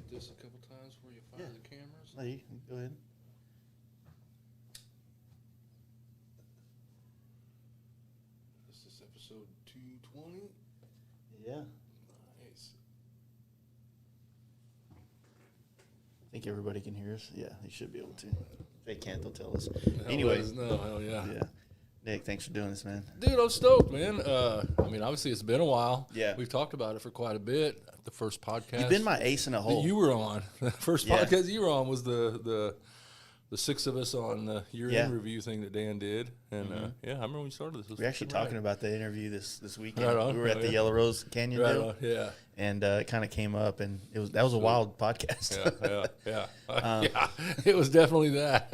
hit this a couple times before you fire the cameras? No, you go ahead. This is episode 220. Yeah. Nice. I think everybody can hear us. Yeah, they should be able to. If they can't, they'll tell us. Hell Anyways. no, hell yeah. Yeah. Nick, thanks for doing this, man. Dude, I'm stoked, man. I mean, obviously, it's been a while. Yeah. We've talked about it for quite a bit. The first podcast. You've been my ace in a hole. that you were on. The first Yeah. podcast you were on was the six of us on the year-end Yeah. review thing that Dan did. And, yeah, I remember when we started this. We were actually talking about the interview this weekend. Right on. We were at the Yellow Rose Canyon Right deal. on, yeah. And it kind of came up, and that was a wild podcast. Yeah. Yeah, it was definitely that.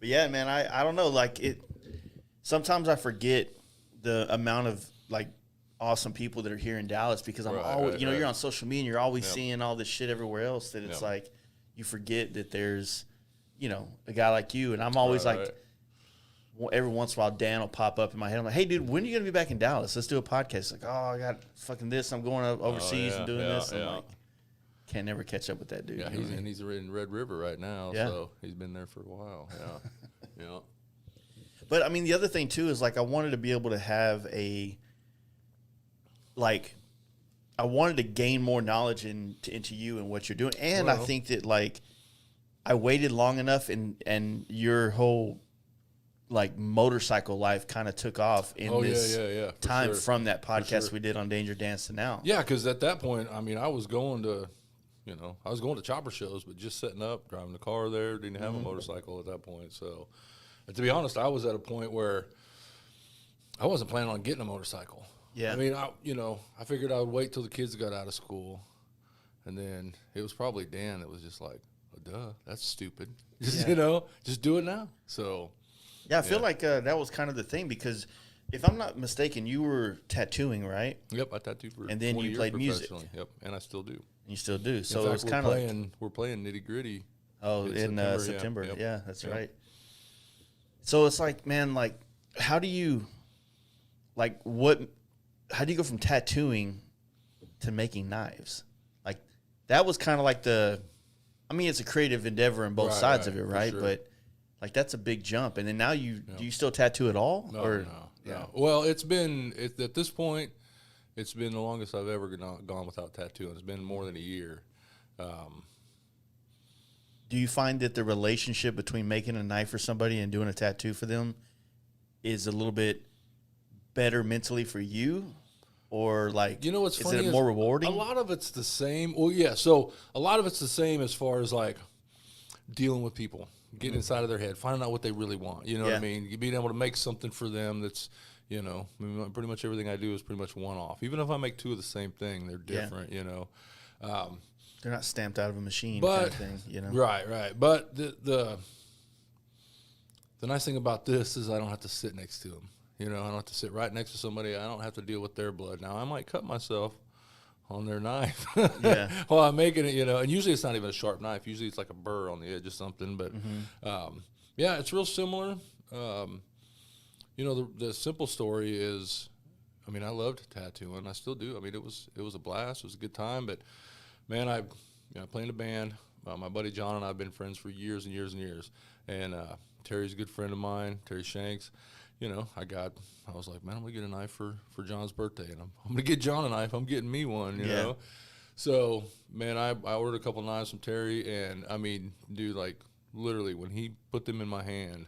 But yeah, man, I don't know. Like sometimes I forget the amount of like awesome people that are here in Dallas because I'm always, you're on social media and you're always seeing all this shit everywhere else that it's like you forget that there's, a guy like you. And I'm always every once in a while, Dan will pop up in my head. I'm like, hey, dude, when are you going to be back in Dallas? Let's do a podcast. Like, oh, I got fucking this. I'm going overseas and doing this. I'm like, can't never catch up with that dude. Yeah, he's in Red River right now, so he's been there for a while. Yeah, yeah. But I mean, the other thing too is like I wanted to be able to have I wanted to gain more knowledge into you and what you're doing, and I think that like I waited long enough, and your whole like motorcycle life kind of took off in this time from that podcast we did on Danger Dance to now. Yeah, because at that point, I mean, I was going to chopper shows, but just setting up, driving the car there, didn't have a motorcycle at that point. So, to be honest, I was at a point where I wasn't planning on getting a motorcycle. Yeah. I mean, I figured I would wait till the kids got out of school, and then it was probably Dan that was just like, oh, duh, that's stupid. Just do it now. So. Yeah, I feel like that was kind of the thing because if I'm not mistaken, you were tattooing, right? Yep, I tattooed for and then 20 you years played music. Yep, and I still do. You still do. So in fact, it's kind of we're playing Nitty Gritty. Oh, in September. Yep. Yeah, that's right. So it's like, man, like, how do you go from tattooing to making knives? Like, that was kind of like it's a creative endeavor on both sides of it, right? Sure. But like, that's a big jump. And then now do you still tattoo at all? No. Well, at this point, it's been the longest I've ever gone without tattooing. It's been more than a year. Do you find that the relationship between making a knife for somebody and doing a tattoo for them is a little bit better mentally for you? Or like, what's funny is it more rewarding? A lot of it's the same. Well, yeah. So a lot of it's the same as far as like dealing with people, getting inside of their head, finding out what they really want. You know what I mean? Being able to make something for them that's, pretty much everything I do is pretty much one-off. Even if I make two of the same thing, they're different, They're not stamped out of a machine kind of thing, Right. But the nice thing about this is I don't have to sit next to them. I don't have to sit right next to somebody. I don't have to deal with their blood. Now, I might cut myself on their knife while I'm making it, and usually it's not even a sharp knife. Usually it's like a burr on the edge or something. But, it's real similar. The simple story is, I mean, I loved tattooing. I still do. I mean, it was a blast. It was a good time. But, man, I play in a band. My buddy John and I have been friends for years and years and years. And Terry's a good friend of mine, Terry Shanks. I was like, man, I'm going to get a knife for John's birthday. And I'm going to get John a knife. I'm getting me one, you know. So, man, I ordered a couple knives from Terry. And, I mean, dude, like, literally, when he put them in my hand,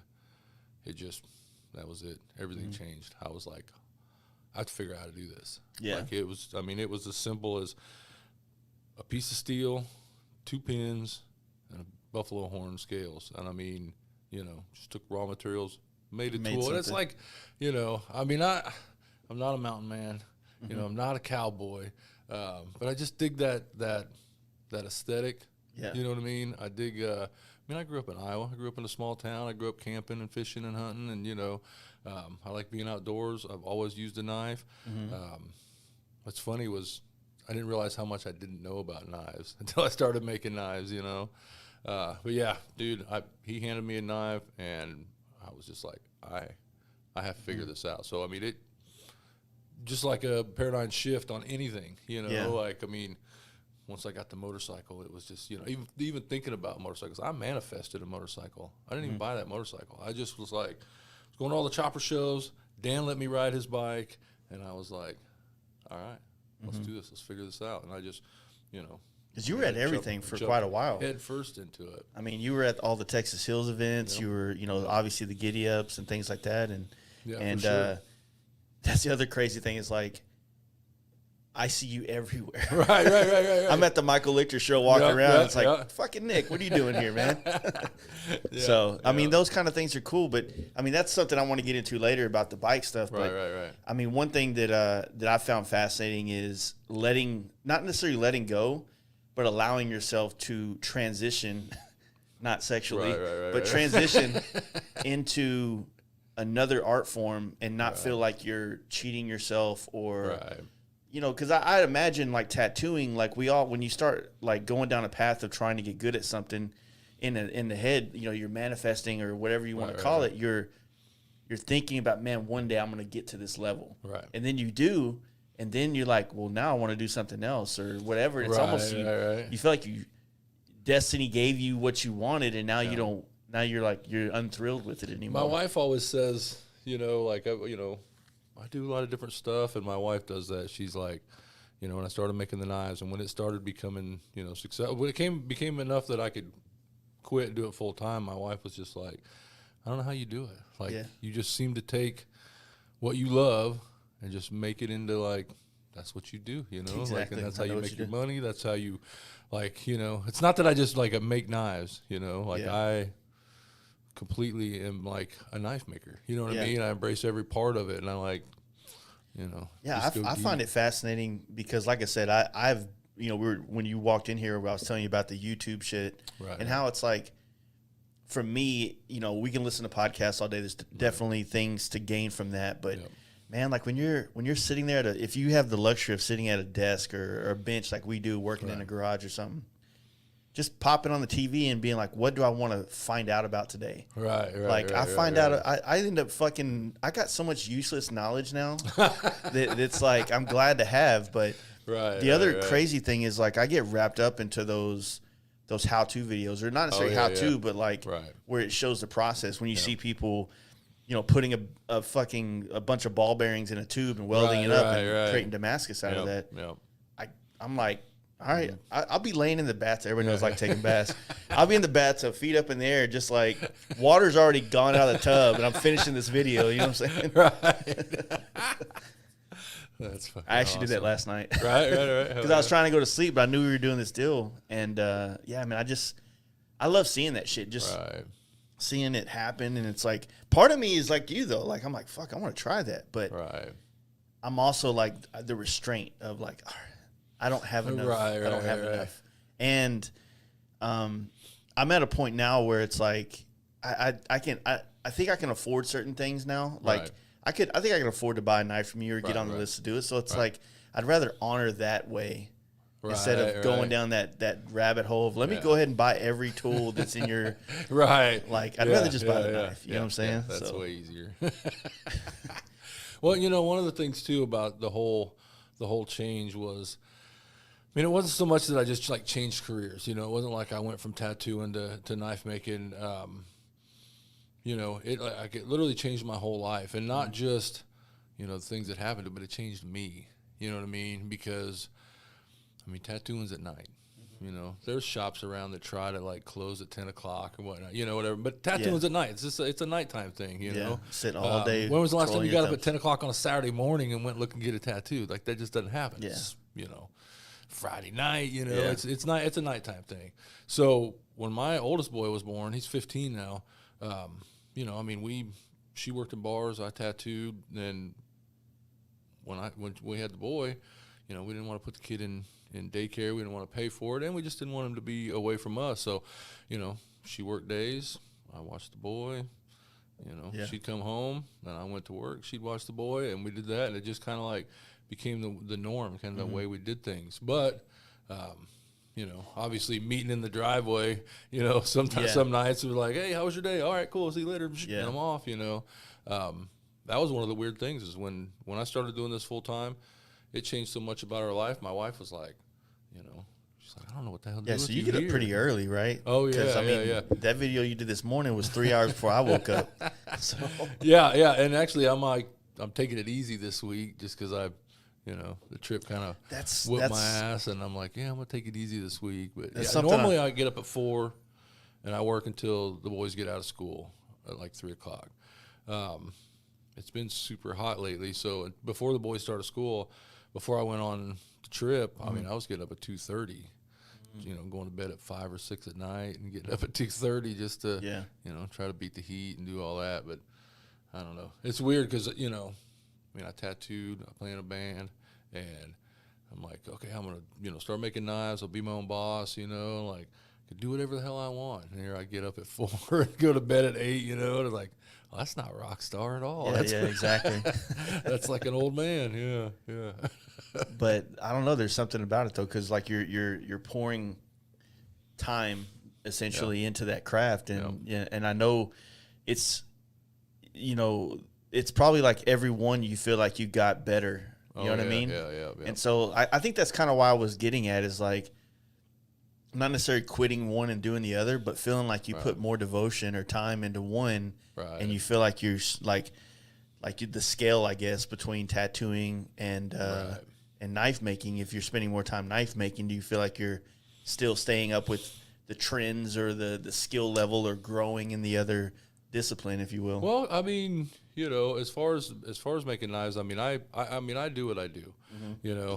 that was it. Everything changed. I was like, I have to figure out how to do this. Yeah. Like, it was as simple as a piece of steel, 2 pins, and a buffalo horn scales. And, I mean, just took raw materials, made a tool. Something. And it's like, I'm not a mountain man. I'm not a cowboy. But I just dig that aesthetic. Yeah. You know what I mean? I dig, I grew up in Iowa. I grew up in a small town. I grew up camping and fishing and hunting. And, I like being outdoors. I've always used a knife. What's funny was I didn't realize how much I didn't know about knives until I started making knives, But, yeah, dude, he handed me a knife, and I was just like, I have to figure this out. So, I mean, it just like a paradigm shift on anything, Like, I mean, once I got the motorcycle, it was just, even thinking about motorcycles, I manifested a motorcycle. I didn't even buy that motorcycle. I just was like, going to all the chopper shows. Dan let me ride his bike, and I was like, all right, let's do this. Let's figure this out. And I just, because you were at everything for quite a while. Head first into it. I mean, you were at all the Texas Hills events. Yep. You were, obviously the Giddy Ups and things like that. And for sure. That's the other crazy thing is like, I see you everywhere. Right. I'm at the Michael Lichter show walking around. It's like, fucking Nick, what are you doing here, man? I mean, those kind of things are cool. But, I mean, that's something I want to get into later about the bike stuff. But, right. I mean, one thing that I found fascinating is not necessarily letting go, but allowing yourself to transition, not sexually, but transition into another art form and not feel like you're cheating yourself or – because I imagine like tattooing, like when you start like going down a path of trying to get good at something in the head, you're manifesting or whatever you want to call it. You're thinking about, man, one day I'm going to get to this level. Right. And then you do. And then you're like, well, now I want to do something else or whatever. It's almost, you feel like destiny gave you what you wanted. And now you don't, now you're like, you're unthrilled with it anymore. My wife always says, I do a lot of different stuff, and my wife does that. She's like, when I started making the knives, and when it started becoming, successful, when it became enough that I could quit and do it full time, my wife was just like, I don't know how you do it. Like, you just seem to take what you love and just make it into like, that's what you do, Exactly. Like, and that's how you make your money. That's how you, like, it's not that I just like make knives, I completely am like a knife maker. You know what I mean? I embrace every part of it, and I like, I find it fascinating because, like I said, I've when you walked in here, I was telling you about the YouTube shit and how it's like, for me, we can listen to podcasts all day. There's definitely things to gain from that, but man, like when you're sitting there, if you have the luxury of sitting at a desk or a bench like we do, working in a garage or something. Just popping on the TV and being like, what do I want to find out about today? Right. Like, I find out, I end up I got so much useless knowledge now that it's like, I'm glad to have. But the other crazy thing is, like, I get wrapped up into those how-to videos, or not necessarily how-to, but like where it shows the process. When you see people, putting a bunch of ball bearings in a tube and welding it up and creating Damascus out of that. I'm like, all right, I'll be laying in the bathtub. Everybody knows I like taking baths. I'll be in the bathtub, feet up in the air, just like water's already gone out of the tub, and I'm finishing this video. You know what I'm saying? Right. That's fucking I actually did that last night. Right. Because I was trying to go to sleep, but I knew we were doing this deal. And, man, I love seeing that shit. Just seeing it happen. And it's like, part of me is like you, though. Like, I'm like, fuck, I want to try that. But I'm also like the restraint of like, all right, I don't have enough. I don't have enough. And I'm at a point now where it's like I think I can afford certain things now. Like I think I can afford to buy a knife from you or get on the list to do it. So it's like I'd rather honor that way instead of going down that rabbit hole of let me go ahead and buy every tool that's in your Like I'd rather just buy the knife. You know what I'm saying? That's way easier. Well, one of the things too about the whole change was, I mean, it wasn't so much that I just like changed careers. It wasn't like I went from tattooing to knife making. It literally changed my whole life, and not just the things that happened, but it changed me. You know what I mean? Because I mean, tattooing's at night. There's shops around that try to like close at 10 o'clock or whatnot. Whatever. But tattooing's at night. It's a nighttime thing. Sitting all day. When was the last time you got up at 10 o'clock on a Saturday morning and went look and get a tattoo? Like that just doesn't happen. Yeah. It's, Friday night, it's a nighttime thing. So when my oldest boy was born, he's 15 now. She worked in bars, I tattooed. Then when we had the boy, we didn't want to put the kid in daycare. We didn't want to pay for it, and we just didn't want him to be away from us. So, she worked days. I watched the boy. She'd come home, and I went to work. She'd watch the boy, and we did that, and it just kind of like became the norm, kind of the way we did things. But, obviously meeting in the driveway, sometimes some nights it was like, hey, how was your day? All right, cool, see you later. And I'm off, That was one of the weird things is when I started doing this full time, it changed so much about our life. My wife was like, She's like, I don't know what the hell to Yeah, do so with you get up pretty early, right? Oh, yeah, 'Cause, I mean, yeah. that video you did this morning was 3 hours before I woke up. So. Yeah, and actually I'm taking it easy this week just because the trip kind of whipped my ass, and I'm like, yeah, I'm gonna take it easy this week. But normally I get up at 4, and I work until the boys get out of school at like 3:00. It's been super hot lately, so before the boys started school, before I went on the trip, I mean, I was getting up at 2:30. Going to bed at 5 or 6 at night and getting up at 2:30 just to try to beat the heat and do all that. But I don't know. It's weird because I tattooed, I play in a band, and I'm like, okay, I'm gonna start making knives. I'll be my own boss. Like I could do whatever the hell I want. And here I get up at 4 and go to bed at 8. And it's like, well, that's not rock star at all. Yeah, exactly. That's like an old man. Yeah. But I don't know. There's something about it though, because like you're pouring time essentially into that craft, and and I know it's it's probably like every one you feel like you got better. You know what I mean? Yeah. And so I think that's kind of why I was getting at is like not necessarily quitting one and doing the other, but feeling like you put more devotion or time into one, and you feel like you're like the scale, I guess, between tattooing and knife making. If you're spending more time knife making, do you feel like you're still staying up with the trends or the skill level or growing in the other discipline, if you will? Well, I mean, as far as making knives, I mean, I do what I do.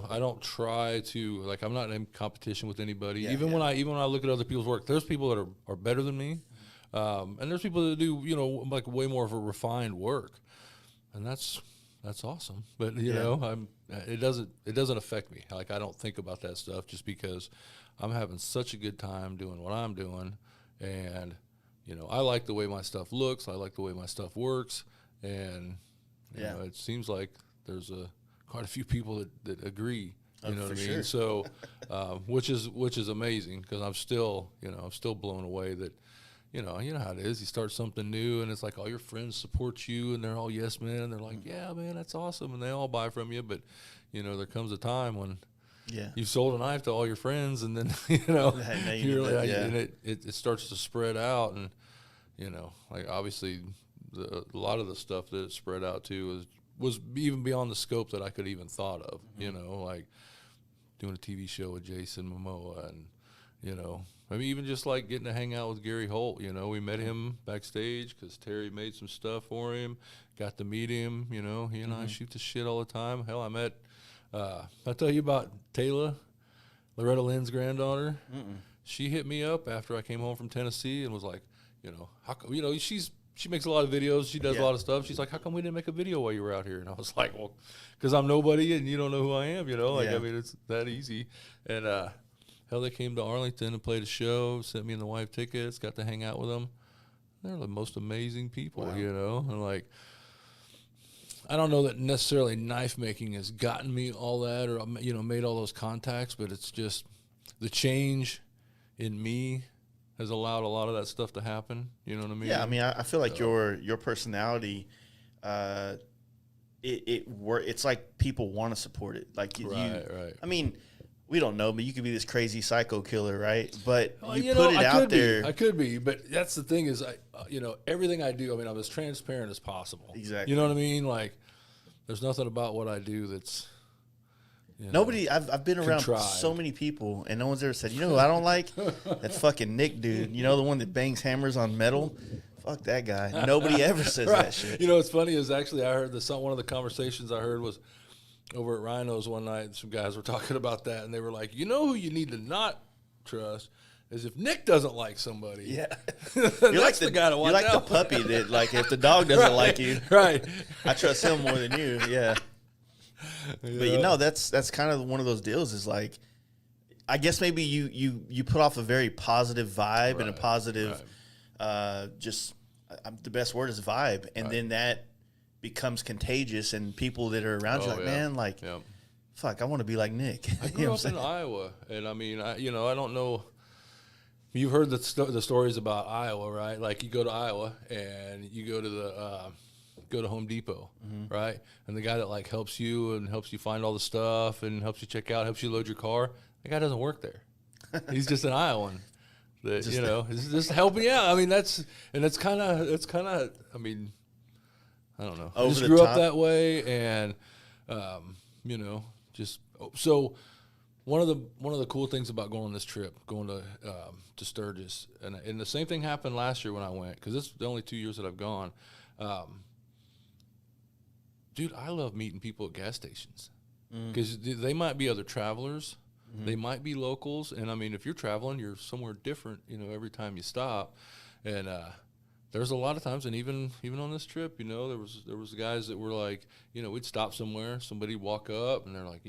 I don't try to, like, I'm not in competition with anybody. Even when I look at other people's work, there's people that are better than me, and there's people that do like way more of a refined work, and that's awesome. But it doesn't affect me. Like, I don't think about that stuff just because I'm having such a good time doing what I'm doing, and I like the way my stuff looks. I like the way my stuff works, and it seems like there's quite a few people that agree. You know what I mean? Sure. So, which is amazing because I'm still blown away that you know how it is. You start something new, and it's like all your friends support you, and they're all yes men, and they're like, yeah, man, that's awesome, and they all buy from you. But there comes a time when you've sold a knife to all your friends, and then and it starts to spread out, and like obviously a lot of the stuff that it spread out to was even beyond the scope that I could even thought of. Like doing a TV show with Jason Momoa, and I mean, even just like getting to hang out with Gary Holt. We met him backstage because Terry made some stuff for him. Got to meet him. He and I shoot the shit all the time. Hell, I met. I tell you about Taylor, Loretta Lynn's granddaughter. She hit me up after I came home from Tennessee and was like, how come, she makes a lot of videos. She does a lot of stuff. She's like, how come we didn't make a video while you were out here? And I was like, well, because I'm nobody and you don't know who I am. I mean, it's that easy. And hell, they came to Arlington and played a show, sent me and the wife tickets, got to hang out with them. They're the most amazing people, and like, I don't know that necessarily knife making has gotten me all that or, made all those contacts, but it's just the change in me has allowed a lot of that stuff to happen. You know what I mean? Yeah, I mean, I feel like your personality, it's like people want to support it. Like right. I mean, we don't know, but you could be this crazy psycho killer, right? But you put it out there. I could be, but that's the thing is, everything I do, I mean, I'm as transparent as possible. Exactly. You know what I mean? Like, there's nothing about what I do that's. Nobody. I've been around so many people, and no one's ever said, who I don't like? That fucking Nick dude. The one that bangs hammers on metal. Fuck that guy. Nobody ever says that shit. What's funny is actually I heard one of the conversations I heard was over at Rhino's one night. Some guys were talking about that, and they were like, who you need to not trust is if Nick doesn't like somebody. Yeah. You're like the guy to watch out. You're like the puppy that, like, if the dog doesn't like you, right? I trust him more than you. Yeah. But that's kind of one of those deals. Is like, I guess maybe you put off a very positive vibe and a positive, the best word is vibe, and then that becomes contagious, and people that are around you like, man, like, fuck, I want to be like Nick. I grew up in Iowa, and I mean, I don't know. You've heard the stories about Iowa, right? Like, you go to Iowa and you go to Home Depot, right? And the guy that like helps you and helps you find all the stuff and helps you check out, helps you load your car, the guy doesn't work there. He's just an Iowan that, you know, is just helping out. I mean, that's kind of, I mean, I don't know. I just grew up that way, and, you know, just, so one of the cool things about going on this trip, going to Sturgis, and the same thing happened last year when I went, because this is the only 2 years that I've gone. Dude, I love meeting people at gas stations, because they might be other travelers. They might be locals, and I mean, if you're traveling, you're somewhere different, you know, every time you stop. And there's a lot of times, and even on this trip, you know, there was guys that were like, you know, we'd stop somewhere, somebody walk up, and they're like,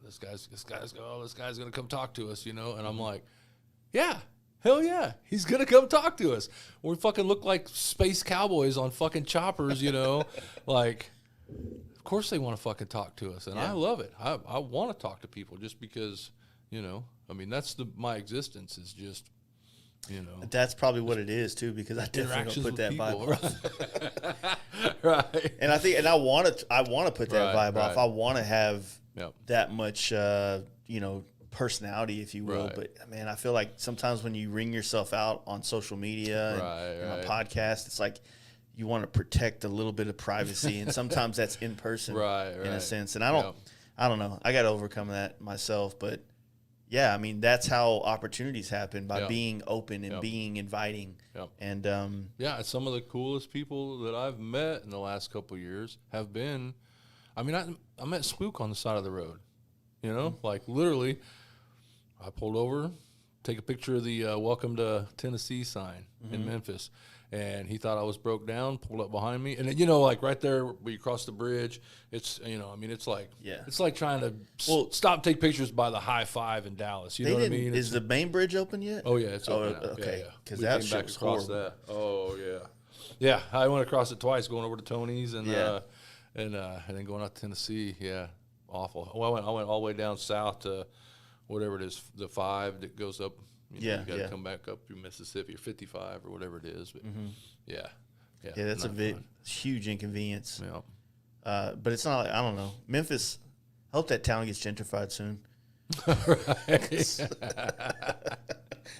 this guy's gonna come talk to us, you know, and I'm like, yeah, hell yeah, he's gonna come talk to us. We fucking look like space cowboys on fucking choppers, you know, like. Of course they want to fucking talk to us, and I love it. I want to talk to people just because, you know, I mean, that's my existence is just, you know. That's probably what it is, too, because I definitely don't put that vibe off. Right. And I think, and I want to put that vibe off. I want to have that much, you know, personality, if you will. But, man, I feel like sometimes when you ring yourself out on social media and on podcast, it's like, you want to protect a little bit of privacy, and sometimes that's in person, in a sense. And I don't know. I got to overcome that myself, but yeah, I mean, that's how opportunities happen, by being open and being inviting. And some of the coolest people that I've met in the last couple of years have been. I mean, I met Spook on the side of the road. You know, like literally, I pulled over, take a picture of the "Welcome to Tennessee" sign in Memphis. And he thought I was broke down, pulled up behind me. And, you know, like right there where you cross the bridge, it's, you know, I mean, it's like trying to stop and take pictures by the High Five in Dallas. You know what I mean? Is the main bridge open yet? Oh, yeah, it's open now. Okay. Because that shit was horrible. That. Oh, yeah. Yeah, I went across it twice, going over to Tony's and then going out to Tennessee. Yeah, awful. Well, I went all the way down south to whatever it is, the 5 that goes up. You know, you got to come back up through Mississippi or 55 or whatever it is. But that's a huge inconvenience. Yeah. But it's not. I don't know. Memphis. I hope that town gets gentrified soon.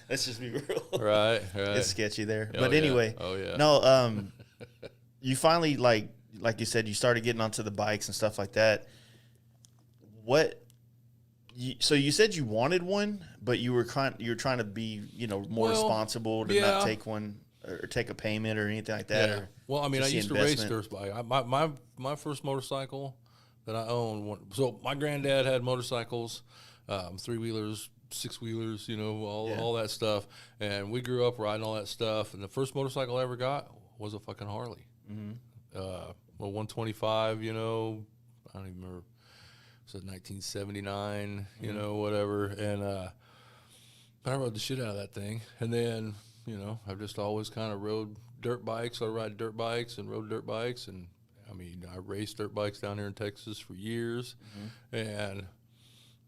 Let's just be real. Right. It's sketchy there. But anyway. No. You finally like you said, you started getting onto the bikes and stuff like that. So you said you wanted one, but you were trying to be, you know, more responsible to not take one or take a payment or anything like that. Yeah. Well, I mean, I used to race dirt bike. My first motorcycle that I owned. So my granddad had motorcycles, 3-wheelers, 6-wheelers, you know, all that stuff. And we grew up riding all that stuff. And the first motorcycle I ever got was a fucking Harley. A 125, you know, I don't even remember. So 1979, you know, whatever. And but I rode the shit out of that thing. And then, you know, I've just always kind of rode dirt bikes. I ride dirt bikes and rode dirt bikes. And, I mean, I raced dirt bikes down here in Texas for years. And,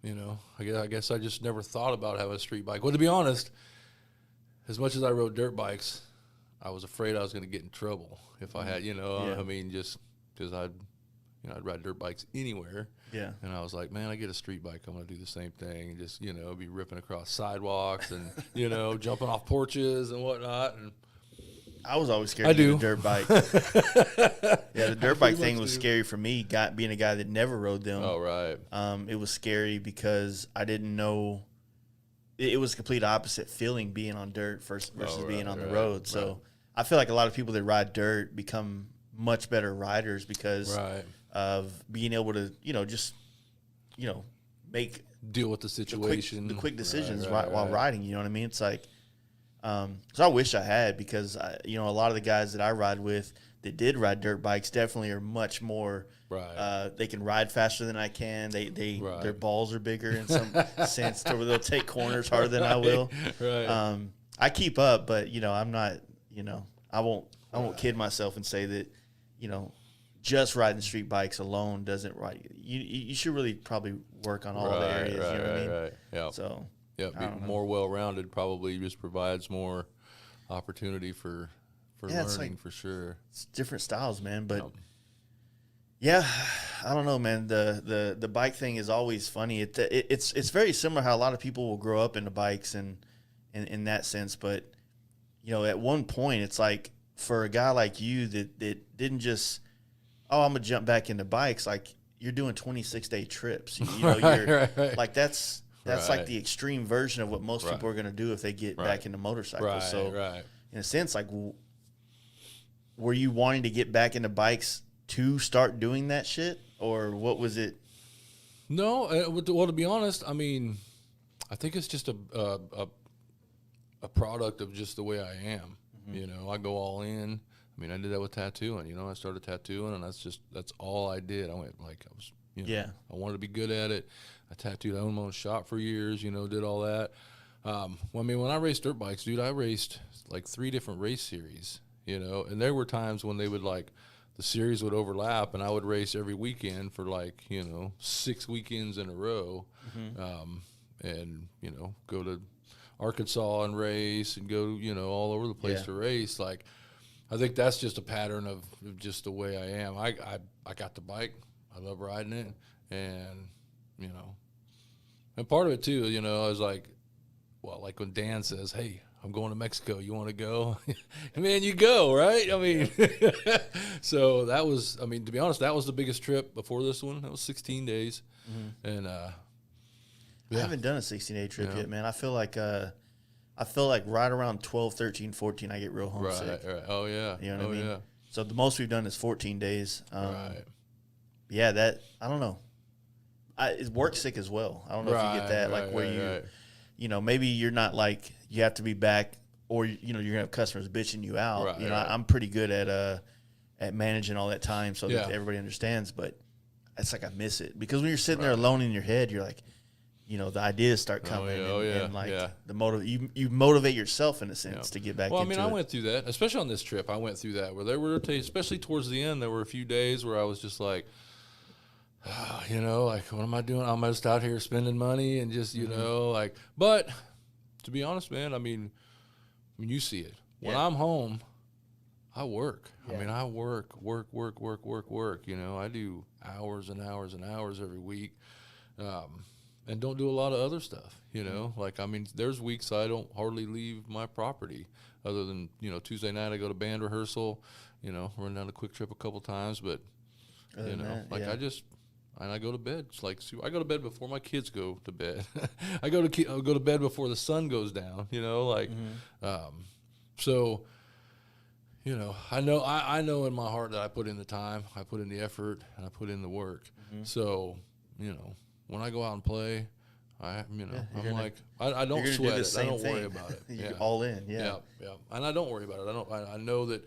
you know, I guess I just never thought about having a street bike. Well, to be honest, as much as I rode dirt bikes, I was afraid I was going to get in trouble if I had, you know, I mean, just because I'd ride dirt bikes anywhere. Yeah. And I was like, man, I get a street bike, I'm going to do the same thing and just, you know, be ripping across sidewalks and, you know, jumping off porches and whatnot. And I was always scared to get a dirt bike. The dirt bike thing was scary for me, being a guy that never rode them. Oh, right. It was scary because I didn't know. It was the complete opposite feeling being on dirt versus being on the road. So I feel like a lot of people that ride dirt become much better riders because of being able to, you know, just, you know, deal with the situation, the quick decisions while riding. You know what I mean? It's like, so I wish I had, because you know, a lot of the guys that I ride with that did ride dirt bikes definitely are much more. They can ride faster than I can. Their balls are bigger in some sense, to where they'll take corners harder than I will. I keep up, but you know, I'm not. You know, I won't kid myself and say that, you know, just riding street bikes alone doesn't ride. You should really probably work on all the areas. You know what I mean? Yeah. So be more well-rounded probably just provides more opportunity for learning, for sure. It's different styles, man. But Yeah, I don't know, man. The bike thing is always funny. It's very similar how a lot of people will grow up into bikes and in that sense. But you know, at one point, it's like for a guy like you that didn't just, oh, I'm gonna jump back into bikes. Like you're doing 26-day trips. You know, you're right. like that's Right. like the extreme version of what most Right. people are gonna do if they get Right. back into motorcycles. Right, So right. in a sense, like, were you wanting to get back into bikes to start doing that shit, or what was it? No, well, to be honest, I mean, I think it's just a product of just the way I am. You know, I go all in. I mean, I did that with tattooing. You know, I started tattooing, and that's all I did. I went like I was, you know, I wanted to be good at it. I tattooed. I owned my own shop for years. You know, did all that. Well, I mean, when I raced dirt bikes, dude, I raced like 3 different race series. You know, and there were times when they would like the series would overlap, and I would race every weekend for like 6 weekends in a row, and go to Arkansas and race and go all over the place to race. Like, I think that's just a pattern of just the way I am. I got the bike. I love riding it, and and part of it too. I was like, well, like when Dan says, "Hey, I'm going to Mexico. You want to go?" Man, you go, right? I mean, so that was, I mean, to be honest, that was the biggest trip before this one. That was 16 days. And, I haven't done a 16-day trip yet, man. I feel like right around 12, 13, 14, I get real homesick. Right. Oh, yeah. You know what I mean? Yeah. So the most we've done is 14 days. Right. Yeah, that, I don't know. It's work sick as well. I don't know if you get that, like where maybe you're not like, you have to be back, or you're gonna have customers bitching you out. Right, I'm pretty good at managing all that time so that everybody understands. But it's like I miss it because when you're sitting there alone in your head, you're like, the ideas start coming, and like you motivate yourself in a sense to get back. Well, into I went through that, especially on this trip. I went through that where there were, especially towards the end, there were a few days where I was just like, like, what am I doing? I'm just out here spending money and just, like, but to be honest, man, I mean, you see it. When I'm home, I work. I mean, I work. I do hours and hours and hours every week, and don't do a lot of other stuff, Like, I mean, there's weeks I don't hardly leave my property other than, Tuesday night I go to band rehearsal, run down a Quick Trip a couple times, but, I go to bed. It's like, I go to bed before my kids go to bed. I go to bed before the sun goes down. So, I know in my heart that I put in the time, I put in the effort, and I put in the work. So, when I go out and play, I don't sweat it. I don't worry about it. You're all in. Yeah. And I don't worry about it. I know that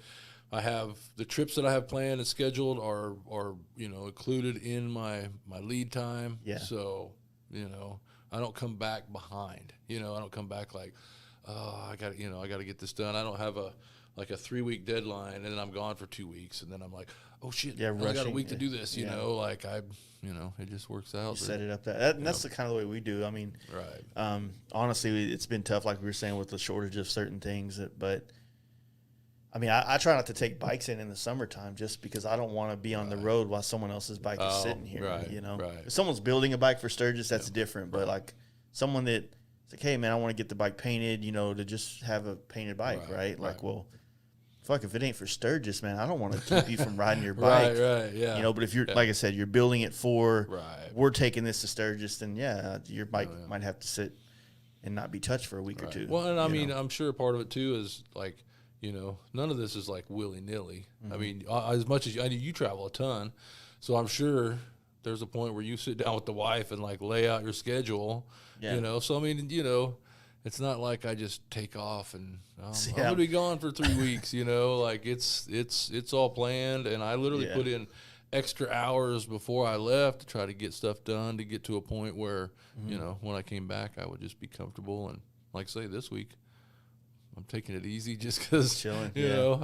I have the trips that I have planned and scheduled are included in my lead time. Yeah. So, I don't come back behind. I don't come back like, oh, I got to get this done. I don't have a 3-week deadline and then I'm gone for 2 weeks and then I'm like, oh shit, I got a week to do this. Like it just works out. You set it up and that's the kind of the way we do. I mean, right. Honestly, it's been tough, like we were saying, with the shortage of certain things, but. I mean, I try not to take bikes in the summertime just because I don't want to be on the road while someone else's bike is sitting here. Right. If someone's building a bike for Sturgis, that's different. But like someone that's like, hey man, I want to get the bike painted, to just have a painted bike, right? Like, well, fuck, if it ain't for Sturgis, man, I don't want to keep you from riding your bike. Right, yeah. But if you're, like I said, you're building it for, we're taking this to Sturgis, then your bike might have to sit and not be touched for a week or two. Well, and I mean, I'm sure part of it too is like, none of this is like willy-nilly. I mean, as much as you travel a ton, so I'm sure there's a point where you sit down with the wife and like lay out your schedule, So I mean, it's not like I just take off and I'm gonna be gone for 3 weeks, Like it's all planned, and I literally put in extra hours before I left to try to get stuff done to get to a point where when I came back I would just be comfortable. And like say this week, I'm taking it easy just because, I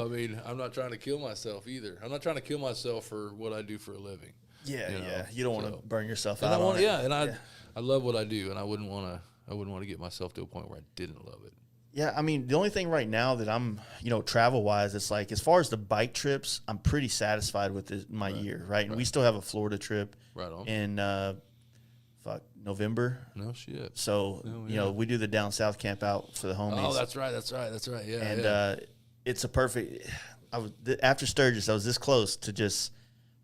mean, I'm not trying to kill myself either. I'm not trying to kill myself for what I do for a living. Yeah. You don't want to burn yourself and out on it. I love what I do, and I wouldn't want to get myself to a point where I didn't love it. Yeah, I mean, the only thing right now that I'm, travel-wise, it's like as far as the bike trips, I'm pretty satisfied with my year, right? And we still have a Florida trip in November. No shit. So, we do the down south camp out for the homies. Oh, that's right. Yeah. And it's a perfect after Sturgis, I was this close to just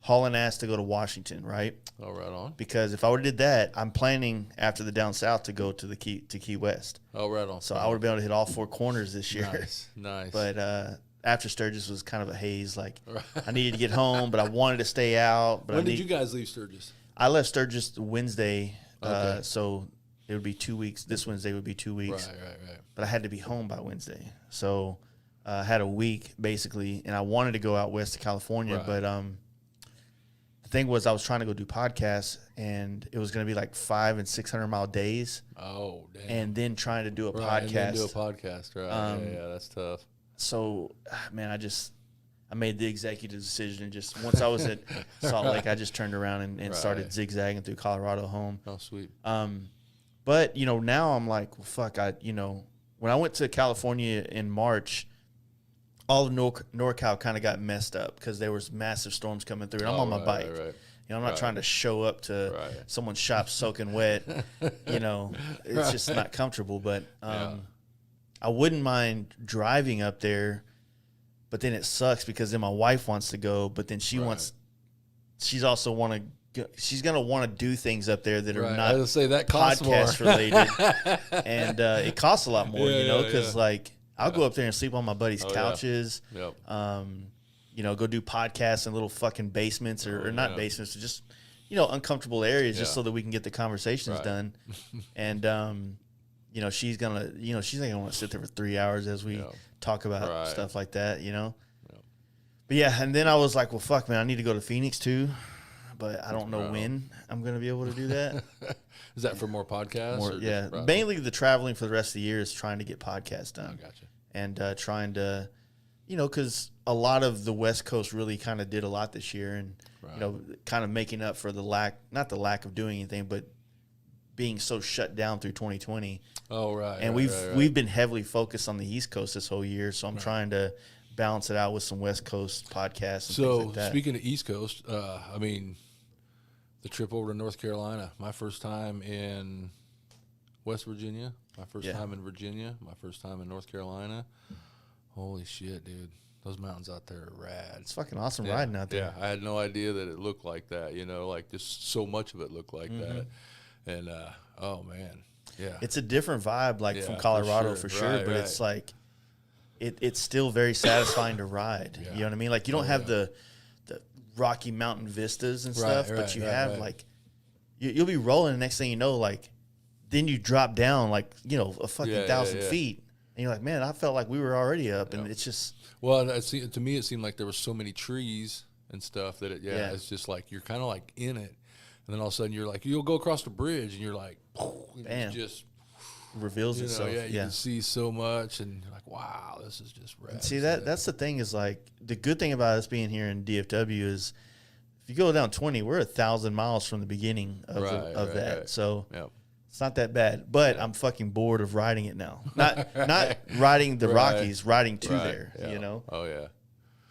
hauling ass to go to Washington, right? Oh, right on. Because if I would have did that, I'm planning after the down south to go to Key West. Oh, right on. So I would have been able to hit all 4 corners this year. Nice. But after Sturgis was kind of a haze. Like I needed to get home, but I wanted to stay out. But when did you guys leave Sturgis? I left Sturgis Wednesday, so it would be 2 weeks. This Wednesday would be 2 weeks. Right. But I had to be home by Wednesday, so I had a week basically, and I wanted to go out west to California, but the thing was I was trying to go do podcasts, and it was going to be like 500 and 600 mile days. Oh, damn. And then trying to do a podcast. And then do a podcast, right? Yeah, that's tough. So, man, I made the executive decision, and just once I was at Salt Lake, I just turned around and started zigzagging through Colorado home. Oh, sweet. But now I'm like, well, fuck, when I went to California in March, all of NorCal kind of got messed up because there was massive storms coming through, and I'm on my bike. Right. I'm not trying to show up to someone's shop soaking wet. It's just not comfortable. But I wouldn't mind driving up there, but then it sucks because then my wife wants to go, but then she's also she's gonna want to do things up there that are not podcast related, and it costs a lot more, because I'll go up there and sleep on my buddies' couches. Yeah. Yep. Go do podcasts in little fucking basements or not basements, just uncomfortable areas, just so that we can get the conversations done. And she's not gonna want to sit there for 3 hours as we talk about stuff like that, But yeah, and then I was like, well, fuck, man, I need to go to Phoenix too, but I don't know when I'm gonna be able to do that. Is that for more podcasts? Mainly the traveling for the rest of the year is trying to get podcasts done. Oh, gotcha. And trying to, because a lot of the West Coast really kind of did a lot this year, and kind of making up for not the lack of doing anything, but being so shut down through 2020. Oh, right. And we've been heavily focused on the East Coast this whole year, so I'm trying to balance it out with some West Coast podcasts and things like that. Speaking of East Coast, the trip over to North Carolina, my first time in West Virginia, my first time in Virginia, my first time in North Carolina. Holy shit, dude. Those mountains out there are rad. It's fucking awesome riding out there. Yeah, I had no idea that it looked like that, just so much of it looked like that. And, oh, man, yeah. It's a different vibe, from Colorado for sure, but it's like it's still very satisfying to ride. You know what I mean? Like, you don't have the Rocky Mountain vistas and stuff, but you have you'll be rolling, and next thing you know, then you drop down a fucking 1,000 feet, and you're like, man, I felt like we were already up, and it's just to me it seemed like there were so many trees and stuff that it's just like you're kind of in it, and then all of a sudden you'll go across the bridge and you're like, bam, it just reveals itself. You can see so much, and you're like, wow, this is just rad. And see, that's the thing is the good thing about us being here in DFW is if you go down 20, we're 1,000 miles from the beginning of that. So it's not that bad, but I'm fucking bored of riding it now. Not riding the Rockies, riding to there, Oh, yeah.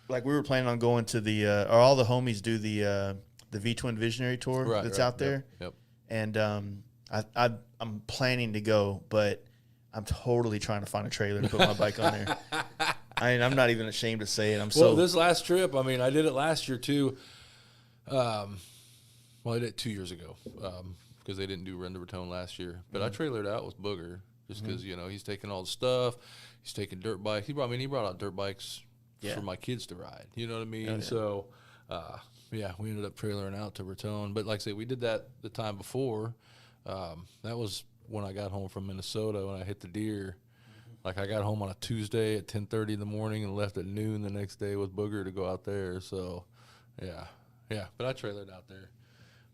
Like we were planning on going to or all the homies do the V-Twin Visionary Tour that's out there. Yep. And I'm planning to go, but I'm totally trying to find a trailer to put my bike on there. I'm not even ashamed to say it. This last trip, I did it last year too. I did it 2 years ago because they didn't do Run to Raton last year. But I trailered out with Booger just because he's taking all the stuff. He's taking dirt bikes. He brought out dirt bikes for my kids to ride. You know what I mean? Oh, yeah. So we ended up trailering out to Raton. But like I say, we did that the time before. That was when I got home from Minnesota when I hit the deer. Like I got home on a Tuesday at 10:30 in the morning and left at noon the next day with Booger to go out there. So, yeah. But I trailered out there.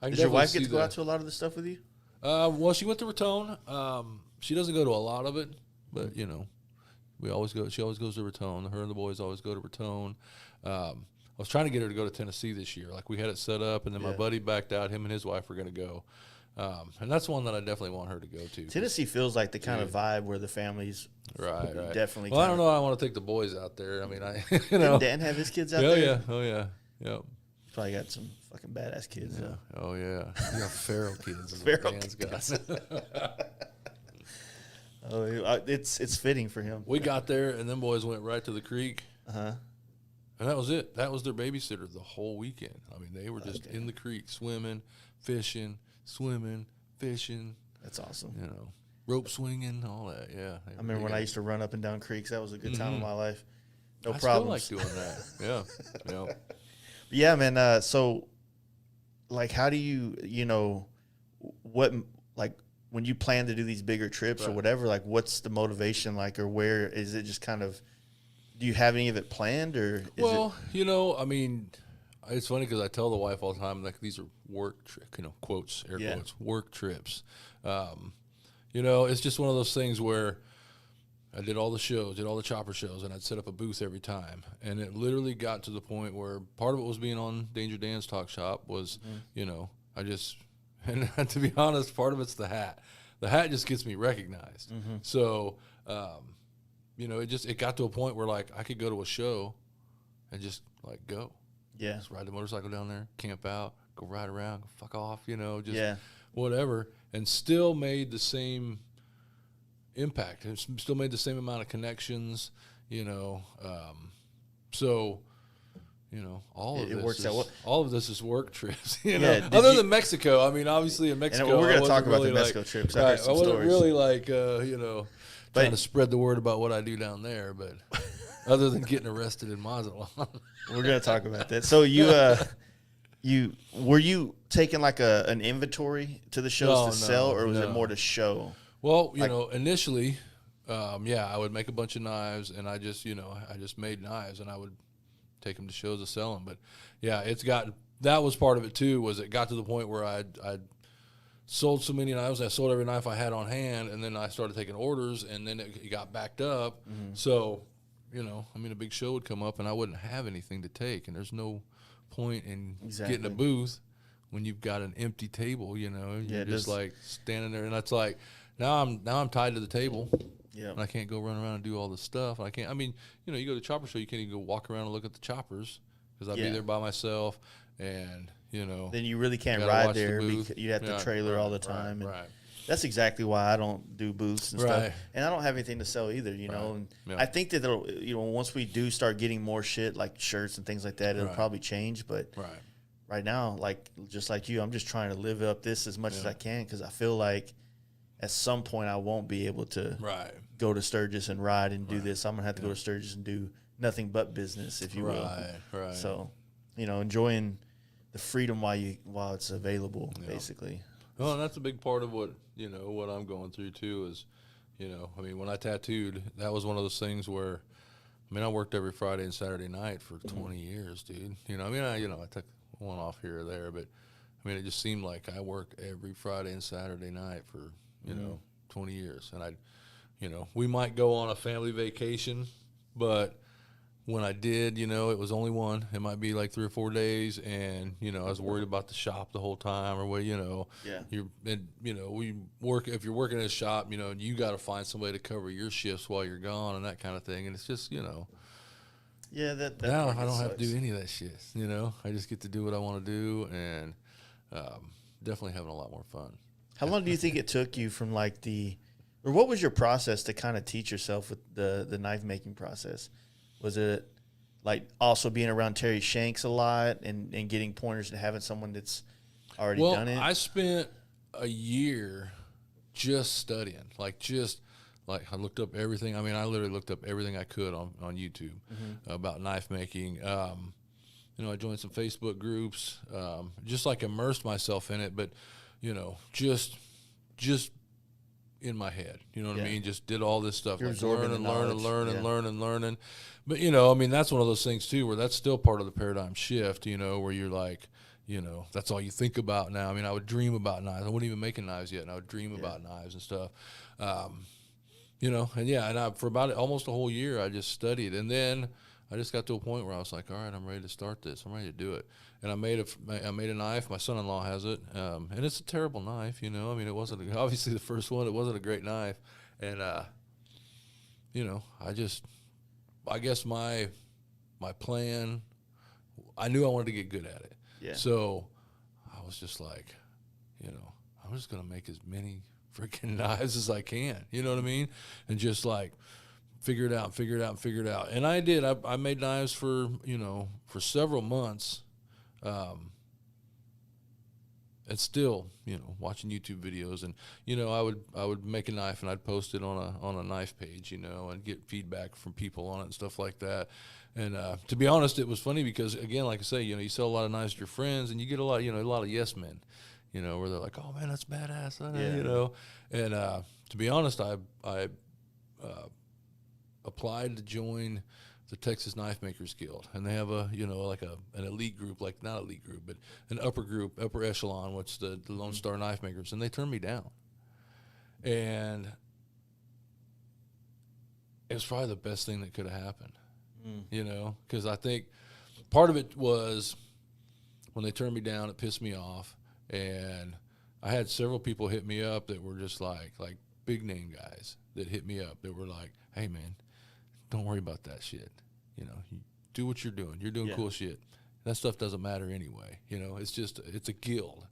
Does your wife get to go out to a lot of the stuff with you? Well, she went to Raton. She doesn't go to a lot of it, but we always go. She always goes to Raton. Her and the boys always go to Raton. I was trying to get her to go to Tennessee this year. Like we had it set up, and then my buddy backed out. Him and his wife were going to go. And that's one that I definitely want her to go to. Tennessee feels like the kind of vibe where the families right. definitely. Well, I don't know. I want to take the boys out there. I mean, Didn't Dan have his kids out there? Oh yeah. Yep. Probably got some fucking badass kids. Yeah. Oh yeah. You got feral kids. Feral kids. It's fitting for him. We got there, and them boys went right to the creek. And that was it. That was their babysitter the whole weekend. I mean, they were just in the creek swimming, fishing. That's awesome. You know, rope swinging, all that. Yeah. I remember when I used to run up and down creeks. That was a good time of my life. No I problems. still like doing that. Yeah. Yeah, man. So, like, how do you what, like, when you plan to do these bigger trips or whatever, like, what's the motivation like, or where is it just kind of, do you have any of it planned, or is I mean, it's funny because I tell the wife all the time, like, these are work quotes, air quotes, work trips. It's just one of those things where I did all the shows, did all the chopper shows, and I'd set up a booth every time. And it literally got to the point where part of it was being on Danger Dan's Talk Shop was, and to be honest, part of it's the hat. The hat just gets me recognized. So, it got to a point where, like, I could go to a show and just, like, go. Yeah. Just ride the motorcycle down there, camp out, go ride around, go fuck off, whatever, and still made the same impact. It still made the same amount of connections, all of this is work trips, other than Mexico. I mean, obviously in Mexico, we're going to talk about the Mexico trips. I wasn't really trying to spread the word about what I do down there, but other than getting arrested in Mazatlan. We're going to talk about that. So were you taking like an inventory to the shows to sell, or was it more to show? Well, initially, I would make a bunch of knives, and I just made knives, and I would take them to shows to sell them. But yeah, that was part of it too. Was it got to the point where I'd sold so many knives, I sold every knife I had on hand, and then I started taking orders, and then it got backed up. So, a big show would come up, and I wouldn't have anything to take, and there's no point in getting a booth when you've got an empty table. You're just like standing there, and that's like now I'm tied to the table. Yeah, and I can't go run around and do all this stuff. I can't. I mean, you go to the chopper show, you can't even go walk around and look at the choppers because I'd be there by myself, and then you really can't ride there because you have to trailer all the time. Right. That's exactly why I don't do booths and stuff, and I don't have anything to sell either. And I think that once we do start getting more shit like shirts and things like that, it'll probably change. But right now, like just like you, I'm just trying to live up this as much as I can because I feel like at some point I won't be able to go to Sturgis and ride and do this. I'm gonna have to go to Sturgis and do nothing but business, if you will. Right. So, enjoying the freedom while it's available, basically. Well, and that's a big part of what I'm going through too. Is when I tattooed, that was one of those things where, I worked every Friday and Saturday night for 20 years, dude. I took one off here or there, but it just seemed like I worked every Friday and Saturday night for 20 years, and we might go on a family vacation, but when I did, it was only one. It might be like 3 or 4 days, and I was worried about the shop the whole time, or what, we work. If you're working in a shop, you got to find somebody to cover your shifts while you're gone and that kind of thing, and it's just, yeah, that now I don't have to do any of that shit. I just get to do what I want to do, and definitely having a lot more fun. How long do you think it took you from or what was your process to kind of teach yourself with the knife making process? Was it like also being around Terry Shanks a lot and getting pointers and having someone that's already done it? I spent a year just studying, I looked up everything. I literally looked up everything I could on YouTube about knife making. I joined some Facebook groups, just immersed myself in it, but just in my head, what I mean? Just did all this stuff, learning. But, that's one of those things too, where that's still part of the paradigm shift, where you're like, that's all you think about now. I would dream about knives. I wasn't even making knives yet, and I would dream about knives and stuff. For about almost a whole year, I just studied. And then I just got to a point where I was like, all right, I'm ready to start this. I'm ready to do it. And I made a knife. My son-in-law has it, and it's a terrible knife. You know, I mean, it wasn't obviously the first one. It wasn't a great knife, and you know, I guess my plan, I knew I wanted to get good at it. Yeah. So I was just like, you know, I'm just gonna make as many freaking knives as I can. You know what I mean? And just like figure it out. And I did. I made knives for, you know, for several months. And still, you know, watching YouTube videos, and you know, I would make a knife and I'd post it on a knife page, you know, and get feedback from people on it and stuff like that. And to be honest, it was funny because, again, like I say, you know, you sell a lot of knives to your friends, and you get a lot of yes men, you know, where they're like, oh man, that's badass, you know. And to be honest, I applied to join the Texas Knife Makers Guild, and they have a, you know, like an elite group, like not elite group, but an upper echelon, which the Lone Star Knife Makers, and they turned me down. And it was probably the best thing that could have happened, you know, because I think part of it was when they turned me down, it pissed me off, and I had several people hit me up that were just like big name guys that hit me up that were like, hey man, don't worry about that shit. You know, you do what you're doing. You're doing cool shit. That stuff doesn't matter anyway. You know, it's a guild.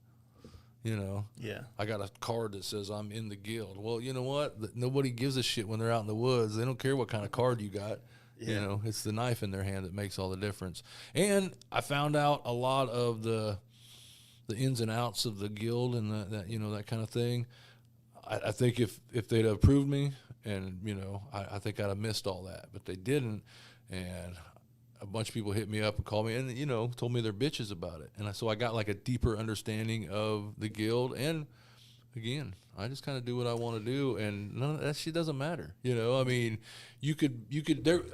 You know? Yeah. I got a card that says I'm in the guild. Well, you know what? Nobody gives a shit when they're out in the woods. They don't care what kind of card you got. Yeah. You know, it's the knife in their hand that makes all the difference. And I found out a lot of the ins and outs of the guild and that you know, that kind of thing. I think if they'd have approved me, and, you know, I think I'd have missed all that. But they didn't, and a bunch of people hit me up and called me and, you know, told me they're bitches about it. And so I got like a deeper understanding of the guild. And, again, I just kind of do what I want to do, and none of that shit doesn't matter. You know, I mean, you could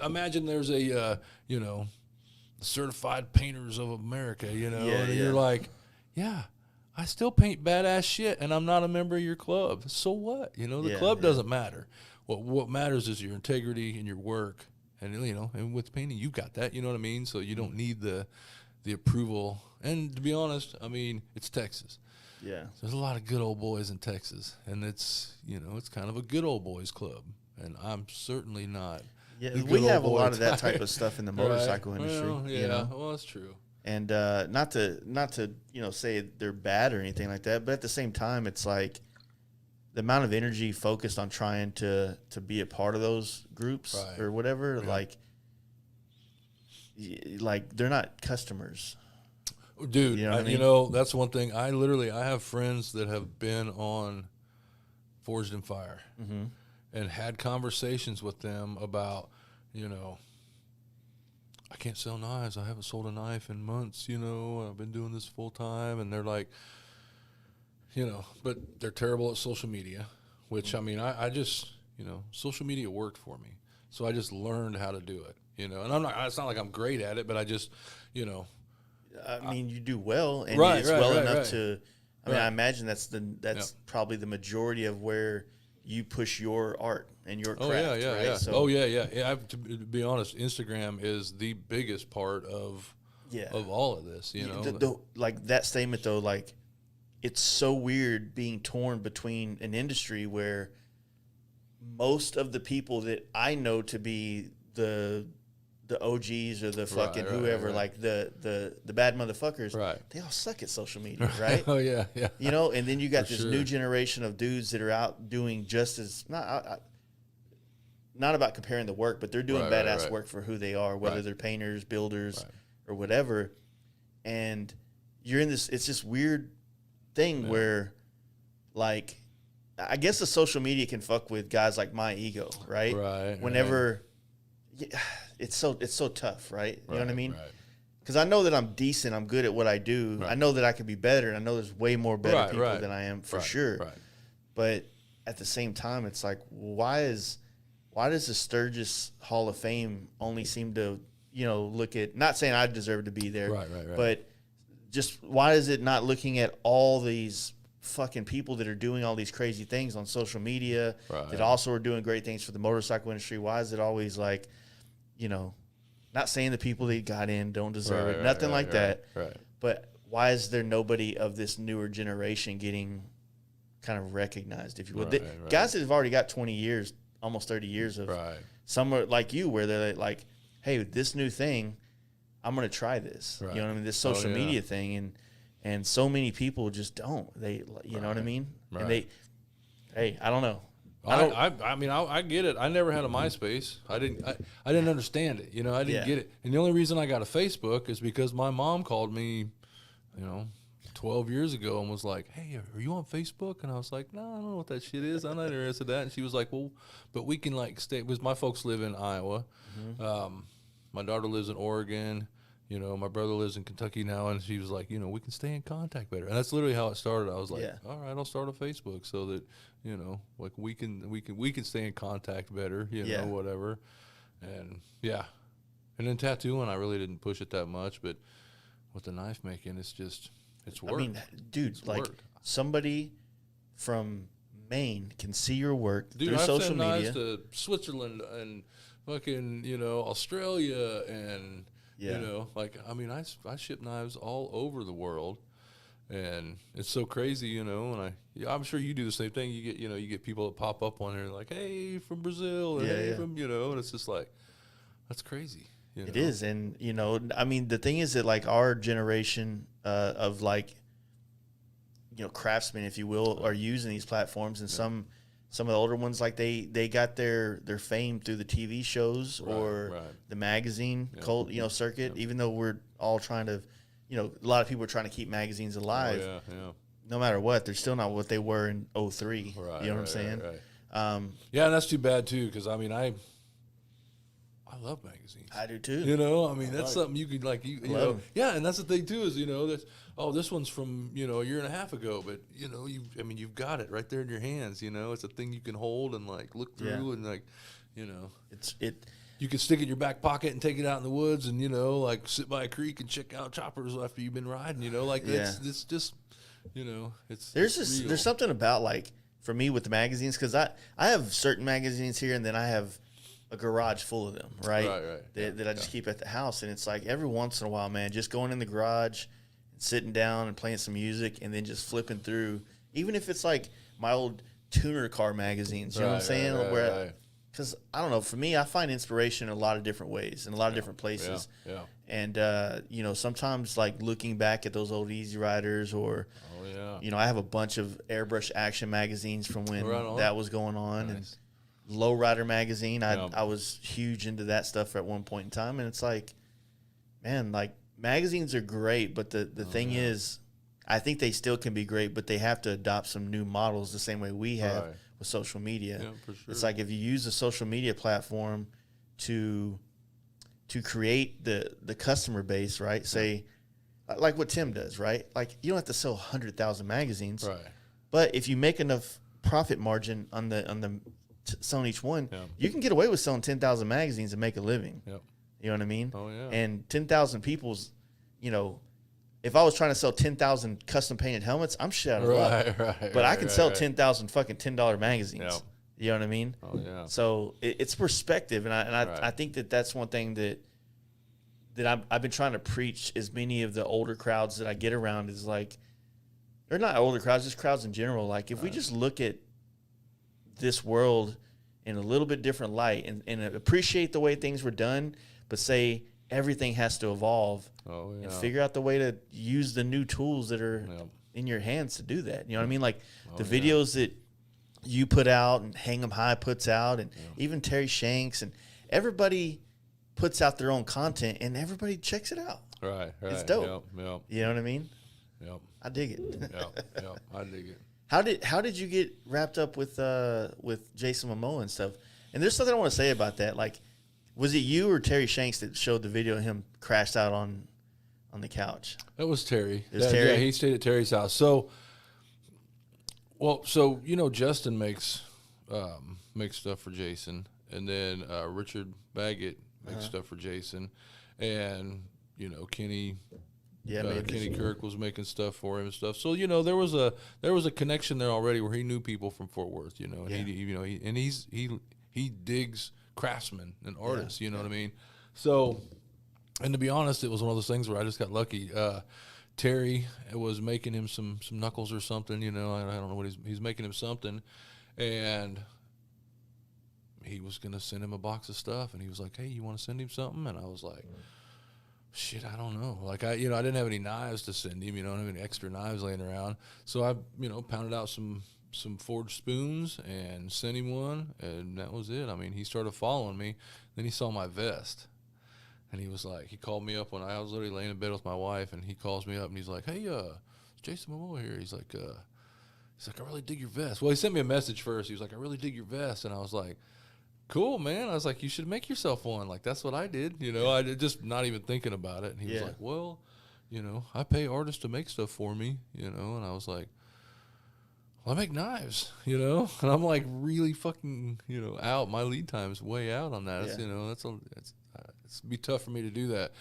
imagine there's a, you know, Certified Painters of America, you know, and you're like, yeah, I still paint badass shit, and I'm not a member of your club. So what? You know, the club doesn't matter. What matters is your integrity and your work, and, you know, and with painting, you've got that. You know what I mean? So you don't need the approval. And to be honest, I mean, it's Texas. Yeah. There's a lot of good old boys in Texas, and it's, you know, it's kind of a good old boys club, and I'm certainly not. Yeah, we have a lot of that type of stuff in the motorcycle industry. Well, yeah, you know? Well, that's true. And not to you know, say they're bad or anything like that, but at the same time, it's like the amount of energy focused on trying to be a part of those groups or whatever, like they're not customers. Dude, you know, you know, that's one thing. I have friends that have been on Forged in Fire and had conversations with them about, you know, I can't sell knives. I haven't sold a knife in months, you know. I've been doing this full time. And they're like, you know, but they're terrible at social media, which, I mean, I just, you know, social media worked for me. So I just learned how to do it, you know. And it's not like I'm great at it, but I just, you know. I mean, you do well, and it's well enough to, I mean, I imagine that's probably the majority of where you push your art and your craft, right? So, to be honest, Instagram is the biggest part of all of this, you know. Like that statement, though, like, it's so weird being torn between an industry where most of the people that I know to be the OGs or the fucking whoever, like the bad motherfuckers, they all suck at social media, right? Oh, yeah. You know, and then you got this new generation of dudes that are out doing just as, not about comparing the work, but they're doing badass work for who they are, whether they're painters, builders, or whatever. And you're in this, it's this weird thing where, like, I guess the social media can fuck with guys like my ego, right? Whenever... Yeah, it's so tough, right? You know what I mean? Because I know that I'm decent, I'm good at what I do. I know that I could be better, and I know there's way more better people than I am for sure. But at the same time, it's like, why does the Sturgis Hall of Fame only seem to, you know, look at, not saying I deserve to be there, but just why is it not looking at all these fucking people that are doing all these crazy things on social media that also are doing great things for the motorcycle industry? Why is it always like, you know, Not saying the people that got in don't deserve it, Right, nothing right, like that. Right. But why is there nobody of this newer generation getting kind of recognized, if you will? Right. Guys that have already got 20 years, almost 30 years of some are like you, where they're like, hey, this new thing, I'm going to try this. Right. You know what I mean? This social media thing. And so many people just don't. They, you know what I mean? Right. And hey, I don't know. I mean, I get it. I never had a MySpace. I didn't understand it. You know, I didn't get it. And the only reason I got a Facebook is because my mom called me, 12 years ago and was like, hey, are you on Facebook? And I was like, no, I don't know what that shit is. I'm not interested in that. And she was like, well, but we can like stay, because my folks live in Iowa. Mm-hmm. My daughter lives in Oregon. My brother lives in Kentucky now, and she was like, we can stay in contact better. And that's literally how it started. I was like, all right, I'll start a Facebook so that, like we can stay in contact better, whatever. And and then tattooing, I really didn't push it that much, but with the knife making, it's work. I mean, dude, it's like work. Somebody from Maine can see your work through I've social media. Knives to Switzerland and fucking, Australia and. I ship knives all over the world, and it's so crazy, and I'm sure you do the same thing. You get people that pop up on there like, hey, from Brazil, and from, and it's just like, that's crazy. It is, and I mean, the thing is that like our generation of like, craftsmen, if you will, are using these platforms, and some of the older ones, like they got their fame through the TV shows or the magazine cult, circuit. Even though we're all trying to, a lot of people are trying to keep magazines alive. No matter what, they're still not what they were in 2003. You know what I'm saying? And that's too bad too, because I mean I love magazines. I do too. I mean that's something you could like and that's the thing too is that's this one's from a year and a half ago, but you've got it right there in your hands. It's a thing you can hold and like look through and like you can stick it in your back pocket and take it out in the woods and like sit by a creek and check out choppers after you've been riding. It's just there's something about like for me with the magazines, because I have certain magazines here and then I have a garage full of them, right? That I just keep at the house, and it's like every once in a while, man, just going in the garage and sitting down and playing some music and then just flipping through, even if it's like my old tuner car magazines, you know what I'm saying? Because I don't know, for me, I find inspiration in a lot of different ways, in a lot of different places. And sometimes like looking back at those old Easy Riders or I have a bunch of airbrush action magazines from when that was going on. Nice. And Lowrider magazine, I was huge into that stuff at one point in time, and it's like, man, like magazines are great, but the thing is, I think they still can be great, but they have to adopt some new models the same way we have with social media. Yeah, for sure. It's like if you use a social media platform to create the customer base, right? Say, like what Tim does, right? Like you don't have to sell 100,000 magazines, right? But if you make enough profit margin on the selling each one, you can get away with selling 10,000 magazines and make a living. You know what I mean? Oh, yeah. And 10,000 people's, if I was trying to sell 10,000 custom painted helmets, I'm shit out of luck. But I can sell 10,000 fucking $10 magazines. You know what I mean? Oh, yeah. So it's perspective. And I think that's one thing that I've been trying to preach as many of the older crowds that I get around is like, or not older crowds, just crowds in general. Like if we just look at this world in a little bit different light and appreciate the way things were done, but say everything has to evolve and figure out the way to use the new tools that are in your hands to do that. You know what I mean? Like the videos that you put out and Hang 'em High puts out, and even Terry Shanks, and everybody puts out their own content and everybody checks it out. Right. It's dope. You know what I mean? I dig it. I dig it. How did you get wrapped up with Jason Momoa and stuff? And there's something I want to say about that. Like, was it you or Terry Shanks that showed the video of him crashed out on the couch? That was Terry. Terry? Yeah, he stayed at Terry's house. So Justin makes stuff for Jason, and then Richard Baggett makes stuff for Jason, and Kenny. Kenny Kirk was making stuff for him and stuff. So there was a connection there already where he knew people from Fort Worth. And he digs craftsmen and artists. You know what I mean? So And to be honest, it was one of those things where I just got lucky. Terry was making him some knuckles or something, you know. I don't know what he's making him something, and he was gonna send him a box of stuff, and he was like, "Hey, you want to send him something?" And I was like, "Shit, I don't know." Like I didn't have any knives to send him, you know, I didn't have any extra knives laying around, so I pounded out some forged spoons and sent him one, and that was it. I mean, he started following me. Then he saw my vest. And he was like, he called me up when I was literally laying in bed with my wife, and he calls me up and he's like, "Hey, it's Jason Momoa here." He's like, "I really dig your vest." Well, he sent me a message first. He was like, "I really dig your vest," and I was like, "Cool, man." I was like, "You should make yourself one." Like that's what I did, you know. I did, just not even thinking about it. And he was like, "Well, you know, I pay artists to make stuff for me, you know." And I was like, "Well, I make knives, you know," and I'm like really fucking, you know, out. My lead time's way out on that. It's, you know, it's be tough for me to do that,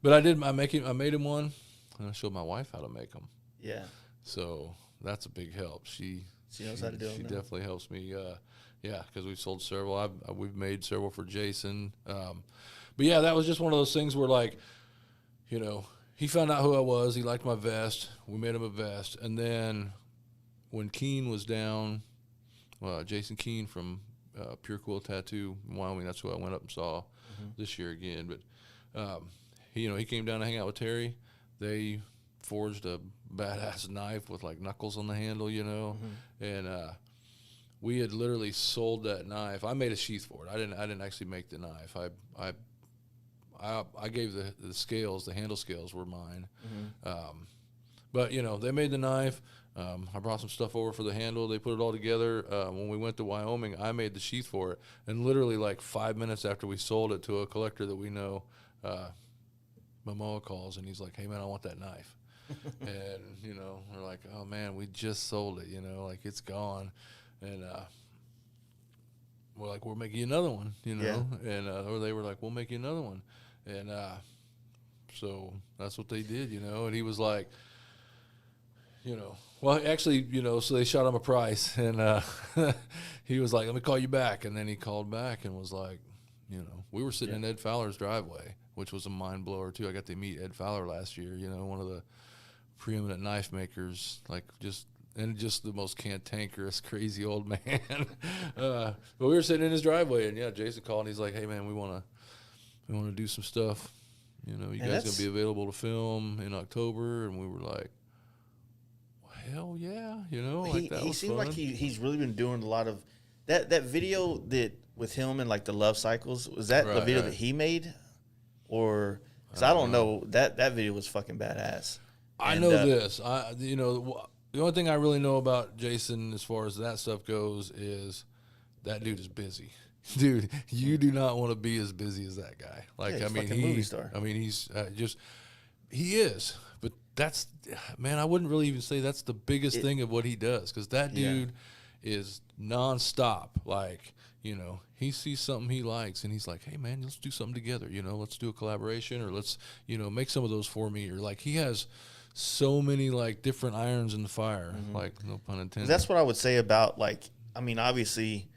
but I did. I made him one, and I showed my wife how to make them. Yeah. So that's a big help. She knows how to do them. She definitely helps me. Yeah, because we've sold several. We've made several for Jason. But yeah, that was just one of those things where, like, you know, he found out who I was. He liked my vest. We made him a vest, and then when Keene was down, Jason Keene from Pure Quill Tattoo in Wyoming, that's who I went up and saw this year again. But he came down to hang out with Terry. They forged a badass knife with like knuckles on the handle, you know, and we had literally sold that knife. I made a sheath for it. I didn't actually make the knife. I gave the scales, the handle scales were mine. But you know, they made the knife. I brought some stuff over for the handle. They put it all together. When we went to Wyoming, I made the sheath for it. And literally like 5 minutes after we sold it to a collector that we know, Momoa calls and he's like, "Hey man, I want that knife." And, you know, we're like, "Oh man, we just sold it, you know, like it's gone." And we're like, "We'll make you another one," you know. And or they were like, "We'll make you another one." And so that's what they did, you know. And he was like, you know, well, actually, you know, so they shot him a price, and he was like, "Let me call you back." And then he called back and was like, you know, we were sitting in Ed Fowler's driveway, which was a mind blower too. I got to meet Ed Fowler last year, you know, one of the preeminent knife makers, like just the most cantankerous, crazy old man. But we were sitting in his driveway, and Jason called and he's like, "Hey man, we want to do some stuff. You know, you guys gonna be available to film in October?" And we were like, "Hell yeah," you know. Like that was seemed fun. like he's really been doing a lot of that video that with him and like the love cycles. Was that the video that he made, or because I don't know that video was fucking badass. I know this. You know, the only thing I really know about Jason as far as that stuff goes is that dude is busy. Dude, you do not want to be as busy as that guy. Like, I mean, he's movie star. I mean, he's he is. But that's, man, I wouldn't really even say that's the biggest thing of what he does, because that dude is nonstop. Like, you know, he sees something he likes and he's like, "Hey man, let's do something together. You know, let's do a collaboration, or let's, you know, make some of those for me." Or like, he has so many like different irons in the fire. Like, no pun intended. That's what I would say about, like, I mean, obviously,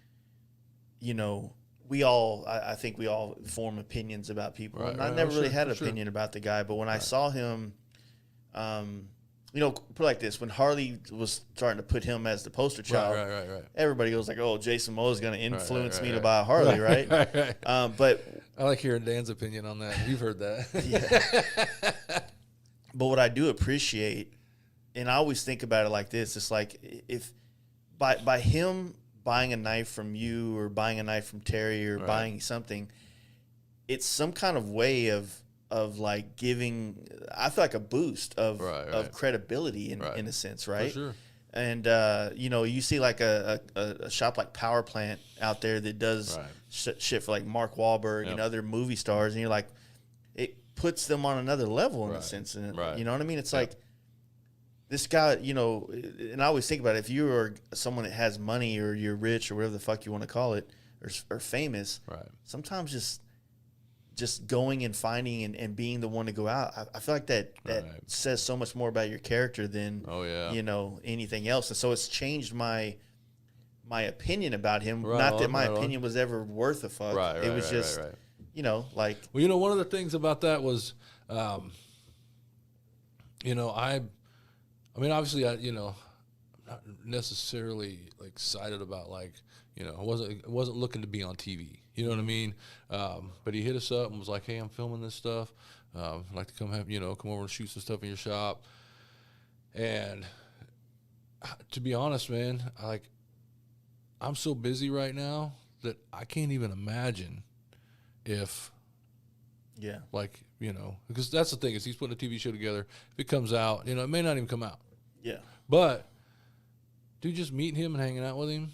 you know, I think we all form opinions about people. Right, and I never really had an opinion about the guy, but when I saw him, you know, put it like this: when Harley was starting to put him as the poster child, everybody goes like, "Oh, Jason Momoa is going to influence me to buy a Harley," right? But I like hearing Dan's opinion on that. You've heard that. But what I do appreciate, and I always think about it like this: it's like if by him buying a knife from you, or buying a knife from Terry, or buying something, it's some kind of way of like giving, I feel like, a boost of credibility in a sense, right? For sure. And you know, you see like a shop like Power Plant out there that does shit for like Mark Wahlberg and other movie stars, and you're like, it puts them on another level in a sense, and you know what I mean? It's like, this guy, you know, and I always think about it, if you are someone that has money, or you're rich, or whatever the fuck you want to call it, or famous, sometimes just going and finding and being the one to go out, I feel like that says so much more about your character than you know, anything else. And so it's changed my opinion about him. Not that my opinion was ever worth a fuck. It was just like. Well, one of the things about that was, I mean, obviously, I'm not necessarily like excited about like, I wasn't looking to be on TV. You know what I mean? But he hit us up and was like, "Hey, I'm filming this stuff. I'd like to come over and shoot some stuff in your shop." And to be honest, man, I'm so busy right now that I can't even imagine if, because that's the thing is he's putting a TV show together. If it comes out, it may not even come out. Yeah. But dude, just meeting him and hanging out with him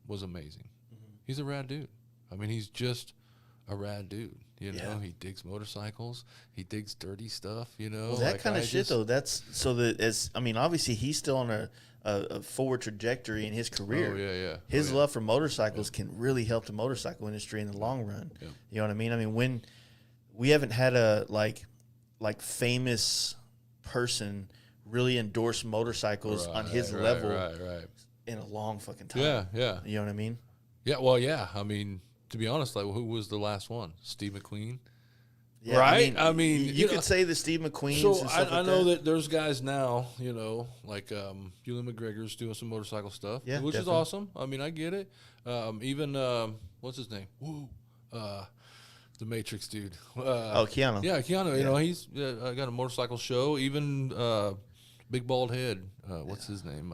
was amazing. Mm-hmm. He's a rad dude. I mean, he's just a rad dude. He digs motorcycles. He digs dirty stuff. Well, that kind of shit though. That's so that obviously he's still on a forward trajectory in his career. Oh yeah. His love for motorcycles can really help the motorcycle industry in the long run. Yeah. You know what I mean? I mean, when we haven't had a like famous person really endorse motorcycles on his level in a long fucking time. Yeah. You know what I mean? Yeah. Well, yeah. I mean, to be honest, like who was the last one? Steve McQueen. Yeah, right? I mean you could say the Steve McQueens. So and stuff I know that there's guys now, like Julian McGregor's doing some motorcycle stuff, which is awesome. I mean, I get it. Even what's his name? The Matrix dude. Keanu. Yeah, Keanu. He's got a motorcycle show. Even Big Bald Head. What's his name?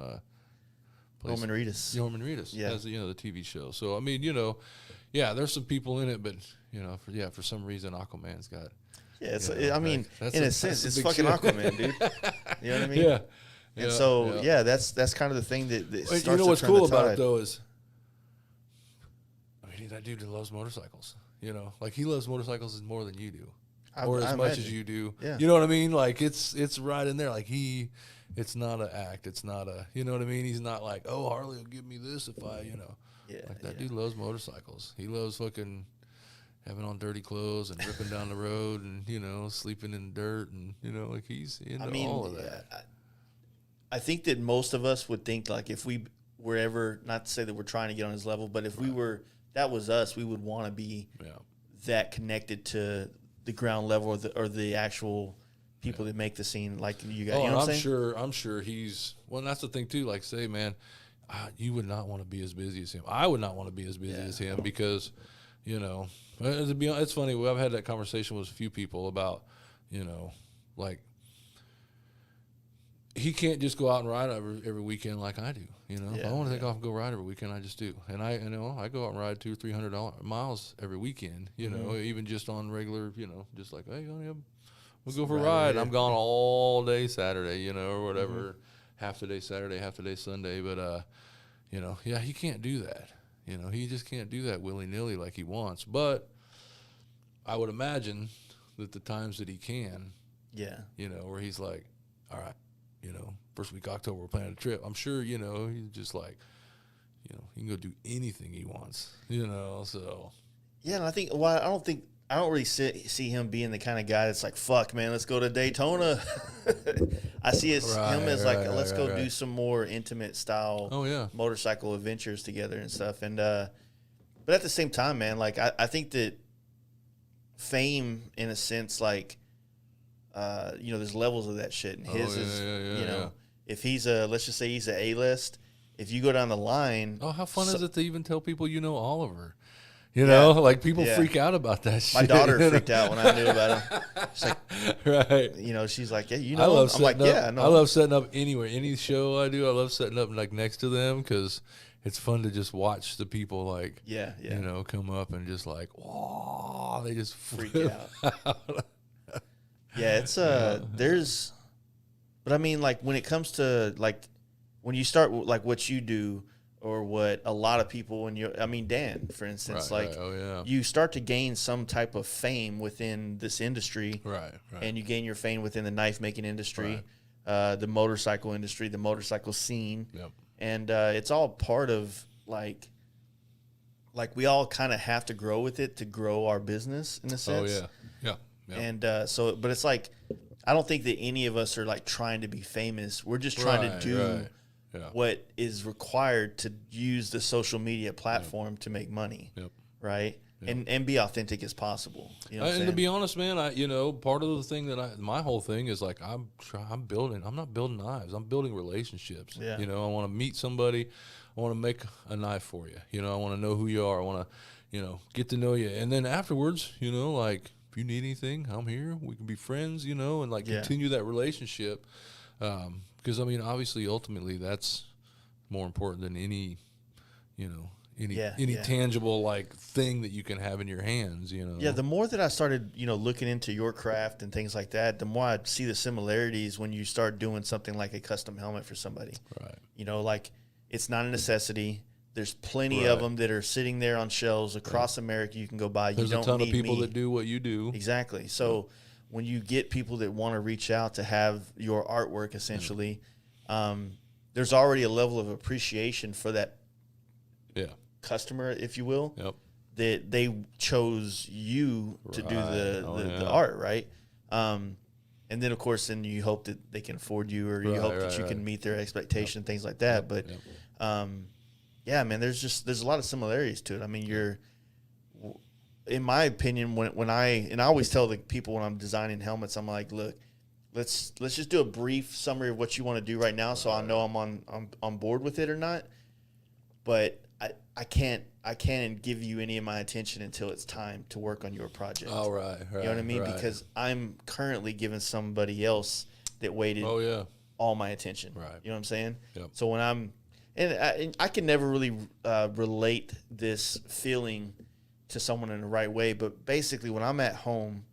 Norman Reedus. Has the TV show. So I mean, there's some people in it, but for some reason Aquaman's got. Yeah, I mean, in a sense, it's fucking show. Aquaman, dude. You know what I mean? Yeah. And so that's kind of the thing that starts to what's turn cool the tide. about it though is, I mean, that dude loves motorcycles. Like he loves motorcycles more than you do, or as much as you do. Yeah. You know what I mean? Like it's right in there. Like it's not an act. It's not a, you know what I mean? He's not like, oh, Harley will give me this if I, Yeah. Like that dude loves motorcycles. He loves fucking having on dirty clothes and ripping down the road and, sleeping in the dirt and, like he's into all of that. I think that most of us would think like if we were ever, not to say that we're trying to get on his level, but if we were, that was us, we would want to be that connected to the ground level or the actual people that make the scene like you guys. You know what I'm saying? I'm sure he's, well, and that's the thing too, like say, man, you would not want to be as busy as him. I would not want to be as busy as him because, to be honest, it's funny. I've had that conversation with a few people about, like he can't just go out and ride every weekend like I do. If I want to take off and go ride every weekend, I just do. And I go out and ride 200 or 300 miles every weekend. Even just on regular, just like, hey, we'll go for a ride. I'm gone all day Saturday, or whatever. Mm-hmm. Half the day Saturday, half the day Sunday. But, he can't do that. He just can't do that willy-nilly like he wants. But I would imagine that the times that he can, where he's like, all right, first week of October, we're planning a trip. I'm sure, he's just like, he can go do anything he wants, so. Yeah, and I think, I don't really see him being the kind of guy that's like, fuck, man, let's go to Daytona. I see him as like, let's go do some more intimate style motorcycle adventures together and stuff. And but at the same time, man, like I think that fame, in a sense, like, there's levels of that shit. And his is, if he's let's just say he's an A-list, if you go down the line. Oh, how fun is it to even tell people Oliver? Like people freak out about that shit. My daughter freaked out when I knew about him. She's like, right. She's like, yeah, I love I'm like, I love setting up anywhere. Any show I do, I love setting up like next to them because it's fun to just watch the people like, come up and just like, whoa, they just freak out. Yeah, it's there's, but I mean, like when it comes to like when you start like what you do. Or what a lot of people, Dan, for instance, you start to gain some type of fame within this industry, right? And you gain your fame within the knife making industry, the motorcycle industry, the motorcycle scene, and it's all part of like we all kind of have to grow with it to grow our business in a sense. Oh yeah. And but it's like I don't think that any of us are like trying to be famous. We're just trying to do. What is required to use the social media platform to make money, right? and be authentic as possible. You know what I'm and saying? to be honest, man, part of the thing my whole thing is like I'm not building knives. I'm building relationships. Yeah. I want to meet somebody. I want to make a knife for you. I want to know who you are. I want to, get to know you. And then afterwards, like if you need anything, I'm here. We can be friends, and like continue that relationship. Because obviously, ultimately, that's more important than any tangible like thing that you can have in your hands. Yeah, the more that I started, looking into your craft and things like that, the more I see the similarities when you start doing something like a custom helmet for somebody. Right. Like it's not a necessity. There's plenty of them that are sitting there on shelves across America you can go buy. There's you don't a ton need of people me. that do what you do. Exactly. So when you get people that want to reach out to have your artwork, essentially, there's already a level of appreciation for that customer, if you will, that they chose you to do the art, right? And then, of course, then you hope that they can afford you, or you hope that you can meet their expectation, things like that. But, yeah, man, there's a lot of similarities to it. I mean, in my opinion, when I always tell the people when I'm designing helmets, I'm like, look, let's just do a brief summary of what you want to do right now, so I know I'm on board with it or not. But I can't give you any of my attention until it's time to work on your project. Oh, right. You know what I mean? Right. Because I'm currently giving somebody else that waited all my attention. Right. You know what I'm saying? Yep. So when I can never really relate this feeling to someone in the right way, but basically when I'm at home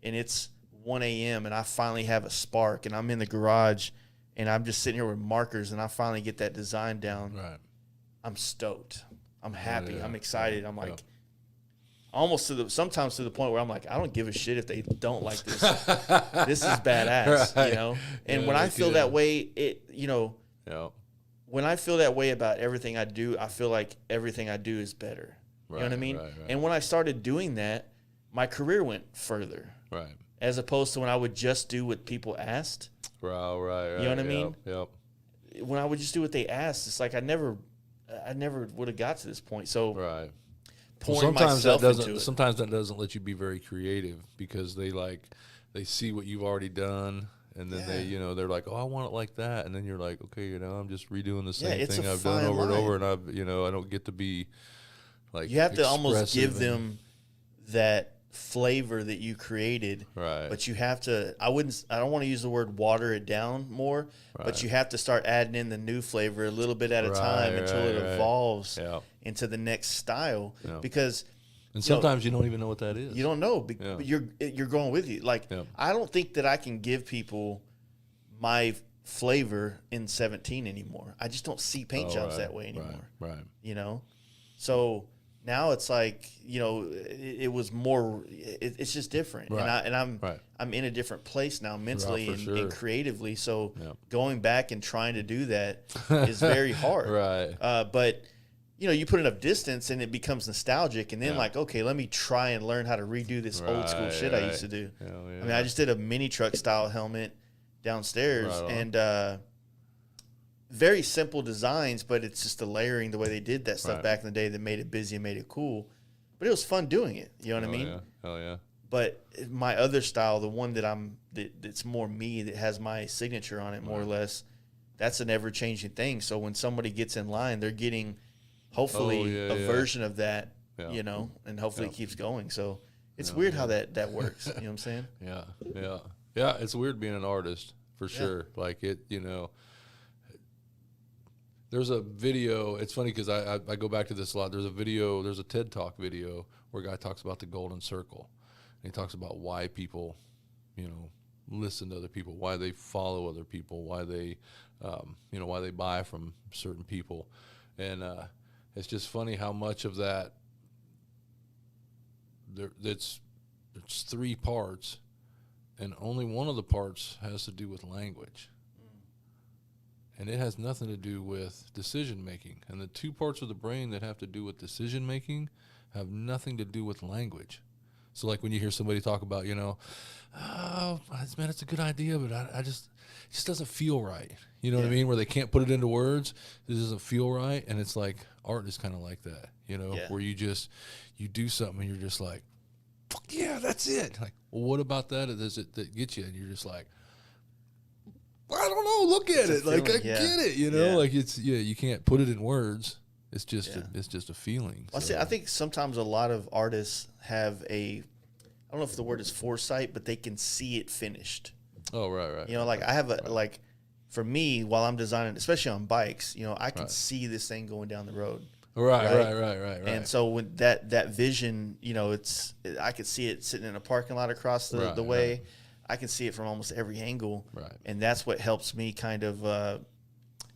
and it's 1 a.m. and I finally have a spark and I'm in the garage and I'm just sitting here with markers and I finally get that design down, I'm stoked. I'm happy. I'm excited. I'm like almost sometimes to the point where I'm like, I don't give a shit if they don't like this. This is badass, And when I feel that way, when I feel that way about everything I do, I feel like everything I do is better. You know what I mean? Right. And when I started doing that, my career went further. Right. As opposed to when I would just do what people asked. Right. You know what I mean? Yep. When I would just do what they asked, it's like I never would have got to this point. So sometimes that doesn't let you be very creative because they see what you've already done, and then they're like, oh, I want it like that, and then you're like, okay, I'm just redoing the same thing I've done over and over, and I don't get to be like, you have to almost give them that flavor that you created, right? But you have to. I don't want to use the word water it down more, but you have to start adding in the new flavor a little bit at a time until it evolves into the next style. Because sometimes you don't even know what that is. You don't know, but you're going with you. Like I don't think that I can give people my flavor in 17 anymore. I just don't see paint jobs that way anymore. Right. So. Now it's like, it was more. It's just different, and I'm in a different place now mentally and creatively. So going back and trying to do that is very hard, right? But you put enough distance and it becomes nostalgic, and then like, okay, let me try and learn how to redo this old school shit I used to do. I mean, I just did a mini truck style helmet downstairs, and very simple designs, but it's just the layering, the way they did that stuff back in the day that made it busy and made it cool. But it was fun doing it. You know what I mean? Hell yeah. But my other style, the one that's more me, that has my signature on it more or less, that's an ever-changing thing. So when somebody gets in line, they're getting hopefully a version of that, and hopefully it keeps going. So it's weird how that works. You know what I'm saying? Yeah. It's weird being an artist for sure. Like it, There's a video. It's funny because I go back to this a lot. There's a TED Talk video where a guy talks about the golden circle. And he talks about why people, listen to other people, why they follow other people, why they, why they buy from certain people. And it's just funny how much of that, it's 3 parts, and only one of the parts has to do with language. And it has nothing to do with decision-making. And the 2 parts of the brain that have to do with decision-making have nothing to do with language. So like when you hear somebody talk about, oh, man, it's a good idea, but it just doesn't feel right. You know what I mean? Where they can't put it into words. It doesn't feel right. And it's like art is kind of like that, where you do something and you're just like, fuck yeah, that's it. Like, well, what about that that gets you? And you're just like, I don't know. Look at it. Like, I get it, like you can't put it in words. It's just a feeling. Well, I think sometimes a lot of artists have I don't know if the word is foresight, but they can see it finished. Oh, right. Like I have like for me, while I'm designing, especially on bikes, I can see this thing going down the road. Right. And so when that vision, I could see it sitting in a parking lot across the way. Right. I can see it from almost every angle. Right. And that's what helps me kind of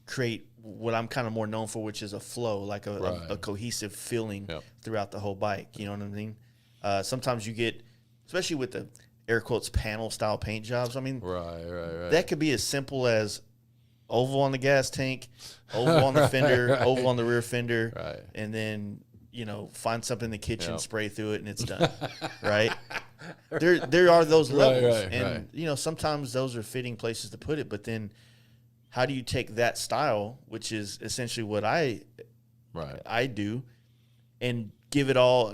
create what I'm kind of more known for, which is a flow, like a cohesive feeling throughout the whole bike. You know what I mean? Sometimes you get, especially with the air quotes panel style paint jobs. I mean, right. That could be as simple as oval on the gas tank, oval on the fender, oval on the rear fender, and then find something in the kitchen, spray through it, and it's done. Right? There are those levels, and sometimes those are fitting places to put it. But then, how do you take that style, which is essentially what I do, and give it a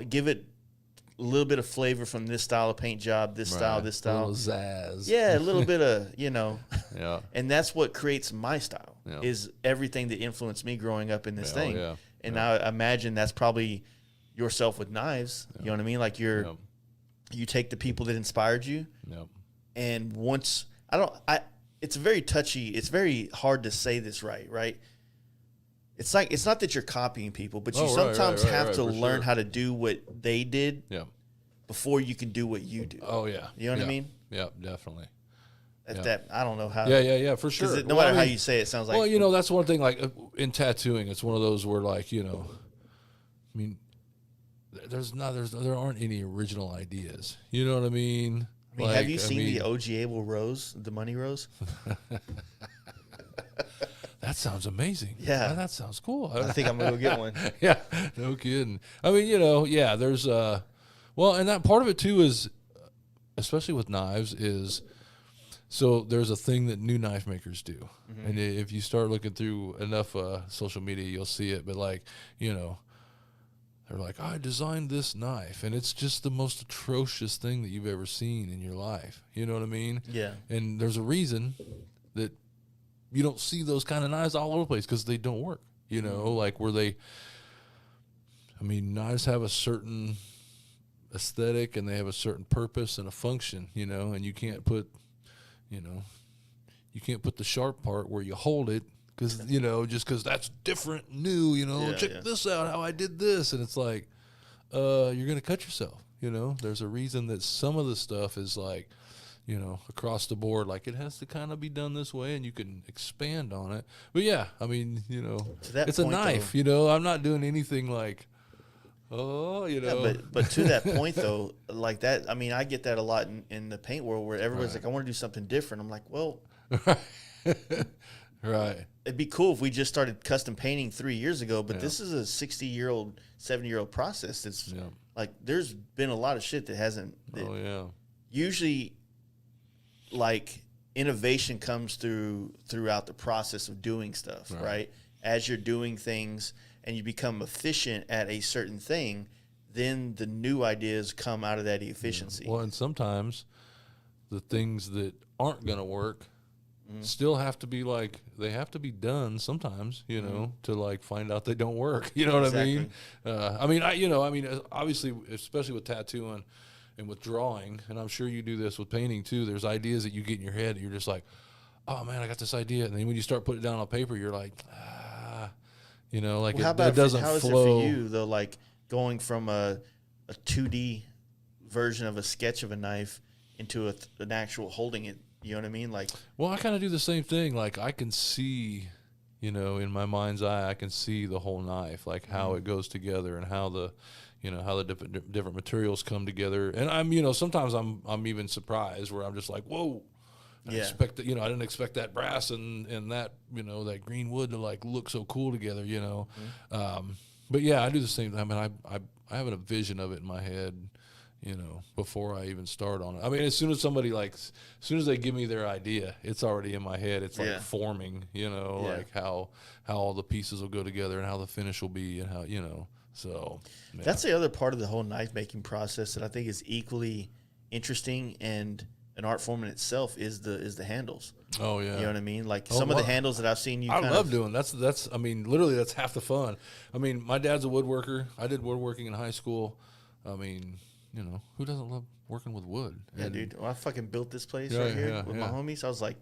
little bit of flavor from this style of paint job, this style, this style. A little zazz. Yeah, a little bit of, And that's what creates my style, is everything that influenced me growing up in this thing. Yeah. And I imagine that's probably yourself with knives. You know what I mean? Like you take the people that inspired you. And once, it's very touchy. It's very hard to say this right? It's like, it's not that you're copying people, but you sometimes have to learn how to do what they did before you can do what you do. Oh, yeah. You know what I mean? Yeah, definitely. I don't know how. Yeah, for sure. No matter how you say it, it sounds like. Well, that's one thing, like in tattooing, it's one of those where, like, I mean, there aren't any original ideas. You know what I mean? Have you seen the OG Abel rose, the money rose? That sounds amazing. Yeah. That sounds cool. I think I'm going to go get one. Yeah, no kidding. I mean, there's, and that part of it too is, especially with knives, is, so there's a thing that new knife makers do. Mm-hmm. And if you start looking through enough social media, you'll see it. But like, they're like, I designed this knife, and it's just the most atrocious thing that you've ever seen in your life. You know what I mean? Yeah. And there's a reason that you don't see those kind of knives all over the place, because they don't work, like knives have a certain aesthetic and they have a certain purpose and a function, and you can't put the sharp part where you hold it because, just because that's different, new, check this out, how I did this. And it's like, you're going to cut yourself, there's a reason that some of the stuff is like, across the board, like it has to kind of be done this way, and you can expand on it. But yeah, I mean, it's a knife, though, I'm not doing anything like, but to that point though, like that, I mean, I get that a lot in the paint world where everybody's like, I want to do something different. I'm like, well, right. It'd be cool if we just started custom painting 3 years ago, but this is a 60-year-old, 70-year-old process. It's like, there's been a lot of shit that hasn't, usually, like, innovation comes throughout the process of doing stuff, right? As you're doing things and you become efficient at a certain thing, then the new ideas come out of that efficiency. Well, and sometimes the things that aren't going to work still have to be like, they have to be done sometimes, to like find out they don't work. You know what I mean? Obviously, especially with tattooing and with drawing, and I'm sure you do this with painting too, there's ideas that you get in your head and you're just like, oh man, I got this idea. And then when you start putting it down on paper, you're like, like well, it doesn't flow. How is it for you though, like going from a 2D version of a sketch of a knife into an actual holding it? You know what I mean? Like, well, I kind of do the same thing. Like I can see, in my mind's eye, I can see the whole knife, like how it goes together and how the, how the different materials come together. And I'm, sometimes I'm even surprised where I'm just like, whoa, I expect that, I didn't expect that brass and that, that green wood to like look so cool together, But yeah, I do the same thing. I mean, I have a vision of it in my head, you know, before I even start on it. I mean, as soon as they give me their idea, it's already in my head. It's like forming, you know, like how all the pieces will go together and how the finish will be and how, you know, so. Yeah. That's the other part of the whole knife making process that I think is equally interesting and an art form in itself is the handles. Oh yeah. You know what I mean? Like some of the handles that I've seen you I love doing. That's I mean, literally that's half the fun. I mean, my dad's a woodworker. I did woodworking in high school. I mean, you know, who doesn't love working with wood? Yeah, dude. When I fucking built this place right here with my homies, I was like,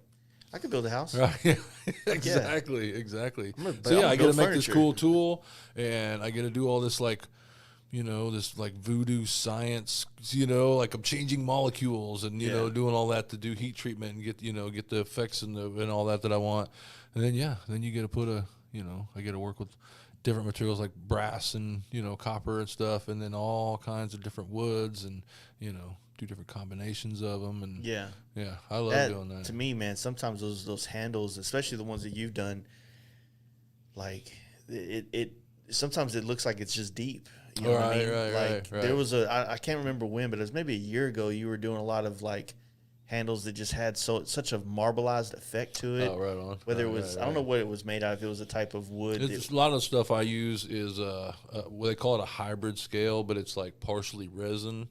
I could build a house. Right. Exactly. So yeah, I get to make this cool tool, and I get to do all this like, you know, this like voodoo science, you know, like I'm changing molecules and, you know, doing all that to do heat treatment and get the effects and all that I want. And then, then you get to put I get to work with different materials like brass and, you know, copper and stuff. And then all kinds of different woods and, you know, do different combinations of them. And I love doing that. To me, man, sometimes those handles, especially the ones that you've done, like sometimes it looks like it's just deep. You know what I mean? Right. There was I can't remember when, but it was maybe a year ago. You were doing a lot of like handles that just had such a marbleized effect to it. Oh, right on. Whether it was, I don't know what it was made out of. It was a type of wood. A lot of the stuff I use is what they call it a hybrid scale, but it's like partially resin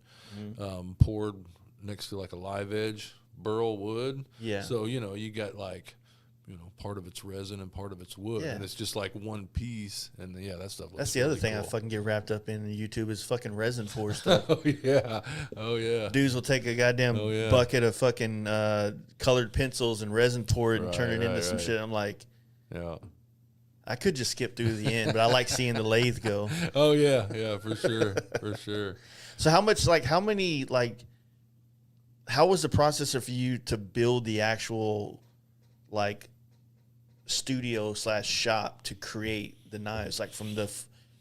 poured next to like a live edge burl wood. Yeah. So you know you got like, you know, part of it's resin and part of it's wood, and it's just like one piece, and that stuff. That's the other thing I fucking get wrapped up in YouTube is fucking resin pour stuff. Oh yeah. Dudes will take a goddamn bucket of fucking colored pencils and resin pour it and turn it into some shit. I'm like, I could just skip through the end, but I like seeing the lathe go. Oh yeah, for sure. So how was the process for you to build the actual like studio / shop to create the knives? Like from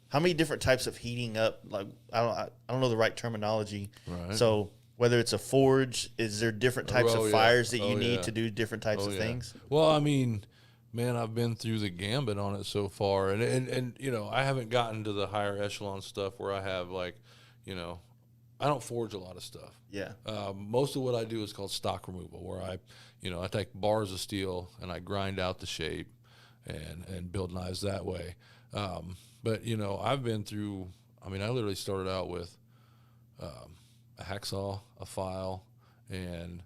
how many different types of heating up? Like I don't know the right terminology. Right. So whether it's a forge, is there different types of fires that you need to do different types of things? Well, I mean, man, I've been through the gambit on it so far, and you know, I haven't gotten to the higher echelon stuff where I have like, you know, I don't forge a lot of stuff. Yeah. Most of what I do is called stock removal, where I take bars of steel and I grind out the shape and build knives that way. But, you know, I've been through, I mean, I literally started out with a hacksaw, a file, and,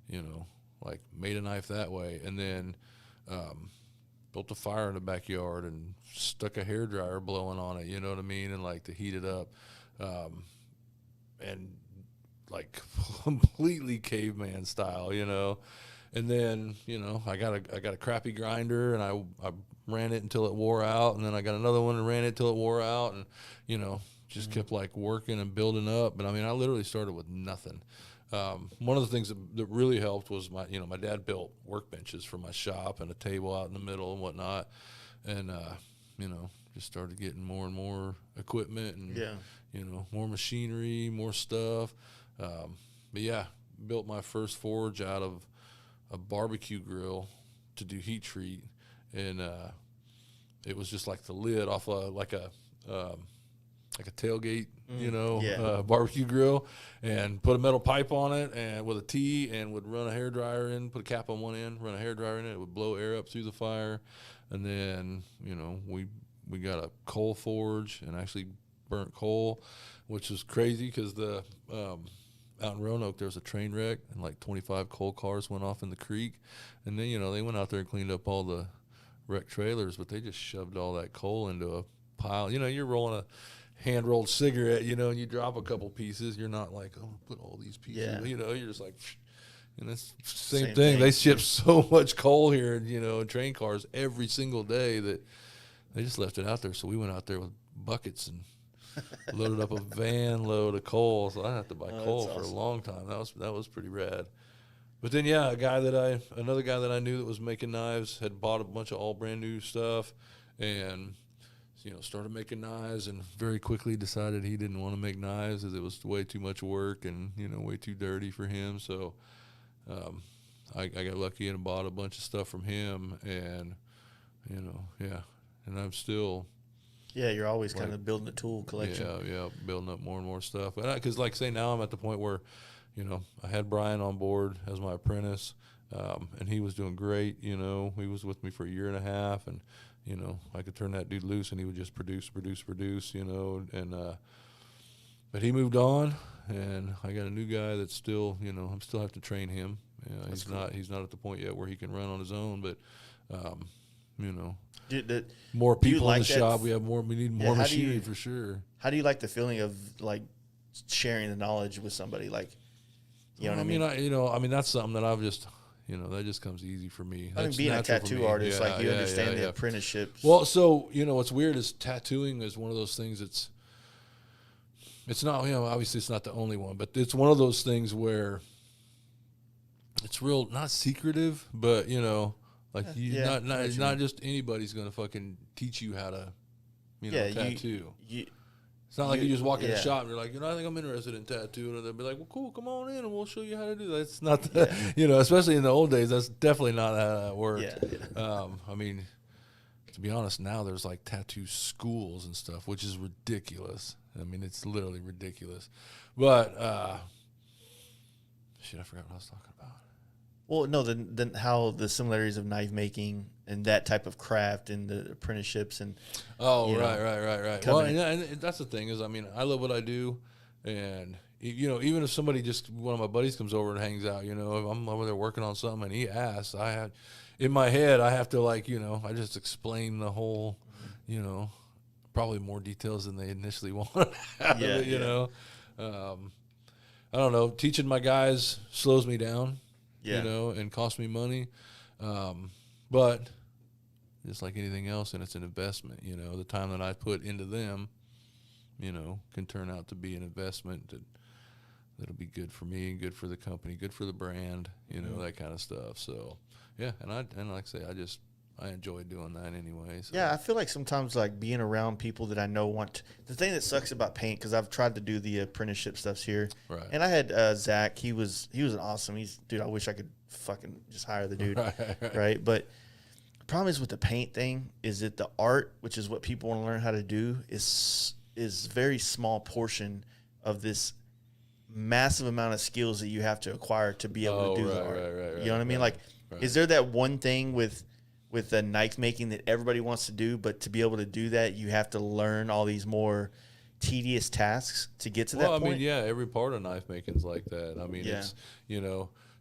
you know, like made a knife that way. And then built a fire in the backyard and stuck a hairdryer blowing on it, you know what I mean? And like to heat it up. And like completely caveman style, you know. And then, you know, I got a crappy grinder, and I ran it until it wore out, and then I got another one and ran it till it wore out, and, you know, just kept like working and building up. But I mean, I literally started with nothing. One of the things that really helped was my dad built workbenches for my shop and a table out in the middle and whatnot, and you know, just started getting more and more equipment and you know, more machinery, more stuff. But yeah, built my first forge out of a barbecue grill to do heat treat, and it was just like the lid off like a tailgate, you know, barbecue grill, and put a metal pipe on it and with a T, and would run a hairdryer in, put a cap on one end, run a hairdryer in it. It would blow air up through the fire, and then, you know, we got a coal forge and actually burnt coal, which was crazy because the out in Roanoke there was a train wreck and like 25 coal cars went off in the creek, and then, you know, they went out there and cleaned up all the wrecked trailers, but they just shoved all that coal into a pile. You know, you're rolling a hand-rolled cigarette, you know, and you drop a couple pieces, you're not like, oh, put all these pieces, you know, you're just like, and it's the same thing. They ship so much coal here, you know, in train cars every single day that they just left it out there. So we went out there with buckets and loaded up a van load of coal. So I had to buy coal for a long time. That was pretty rad. But then, yeah, another guy that I knew that was making knives had bought a bunch of all brand new stuff, and, you know, started making knives, and very quickly decided he didn't want to make knives as it was way too much work and, you know, way too dirty for him. So I got lucky and bought a bunch of stuff from him, and, you know, and I'm still Yeah, you're always kind of building a tool collection. Yeah, building up more and more stuff. Because, like, say now I'm at the point where, I had Brian on board as my apprentice, and he was doing great. He was with me for a year and a half, and I could turn that dude loose, and he would just produce. And but he moved on, and I got a new guy that's still, I'm still have to train him. He's not at the point yet where he can run on his own, but more people in the shop. We need more machinery for sure. How do you like the feeling of like sharing the knowledge with somebody? Like, what I mean? I mean that's something that I've just, that just comes easy for me. I mean, being a tattoo artist, like you understand the apprenticeships. Well, so what's weird is tattooing is one of those things. It's not, obviously it's not the only one, but it's one of those things where it's real, not secretive, but not just anybody's gonna fucking teach you how to, tattoo. It's not like you just walk in the shop and you're like, I think I'm interested in tattooing, and they'll be like, well, cool, come on in and we'll show you how to do that. It's not, especially in the old days, that's definitely not how that worked. I mean, to be honest, now there's like tattoo schools and stuff, which is ridiculous. I mean, it's literally ridiculous. But shit, I forgot what I was talking about. Well, no, then how the similarities of knife making and that type of craft and the apprenticeships and right. Well, and that's the thing is, I mean, I love what I do, and even if somebody one of my buddies comes over and hangs out, if I'm over there working on something and he asks, in my head I have to I just explain the whole, probably more details than they initially wanted. I don't know. Teaching my guys slows me down. And cost me money. But just like anything else, and it's an investment, the time that I put into them, can turn out to be an investment that'll be good for me, good for the company, good for the brand, that kind of stuff. So, yeah. And like I say, I enjoy doing that anyway. So. Yeah. I feel like sometimes like being around people that I know the thing that sucks about paint, cause I've tried to do the apprenticeship stuffs here. Right. And I had Zach, he was an awesome, dude, I wish I could fucking just hire the dude. Right. But the problem is with the paint thing is that the art, which is what people want to learn how to do, is very small portion of this massive amount of skills that you have to acquire to be able to do the art. Right, you know what I mean? Like, is there that one thing with the knife making that everybody wants to do, but to be able to do that, you have to learn all these more tedious tasks to get to that point? I mean, yeah, every part of knife making is like that. I mean, it's,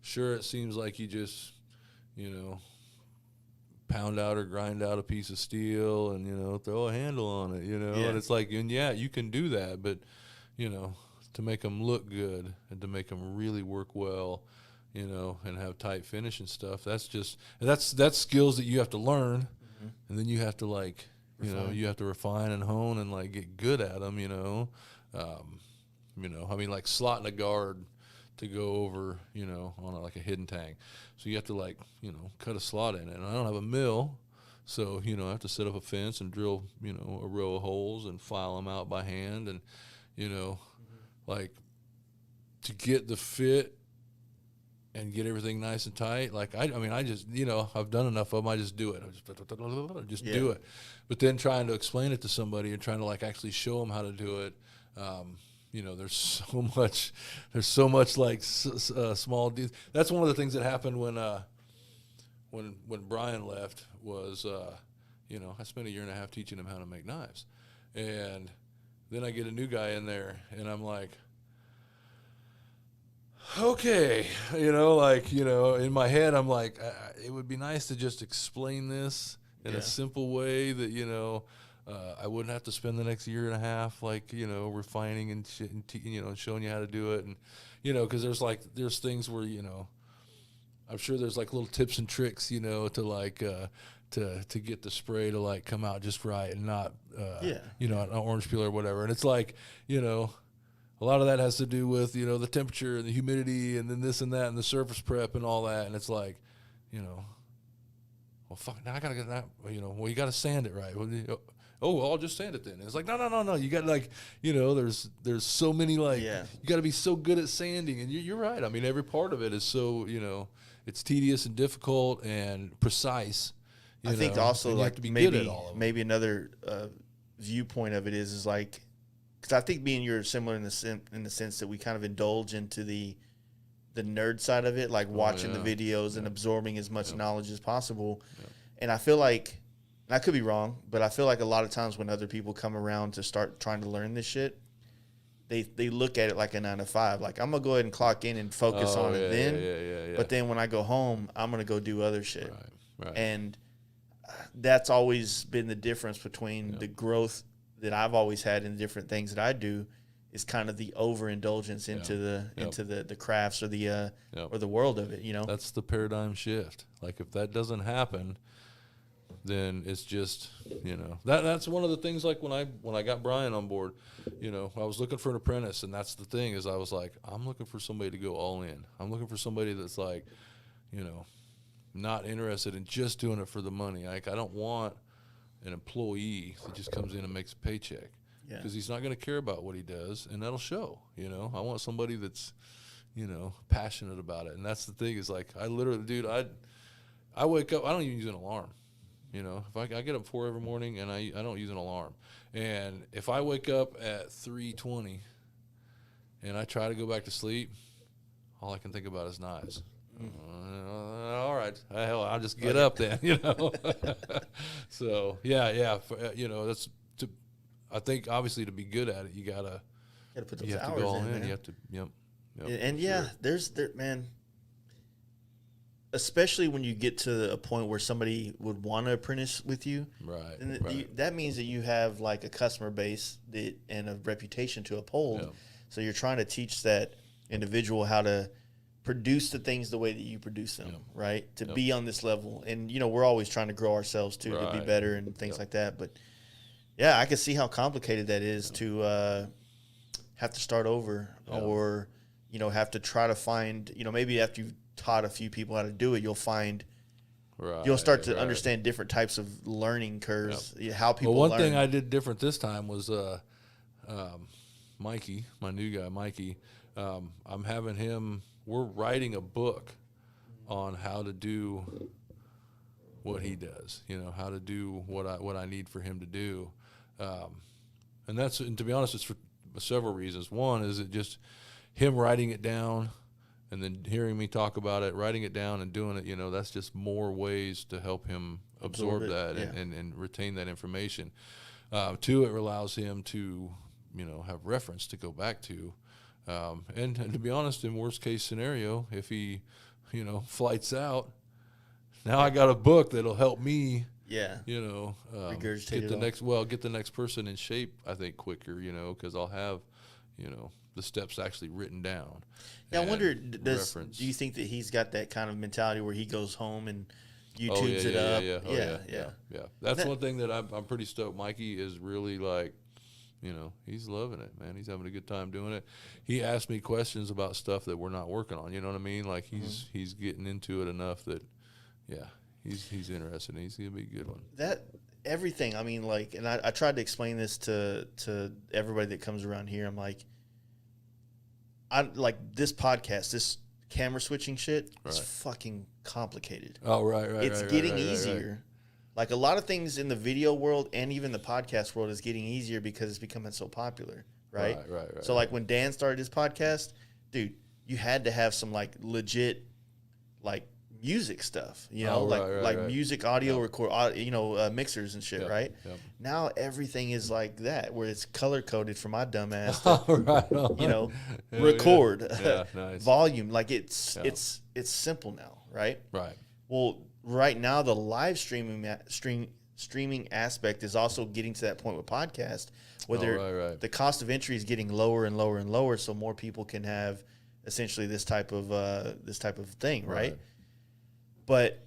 sure, it seems like you just, pound out or grind out a piece of steel and, throw a handle on it, and it's like, and you can do that, but, to make them look good and to make them really work well, and have tight finish and stuff. That's skills that you have to learn, and then you have to you have to refine and hone and get good at them. I mean, like slotting a guard to go over, on a hidden tang. So you have to cut a slot in it. And I don't have a mill, so I have to set up a fence and drill a row of holes and file them out by hand, and to get the fit and get everything nice and tight. I just, I've done enough of them. I just do it. I just do it. But then trying to explain it to somebody and trying to actually show them how to do it. There's so much small deals. That's one of the things that happened when Brian left was, I spent a year and a half teaching him how to make knives. And then I get a new guy in there and I'm like, okay, in my head, I'm like, it would be nice to just explain this in a simple way that, I wouldn't have to spend the next year and a half, refining and shit and, showing you how to do it. And, because there's things where, I'm sure there's little tips and tricks, to get the spray to come out just right and not, an orange peel or whatever. And it's a lot of that has to do with, the temperature and the humidity and then this and that and the surface prep and all that. And it's well, fuck, now I got to get that, you got to sand it right. I'll just sand it then. And it's no. You got there's so many, you got to be so good at sanding. And you're right. I mean, every part of it is so, it's tedious and difficult and precise. I think also maybe another viewpoint of it is like, because I think me and you are similar in the sense that we kind of indulge into the nerd side of it, like watching the videos and absorbing as much knowledge as possible. And I feel like, and I could be wrong, but I feel like a lot of times when other people come around to start trying to learn this shit, they look at it like a 9 to 5. Like, I'm going to go ahead and clock in and focus on it then. Yeah. But then when I go home, I'm going to go do other shit. Right. And that's always been the difference between the growth that I've always had in the different things that I do is kind of the overindulgence into the crafts or the or the world of it, you know. That's the paradigm shift. Like, if that doesn't happen, then it's just, you know, that's one of the things. Like when I got Brian on board, you know, I was looking for an apprentice, and that's the thing is I was like, I'm looking for somebody to go all in. I'm looking for somebody that's like, you know, not interested in just doing it for the money. Like, I don't want an employee that just comes in and makes a paycheck, because he's not going to care about what he does, and that'll show. You know, I want somebody that's, you know, passionate about it. And that's the thing is, like, I literally, dude, I wake up, I don't even use an alarm. You know, if I get up 4 every morning, and I don't use an alarm. And if I wake up at 3:20 and I try to go back to sleep, all I can think about is knives. All right, hell, I'll just get up then, you know. So you know, that's I think obviously to be good at it, you gotta put those you have hours to go all in, man. You have to, and there's man. Especially when you get to a point where somebody would want to apprentice with you, right? And that means that you have like a customer base and a reputation to uphold. Yeah. So you're trying to teach that individual how to produce the things the way that you produce them, right? To be on this level. And, you know, we're always trying to grow ourselves too, to be better and things like that. But yeah, I can see how complicated that is to have to start over or, you know, have to try to find, you know, maybe after you've taught a few people how to do it, you'll find you'll start to understand different types of learning curves, how people learn. One thing I did different this time was Mikey, my new guy, Mikey. I'm having him. We're writing a book on how to do what he does. You know, how to do what I need for him to do, and to be honest, it's for several reasons. One is it just him writing it down, and then hearing me talk about it, writing it down and doing it. You know, that's just more ways to help him absorb that and retain that information. Two, it allows him to, you know, have reference to go back to. And to be honest, in worst case scenario, if he, you know, flights out, now I got a book that'll help me, you know, get the next person in shape, I think, quicker, you know, because I'll have, you know, the steps actually written down. Yeah, I wonder, do you think that he's got that kind of mentality where he goes home and YouTubes it up? Yeah. That's one thing that I'm pretty stoked. Mikey is really like, you know, he's loving it, man. He's having a good time doing it. He asked me questions about stuff that we're not working on. You know what I mean? Like he's getting into it enough that, he's interested. And he's gonna be a good one. That everything. I mean, like, and I tried to explain this to everybody that comes around here. I'm like, I like this podcast, this camera switching shit is fucking complicated. Oh, right. It's getting easier. Like, a lot of things in the video world and even the podcast world is getting easier because it's becoming so popular, right? Right. So, like, when Dan started his podcast, dude, you had to have some, like, legit, like, music stuff, you know, music, audio, record, you know, mixers and shit, right? Yep. Now everything is like that, where it's color coded for my dumb ass to, you know, record, nice. volume. Like, it's simple now, right? Right. Well, right now the live streaming aspect is also getting to that point with podcast, where the cost of entry is getting lower and lower and lower, so more people can have essentially this type of thing, right? But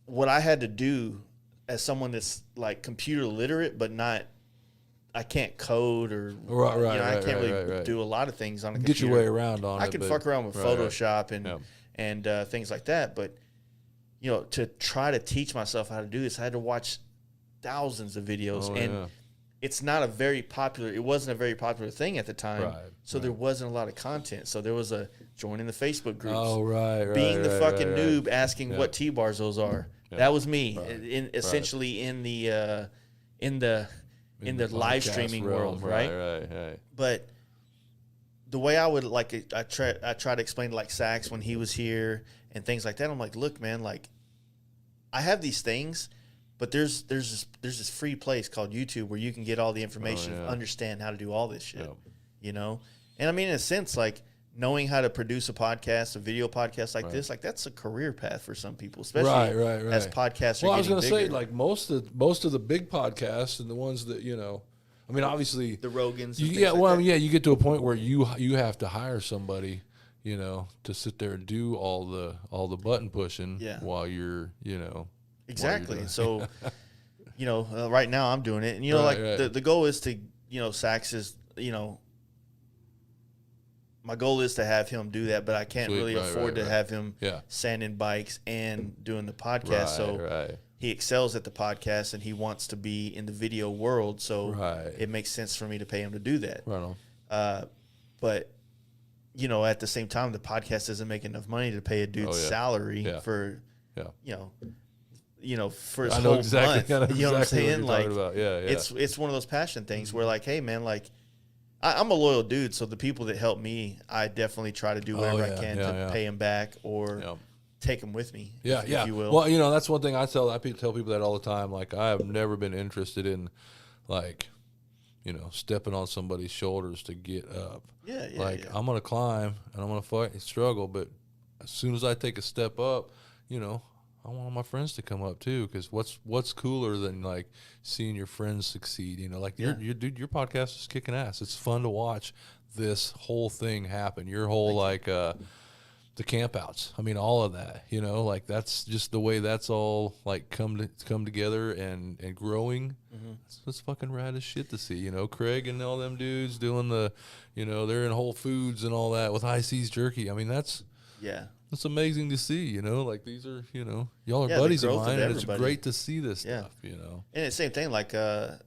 what I had to do as someone that's like computer literate, but not, I can't code or I can't really do a lot of things on a computer. Get your way around on it. I can fuck around with Photoshop and things like that, but you know, to try to teach myself how to do this, I had to watch thousands of videos, it's not a very popular. It wasn't a very popular thing at the time, so there wasn't a lot of content. So there was a joining the Facebook groups, being the fucking noob, asking what T-bars those are. That was me, essentially in the in the live streaming world, right? Right. But the way I would I try to explain to like Sax when he was here and things like that. I'm like, look, man, like I have these things, but there's this free place called YouTube where you can get all the information, understand how to do all this shit, you know? And I mean, in a sense, like knowing how to produce a podcast, a video podcast like this, like that's a career path for some people, especially as podcasts are getting bigger. Well, I was going to say, like most of the big podcasts and the ones that, you know, I mean, obviously the Rogans. You get to a point where you have to hire somebody, you know, to sit there and do all the button pushing while you're, you know. Exactly. So, you know, right now I'm doing it, and you know, the goal is to, you know, Sax is, you know, my goal is to have him do that, but I can't really afford to have him sanding bikes and doing the podcast. He excels at the podcast and he wants to be in the video world. So it makes sense for me to pay him to do that. Right on. But, you know, at the same time, the podcast doesn't make enough money to pay a dude's salary for, you know, for his whole month. You know what I'm saying? Like, it's one of those passion things where like, hey man, like I'm a loyal dude. So the people that help me, I definitely try to do whatever I can to pay them back or take them with me. If you will. Well, you know, that's one thing I tell people that all the time. Like, I have never been interested in, like, you know, stepping on somebody's shoulders to get up. I'm going to climb and I'm going to fight and struggle. But as soon as I take a step up, you know, I want all my friends to come up too. Because what's cooler than like seeing your friends succeed? You know, like your podcast is kicking ass. It's fun to watch this whole thing happen. Your whole the campouts. I mean, all of that, you know, like that's just the way that's all like come together and growing. It's fucking rad as shit to see, you know, Craig and all them dudes doing the, you know, they're in Whole Foods and all that with High Seas Jerky. I mean, that's amazing to see, you know, like these are, you know, y'all are buddies of mine and it's great to see this stuff, you know. And it's the same thing, like I'm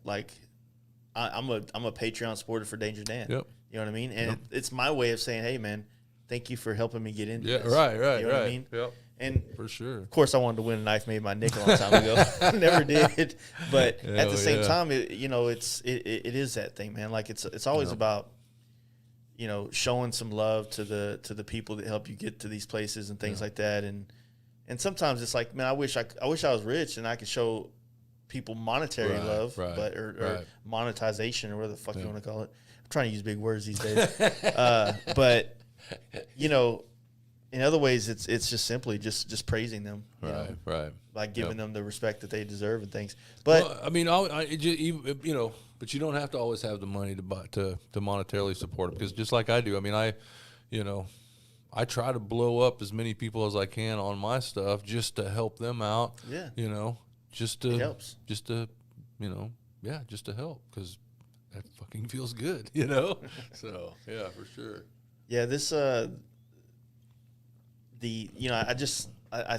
a Patreon supporter for Danger Dan. You know what I mean? And it's my way of saying, hey man, thank you for helping me get into this. Right. You know what I mean? And for sure. Of course, I wanted to win a knife made my nick a long time ago. Never did. But at the same time, you know, it is that thing, man. Like it's always about, you know, showing some love to the people that help you get to these places and things like that. And sometimes it's like, man, I wish I was rich and I could show people monetary love, but or monetization or whatever the fuck you want to call it. I'm trying to use big words these days. But you know, in other ways, it's just simply just praising them, by giving them the respect that they deserve and things. But well, I mean, you know, but you don't have to always have the money to monetarily support it, because just like I do, I mean, I try to blow up as many people as I can on my stuff just to help them out. You know, it helps. Just to help, because that fucking feels good, you know. So yeah, for sure. Yeah, this I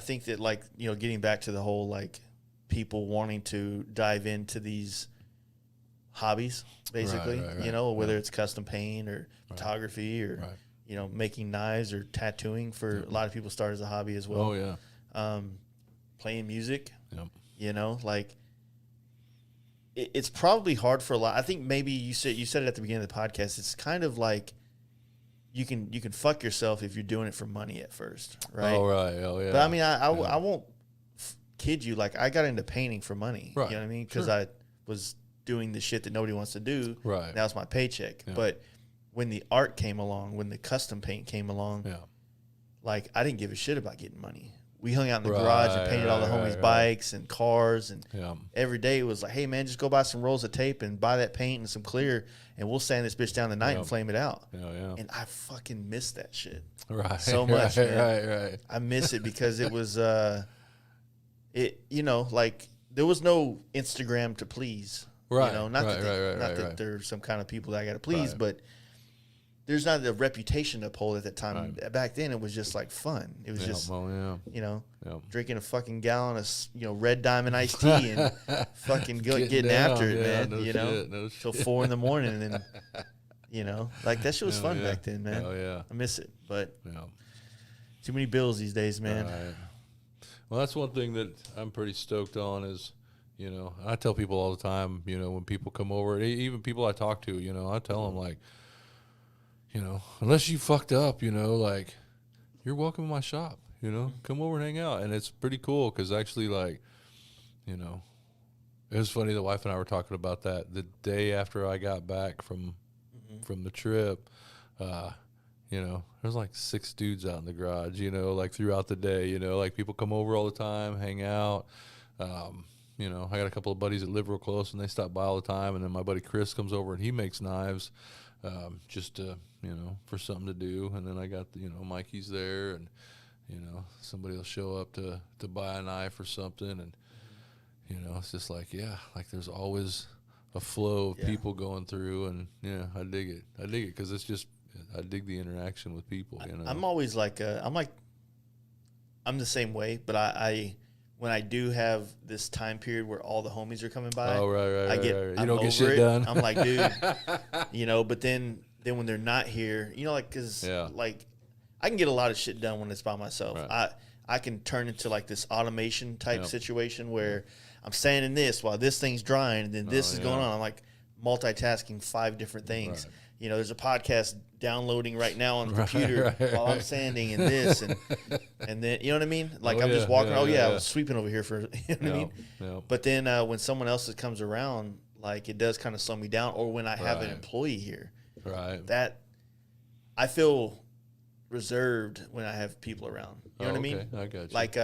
think that, like, you know, getting back to the whole like people wanting to dive into these hobbies, basically, you know, whether it's custom paint or photography or you know, making knives or tattooing for a lot of people start as a hobby as well. Playing music, you know, like it's probably hard for a lot. I think maybe you said it at the beginning of the podcast. It's kind of like you can fuck yourself if you're doing it for money at first, right? Oh, right. Oh, yeah. But I mean, I won't kid you. Like, I got into painting for money. Right. You know what I mean? Because I was doing the shit that nobody wants to do. Right. That was my paycheck. Yeah. But when the art came along, when the custom paint came along, like, I didn't give a shit about getting money. We hung out in the garage and painted all the homies' bikes and cars, and every day it was like, hey man, just go buy some rolls of tape and buy that paint and some clear, and we'll sand this bitch down the night and flame it out. And I fucking miss that shit so much, man. I miss it because it was you know, like, there was no Instagram to please. You know, not that there's some kind of people that I got to please, but there's not a reputation to uphold at that time. Back then, it was just like fun. It was just, you know, drinking a fucking gallon of, you know, Red Diamond iced tea and fucking getting after it, man. No you know, till 4 a.m. and then, you know, like, that shit was fun back then, man. I miss it, but too many bills these days, man. Well, that's one thing that I'm pretty stoked on is, you know, I tell people all the time, you know, when people come over, even people I talk to, you know, I tell them, like, you know, unless you fucked up, you know, like, you're welcome in my shop, you know, come over and hang out. And it's pretty cool because actually, like, you know, it was funny. The wife and I were talking about that the day after I got back from the trip. You know, there's like 6 dudes out in the garage, you know, like throughout the day, you know, like people come over all the time, hang out. You know, I got a couple of buddies that live real close and they stop by all the time. And then my buddy Chris comes over and he makes knives, just to, you know, for something to do. And then I got, you know, Mikey's there and, you know, somebody will show up to buy a knife or something. And, you know, it's just like, yeah, like there's always a flow of people going through. And, yeah, I dig it. I dig it because it's just, I dig the interaction with people, you know. I'm always like, I'm the same way, but I when I do have this time period where all the homies are coming by, you don't get shit done. I'm like, dude, you know, but then when they're not here, you know, like, cause like I can get a lot of shit done when it's by myself. Right. I can turn into like this automation type situation where I'm sanding this while this thing's drying and then this is going on. I'm like multitasking 5 different things. Right. You know, there's a podcast downloading right now on the computer while I'm sanding and this and then, you know what I mean? Like I'm just walking, I was sweeping over here for, you know what I mean? Yep. But then when someone else comes around, like it does kind of slow me down. Or when I have an employee here, that I feel reserved when I have people around. You know what I mean? I got you. Like,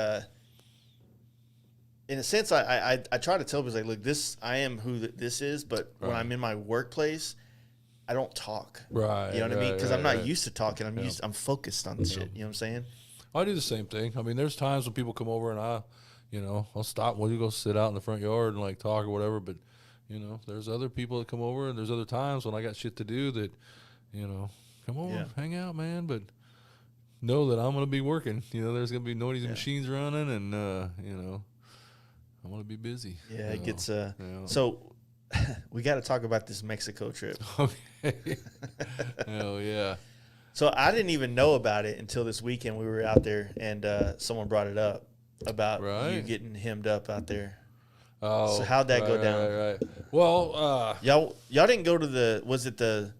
in a sense, I try to tell people, like, look, I am who this is, but when I'm in my workplace, I don't talk. Right. You know what I mean? Because I'm not used to talking. I'm focused on shit. You know what I'm saying? I do the same thing. I mean, there's times when people come over and I'll stop. We'll go sit out in the front yard and like talk or whatever. But, you know, there's other people that come over and there's other times when I got shit to do that, you know, come over, hang out, man. But know that I'm going to be working. You know, there's going to be noisy machines running and, you know, I'm going to be busy. Yeah, it gets, so we got to talk about this Mexico trip. Okay. Hell yeah. So I didn't even know about it until this weekend. We were out there and someone brought it up about you getting hemmed up out there. Oh, so how'd that go down? Right. Well, y'all didn't go to was it the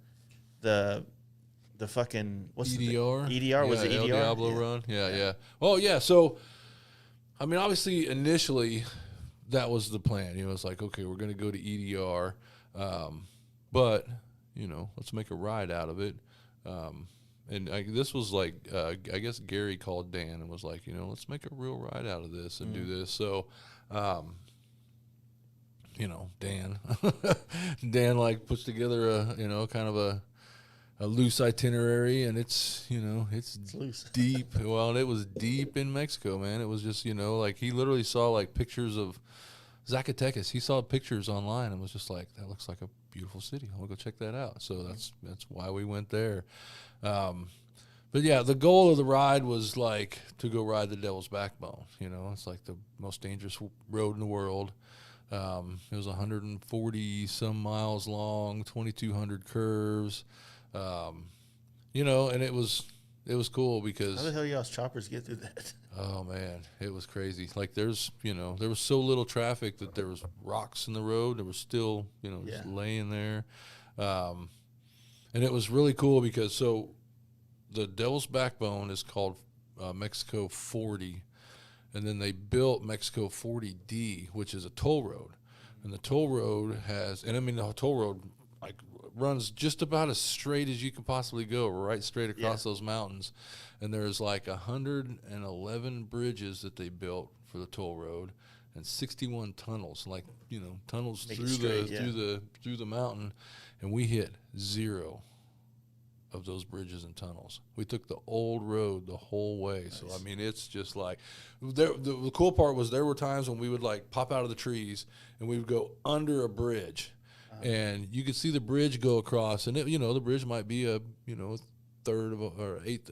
fucking what's EDR? EDR was it EDR? El Diablo run. Yeah. Well, yeah. So, I mean, obviously, initially, that was the plan. You know, it's like, okay, we're going to go to EDR, but you know, let's make a ride out of it. And this was like, I guess Gary called Dan and was like, you know, let's make a real ride out of this and do this. So, you know, Dan like puts together a, you know, kind of a loose itinerary, and it's, you know, it's loose. Deep. Well, it was deep in Mexico, man. It was just, you know, like he literally saw like pictures of Zacatecas. He saw pictures online and was just like, that looks like a beautiful city. I want to go check that out. So that's why we went there. But yeah, the goal of the ride was like to go ride the Devil's Backbone. You know, it's like the most dangerous road in the world. It was 140 some miles long, 2,200 curves. You know, and it was cool because how the hell y'all's choppers get through that? Oh man, it was crazy. Like there was so little traffic that there was rocks in the road. There was still, you know, just laying there. And it was really cool because so the Devil's Backbone is called Mexico 40, and then they built Mexico 40D, which is a toll road. And the toll road the toll road like runs just about as straight as you can possibly go, right straight across those mountains. And there's like 111 bridges that they built for the toll road and 61 tunnels, like, you know, tunnels through the mountain. And we hit 0 of those bridges and tunnels. We took the old road the whole way. Nice. So, I mean, it's just like the cool part was there were times when we would like pop out of the trees and we would go under a bridge. And you could see the bridge go across, and it, you know, the bridge might be a third of or eighth,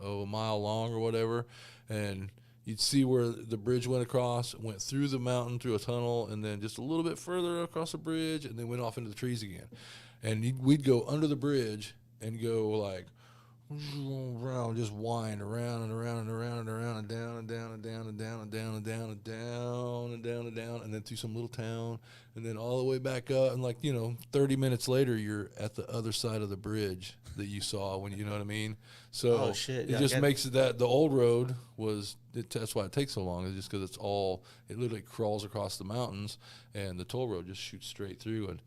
of a mile long or whatever, and you'd see where the bridge went across, went through the mountain through a tunnel, and then just a little bit further across the bridge, and then went off into the trees again. And we'd go under the bridge and go like around, just wind around and around and around and around and down and down and down and down and down and down and down and down and down and then through some little town and then all the way back up and 30 minutes later you're at the other side of the bridge that you saw when you know what I mean. So it just makes it that the old road that's why it takes so long. It's just because it literally crawls across the mountains and the toll road just shoots straight through. And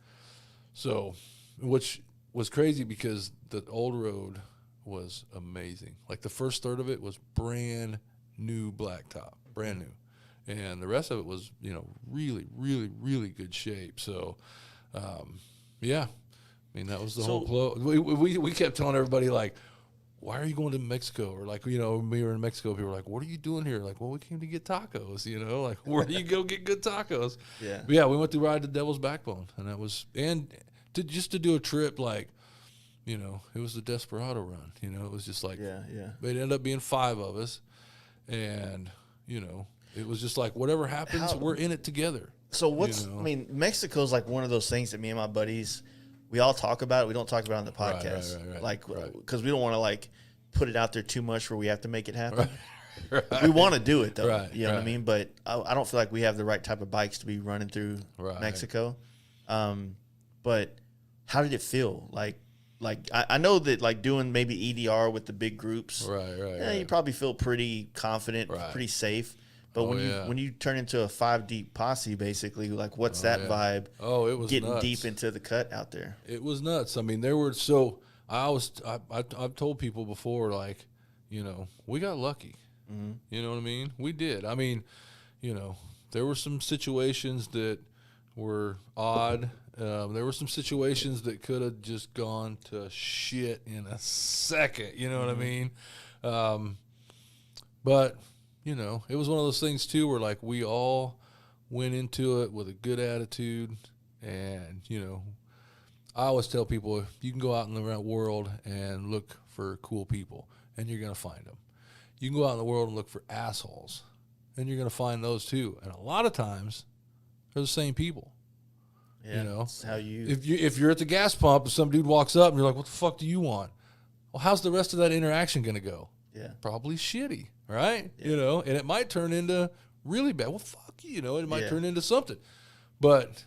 so which was crazy because the old road was amazing. Like the first third of it was brand new blacktop, brand new, and the rest of it was really, really, really good shape. So, yeah, I mean that was the whole flow. We kept telling everybody like, why are you going to Mexico? Or like we were in Mexico, people were like, what are you doing here? Like, well, we came to get tacos. Like where do you go get good tacos? Yeah, but yeah, we went to ride the Devil's Backbone, and that was just to do a trip like. It was the Desperado run. It was just like, yeah. But it ended up being 5 of us, and it was just like whatever happens, we're in it together. So Mexico's like one of those things that me and my buddies, we all talk about it. We don't talk about it on the podcast, because we don't want to like put it out there too much where we have to make it happen. Right. We want to do it though, you know what I mean. But I don't feel like we have the right type of bikes to be running through Mexico. But how did it feel like? Like I know that like doing maybe EDR with the big groups, you probably feel pretty confident, pretty safe. But when you turn into a 5 deep posse, basically, like what's that vibe? Oh, it was getting nuts. Deep into the cut out there. It was nuts. I mean, I've told people before, like, we got lucky. Mm-hmm. You know what I mean? We did. I mean, there were some situations that were odd. There were some situations that could have just gone to shit in a second, you know what I mean? But, it was one of those things, too, where, like, we all went into it with a good attitude. And, I always tell people, you can go out in the world and look for cool people, and you're going to find them. You can go out in the world and look for assholes, and you're going to find those, too. And a lot of times, they're the same people. Yeah, that's how if you're at the gas pump and some dude walks up and you're like, what the fuck do you want? Well, how's the rest of that interaction going to go? Yeah. Probably shitty, right? Yeah. And it might turn into really bad. Well, fuck you, it might turn into something. But,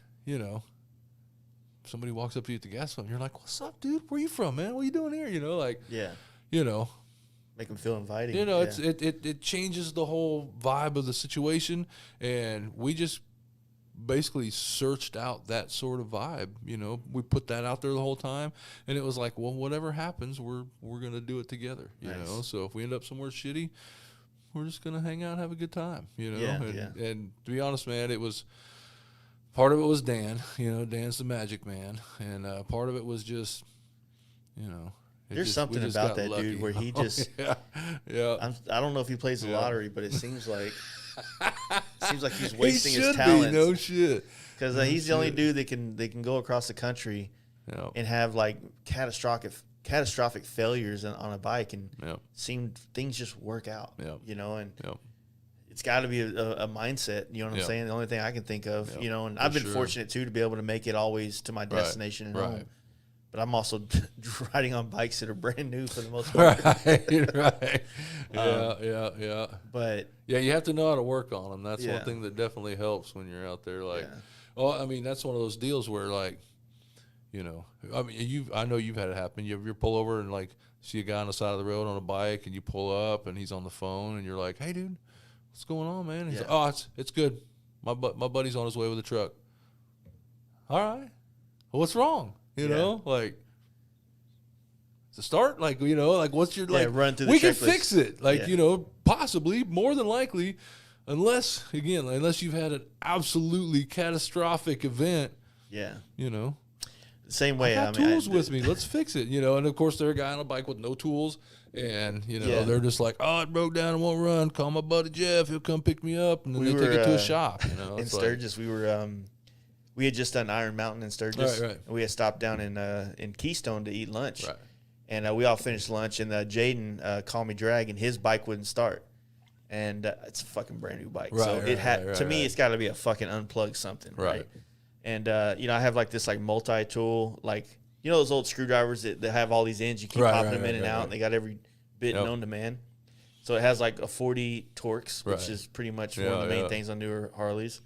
somebody walks up to you at the gas pump and you're like, what's up, dude? Where you from, man? What are you doing here? Make them feel inviting. It changes the whole vibe of the situation. And we just basically searched out that sort of vibe. We put that out there the whole time, and it was like, well, whatever happens, we're gonna do it together. So if we end up somewhere shitty, we're just gonna hang out and have a good time. And to be honest, man, it was part of it was Dan. Dan's the magic man, and part of it was just there's something about that lucky. Dude where he just I don't know if he plays the lottery, but it seems like he's wasting his talent. No shit. Because he's the only dude that can go across the country and have like catastrophic failures on a bike and things just work out. And it's got to be a mindset. You know what I'm saying? The only thing I can think of. And I've been fortunate too to be able to make it always to my destination and home. But I'm also riding on bikes that are brand new for the most part. Right. Yeah. But you have to know how to work on them. That's one thing that definitely helps when you're out there. Like, I mean, that's one of those deals where, like, I know you've had it happen. You pull over and like see a guy on the side of the road on a bike, and you pull up and he's on the phone, and you're like, "Hey, dude, what's going on, man?" He's like, "Oh, it's good. My buddy's on his way with a truck." All right. Well, what's wrong? Like, to start, like, what's your, like, run through the we checklist. Can fix it. Like, possibly, more than likely, unless you've had an absolutely catastrophic event. Yeah. Same way. I got tools with me. Let's fix it. And of course, they're a guy on a bike with no tools. And, they're just like, oh, it broke down and won't run. Call my buddy Jeff. He'll come pick me up. And then they take it to a shop. In Sturgis, we had just done Iron Mountain in Sturgis. Right. And we had stopped down in Keystone to eat lunch. Right. And we all finished lunch, and Jaden called me drag, and his bike wouldn't start. And it's a fucking brand new bike. Right, so it had to me, it's got to be a fucking unplug something. Right. And, I have like this like multi-tool, like you know those old screwdrivers that have all these ends, you keep popping them in and out, and they got every bit known to man. So it has like a 40 Torx, which is pretty much one of the main things on newer Harleys.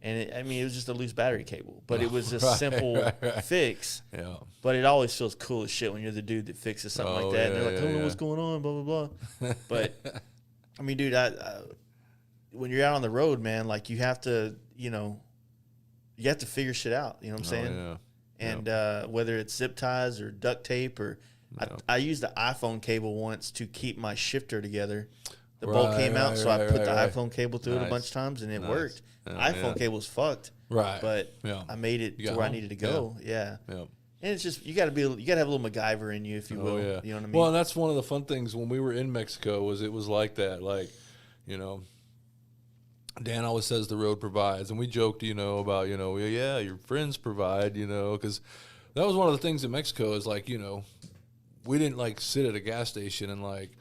And it was just a loose battery cable, but it was a simple fix. Yeah. But it always feels cool as shit when you're the dude that fixes something like that. And they're like, I don't know what's going on, blah, blah, blah. But, I mean, dude, when you're out on the road, man, like you have to, you have to figure shit out. You know what I'm saying? And whether it's zip ties or duct tape or I used the iPhone cable once to keep my shifter together. The bolt came out, so I put the iPhone cable through it a bunch of times, and it worked. iPhone cable's fucked, but I made it to where I needed to go. Yeah. And it's just you got to have a little MacGyver in you, if you will. You know what I mean? Well, and that's one of the fun things when we were in Mexico it was like that. Like, Dan always says the road provides, and we joked, about your friends provide, because that was one of the things in Mexico is like, we didn't like sit at a gas station and like,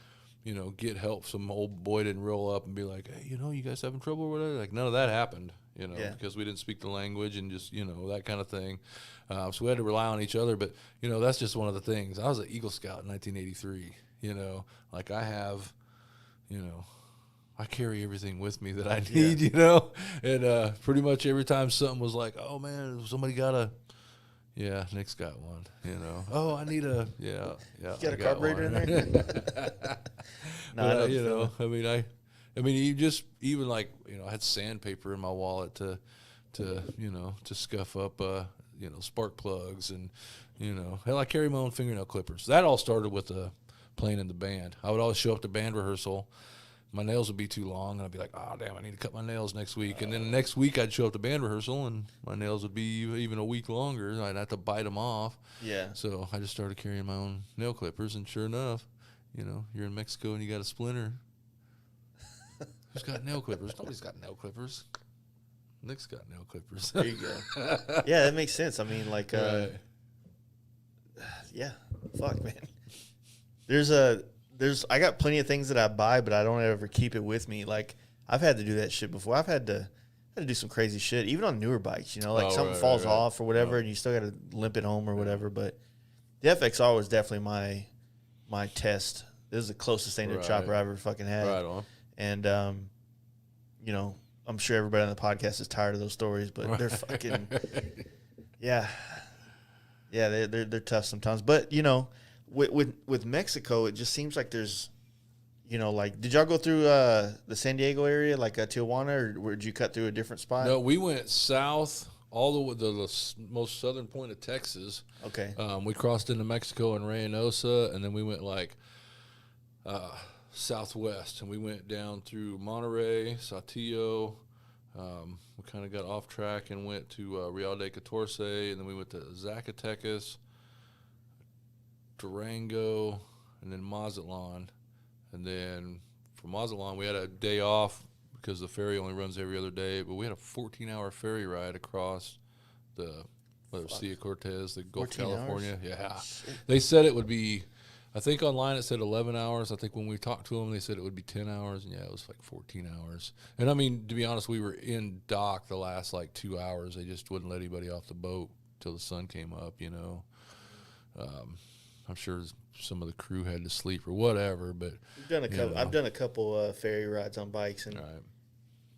get help. Some old boy didn't roll up and be like, hey, you guys having trouble or whatever. Like none of that happened, because we didn't speak the language and just, that kind of thing. So we had to rely on each other. But, that's just one of the things. I was an Eagle Scout in 1983, like I have, I carry everything with me that I need, and pretty much every time something was like, oh man, somebody got a, Nick's got one, Oh, I need a, You got a carburetor in there? No, I mean, you just, even like, I had sandpaper in my wallet to scuff up, spark plugs and, hell, I carry my own fingernail clippers. That all started with playing in the band. I would always show up to band rehearsal. My nails would be too long, and I'd be like, oh, damn, I need to cut my nails next week. And then next week I'd show up to band rehearsal, and my nails would be even a week longer. I'd have to bite them off. Yeah. So I just started carrying my own nail clippers, and sure enough, you're in Mexico and you got a splinter. Who's got nail clippers? Nobody's got nail clippers. Nick's got nail clippers. There you go. Yeah, that makes sense. I mean, like, fuck, man. I got plenty of things that I buy, but I don't ever keep it with me. Like, I've had to do that shit before. I've had to do some crazy shit, even on newer bikes, like something falls off or whatever, and you still got to limp it home or whatever. But the FXR was definitely my test. This is the closest thing to a chopper I ever fucking had. Right on. And, I'm sure everybody on the podcast is tired of those stories, but they're fucking, they're tough sometimes. But, with Mexico, it just seems like there's, like, did y'all go through the San Diego area, like Tijuana, or did you cut through a different spot? No, we went south all the way to the most southern point of Texas. Okay. We crossed into Mexico and Reynosa, and then we went like southwest, and we went down through Monterrey, Saltillo. We kind of got off track and went to Real de Catorce, and then we went to Zacatecas, Durango, and then Mazatlan. And then from Mazatlan, we had a day off because the ferry only runs every other day, but we had a 14-hour ferry ride across the Sea of Cortez, the Gulf of California. Hours? Yeah. Shit. They said it would be, I think online it said 11 hours. I think when we talked to them, they said it would be 10 hours. And yeah, it was like 14 hours. And I mean, to be honest, we were in dock the last like 2 hours. They just wouldn't let anybody off the boat till the sun came up, I'm sure some of the crew had to sleep or whatever, but I've done a couple ferry rides on bikes, and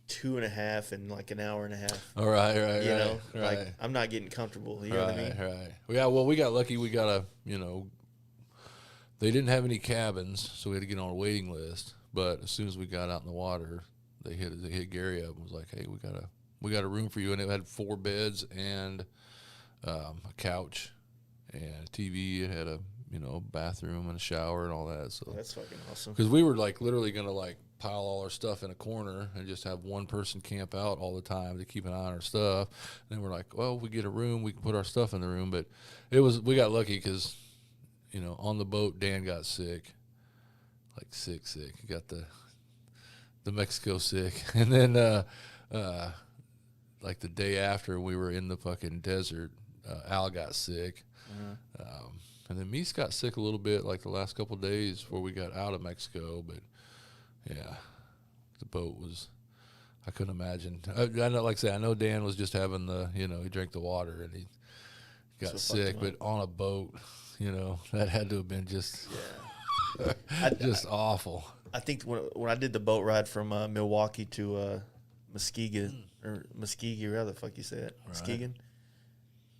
2.5 and like an hour and a half. All right, like I'm not getting comfortable. You know what I mean? Right. Yeah. Well, we got lucky. We got they didn't have any cabins, so we had to get on a waiting list. But as soon as we got out in the water, they hit Gary up and was like, "Hey, we got a room for you," and it had 4 beds and a couch and a TV. It had a bathroom and a shower and all that. So that's fucking awesome. Because we were like literally gonna like pile all our stuff in a corner and just have one person camp out all the time to keep an eye on our stuff. And then we're like, well, if we get a room, we can put our stuff in the room. But we got lucky because on the boat Dan got sick, like sick. He got the Mexico sick, and then like the day after we were in the fucking desert, Al got sick. Mm-hmm. And then Meese got sick a little bit, like the last couple of days before we got out of Mexico. But yeah, the boat was, I couldn't imagine. I know, like I say, I know Dan was just having he drank the water and he got sick, but on a boat, you know, that had to have been just just awful. I think when I did the boat ride from Milwaukee to Muskegon, or Muskegee, or how the fuck you say it, Muskegon,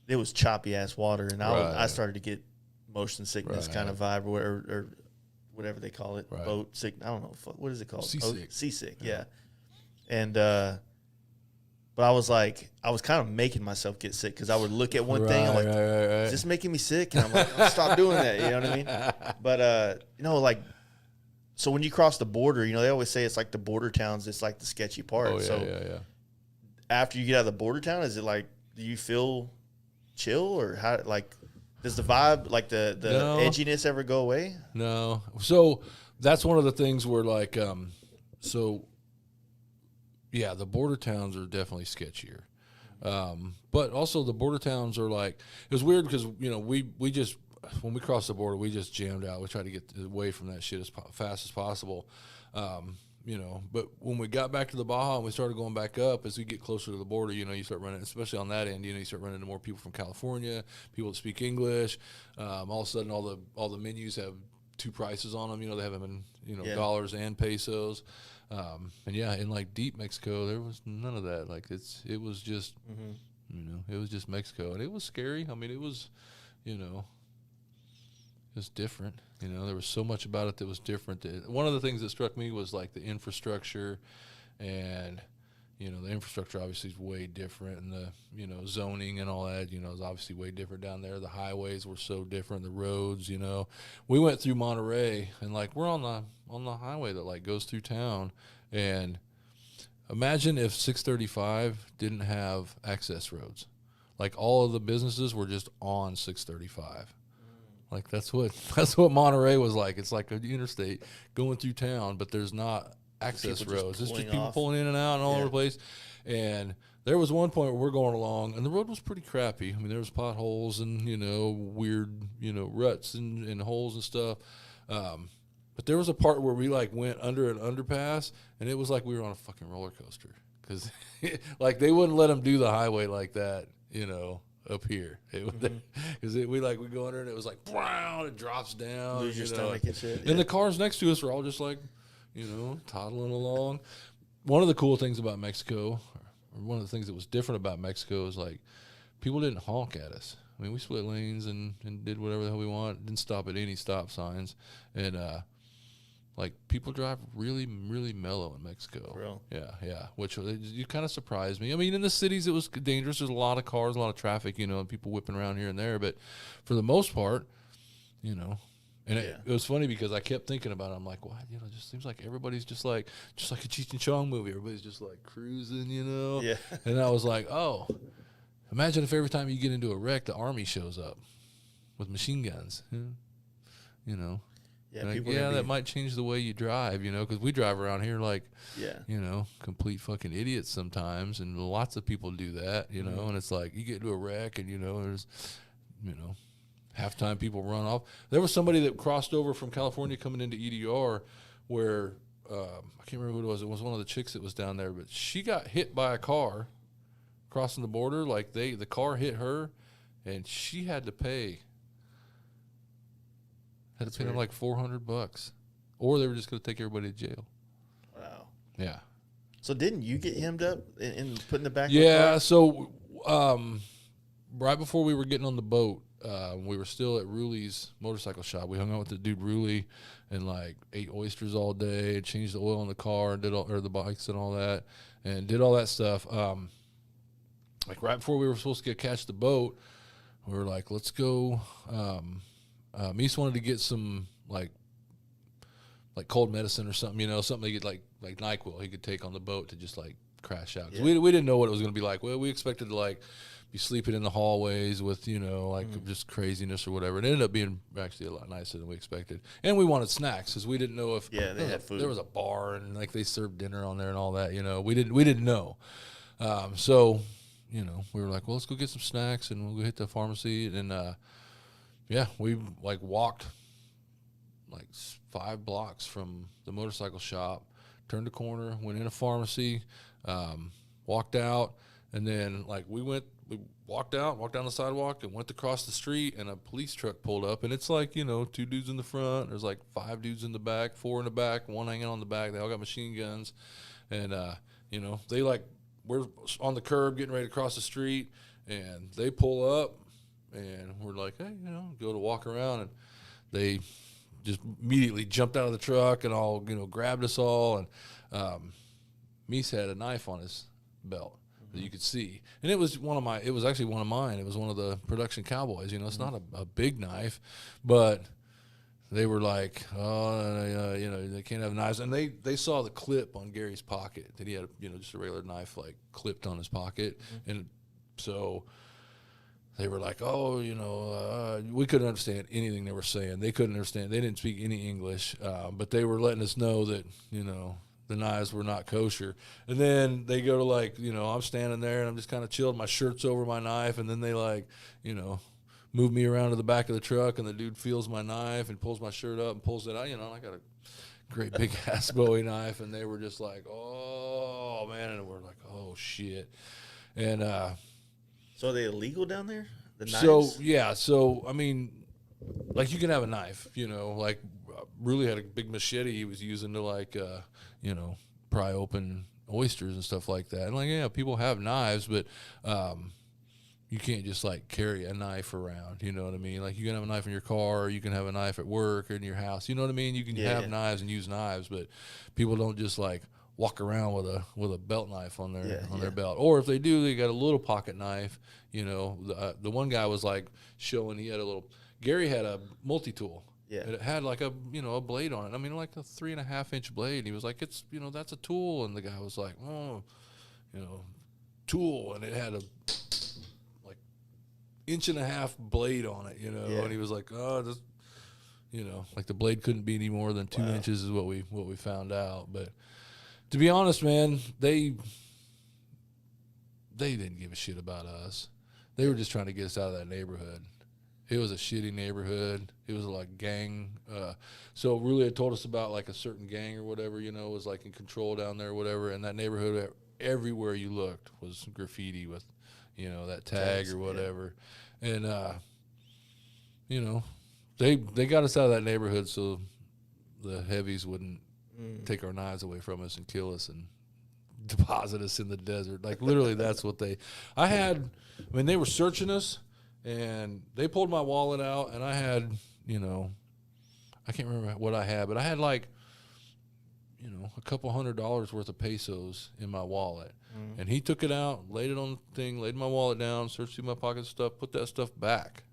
it was choppy ass water, and I started to get motion sickness kind of vibe, or whatever they call it, boat sick. I don't know what is it called? Seasick. Seasick, yeah. And but I was kind of making myself get sick because I would look at one thing, I'm like, is this making me sick? And I'm like, I'll stop doing that. You know what I mean? But you know, like, so when you cross the border, you know, they always say it's like the border towns. It's like the sketchy part. Oh, yeah. After you get out of the border town, is it like, do you feel chill, or how? Like, does the vibe, like the edginess, ever go away? No. So that's one of the things where, like, yeah, the border towns are definitely sketchier. But also the border towns are like, it was weird because, you know, we just, when we crossed the border, we just jammed out. We tried to get away from that shit as fast as possible. You know, but when we got back to the Baja and we started going back up, as we get closer to the border, you know, you start running, especially on that end, you know, you start running into more people from California, people that speak English. All of a sudden, all the menus have two prices on them. You know, they have them in, you know, dollars and pesos. And yeah, in like deep Mexico, there was none of that. Like it was just, you know, it was just Mexico, and it was scary. I mean, it was, you know, it was different. You know, there was so much about it that was different. One of the things that struck me was like the infrastructure, and, you know, the infrastructure obviously is way different, and the, you know, zoning and all that, you know, is obviously way different down there. The highways were so different, the roads, you know. We went through Monterey, and like we're on the highway that like goes through town, and imagine if 635 didn't have access roads. Like all of the businesses were just on 635. Like that's what Monterey was like. It's like an interstate going through town, but there's not access roads. It's just people pulling in and out and all over the place. And there was one point where we're going along, and the road was pretty crappy. I mean, there was potholes and, you know, weird, you know, ruts and holes and stuff. But there was a part where we like went under an underpass, and it was like we were on a fucking roller coaster, because like they wouldn't let them do the highway like that, you know, up here. Because we go under, and it was like, wow, it drops down. Lose your stomach and shit. And the cars next to us were all just like, you know, toddling along. One of the cool things about Mexico, or one of the things that was different about Mexico, is like people didn't honk at us. I mean, we split lanes and did whatever the hell we want. Didn't stop at any stop signs. And like people drive really, really mellow in Mexico. For real? Yeah. Which you kind of surprised me. I mean, in the cities it was dangerous. There's a lot of cars, a lot of traffic, you know, and people whipping around here and there. But for the most part, you know. And it was funny because I kept thinking about it. I'm like, well, you know, it just seems like everybody's just like a Cheech and Chong movie. Everybody's just like cruising, you know. Yeah. And I was like, oh, imagine if every time you get into a wreck, the army shows up with machine guns. You know. Yeah, that might change the way you drive, you know, because we drive around here like, you know, complete fucking idiots sometimes, and lots of people do that, you know, and it's like you get into a wreck, and, you know, there's, you know, half-time people run off. There was somebody that crossed over from California coming into EDR where, I can't remember who it was. It was one of the chicks that was down there, but she got hit by a car crossing the border. Like the car hit her, and she had to pay. Had to pay them like $400, or they were just going to take everybody to jail. Wow. Yeah. So didn't you get hemmed up and put in the back? Yeah. So right before we were getting on the boat, we were still at Ruli's motorcycle shop. We hung out with the dude Ruli and like ate oysters all day, changed the oil in the car, or the bikes and all that, and did all that stuff. Like right before we were supposed to catch the boat, we were like, let's go. Meese wanted to get some like cold medicine or something, you know, something he could like NyQuil he could take on the boat to just like crash out. 'Cause we didn't know what it was going to be like. Well, we expected to like be sleeping in the hallways with, you know, like just craziness or whatever. It ended up being actually a lot nicer than we expected. And we wanted snacks because we didn't know if they had food. There was a bar and like they served dinner on there and all that, you know. We didn't know. So, you know, we were like, well, let's go get some snacks and we'll go hit the pharmacy. And yeah, we like walked like 5 blocks from the motorcycle shop, turned the corner, went in a pharmacy, walked out, and then like we we walked down the sidewalk and went across the street, and a police truck pulled up, and it's like, 2 dudes in the front. There's like 5 dudes in the back, 4 in the back, 1 hanging on the back. They all got machine guns, and they we're on the curb getting ready to cross the street, and they pull up, and we're like, hey, go to walk around, and they just immediately jumped out of the truck and all, grabbed us all, and Meese had a knife on his belt that you could see, and it was actually one of mine. It was one of the production cowboys. It's not a big knife, but they were like, they can't have knives, and they saw the clip on Gary's pocket that he had, just a regular knife like clipped on his pocket, and so they were like, we couldn't understand anything they were saying. They couldn't understand. They didn't speak any English, but they were letting us know that the knives were not kosher. And then they go to I'm standing there and I'm just kind of chilled. My shirt's over my knife. And then they move me around to the back of the truck, and the dude feels my knife and pulls my shirt up and pulls it out. I got a great big ass Bowie knife. And they were just like, oh man. And we're like, oh shit. And, so are they illegal down there? The knives? So, I mean, you can have a knife, really had a big machete he was using to pry open oysters and stuff like that. And people have knives, but you can't just carry a knife around. You know what I mean? You can have a knife in your car, or you can have a knife at work or in your house. You know what I mean? You can have knives and use knives, but people don't just walk around with a belt knife on their belt. Or if they do, they got a little pocket knife. The one guy was showing he had Gary had a multi-tool. Yeah. And it had a blade on it. I mean, a 3.5-inch blade. And he was like, it's, that's a tool. And the guy was like, oh, tool. And it had a 1.5-inch blade on it, and he was like, oh, this, the blade couldn't be any more than 2 inches is what we found out. But to be honest, man, they didn't give a shit about us. They were just trying to get us out of that neighborhood. It was a shitty neighborhood. It was gang. So really it told us about a certain gang or whatever, was in control down there or whatever. And that neighborhood, everywhere you looked was graffiti with, that tag or whatever. Yeah. And, they got us out of that neighborhood so the heavies wouldn't take our knives away from us and kill us and deposit us in the desert. Literally that's what they were searching us. And they pulled my wallet out, and I had, I can't remember what I had, but I had a couple $100 worth of pesos in my wallet. And he took it out, laid it on the thing, laid my wallet down, searched through my pocket stuff, put that stuff back.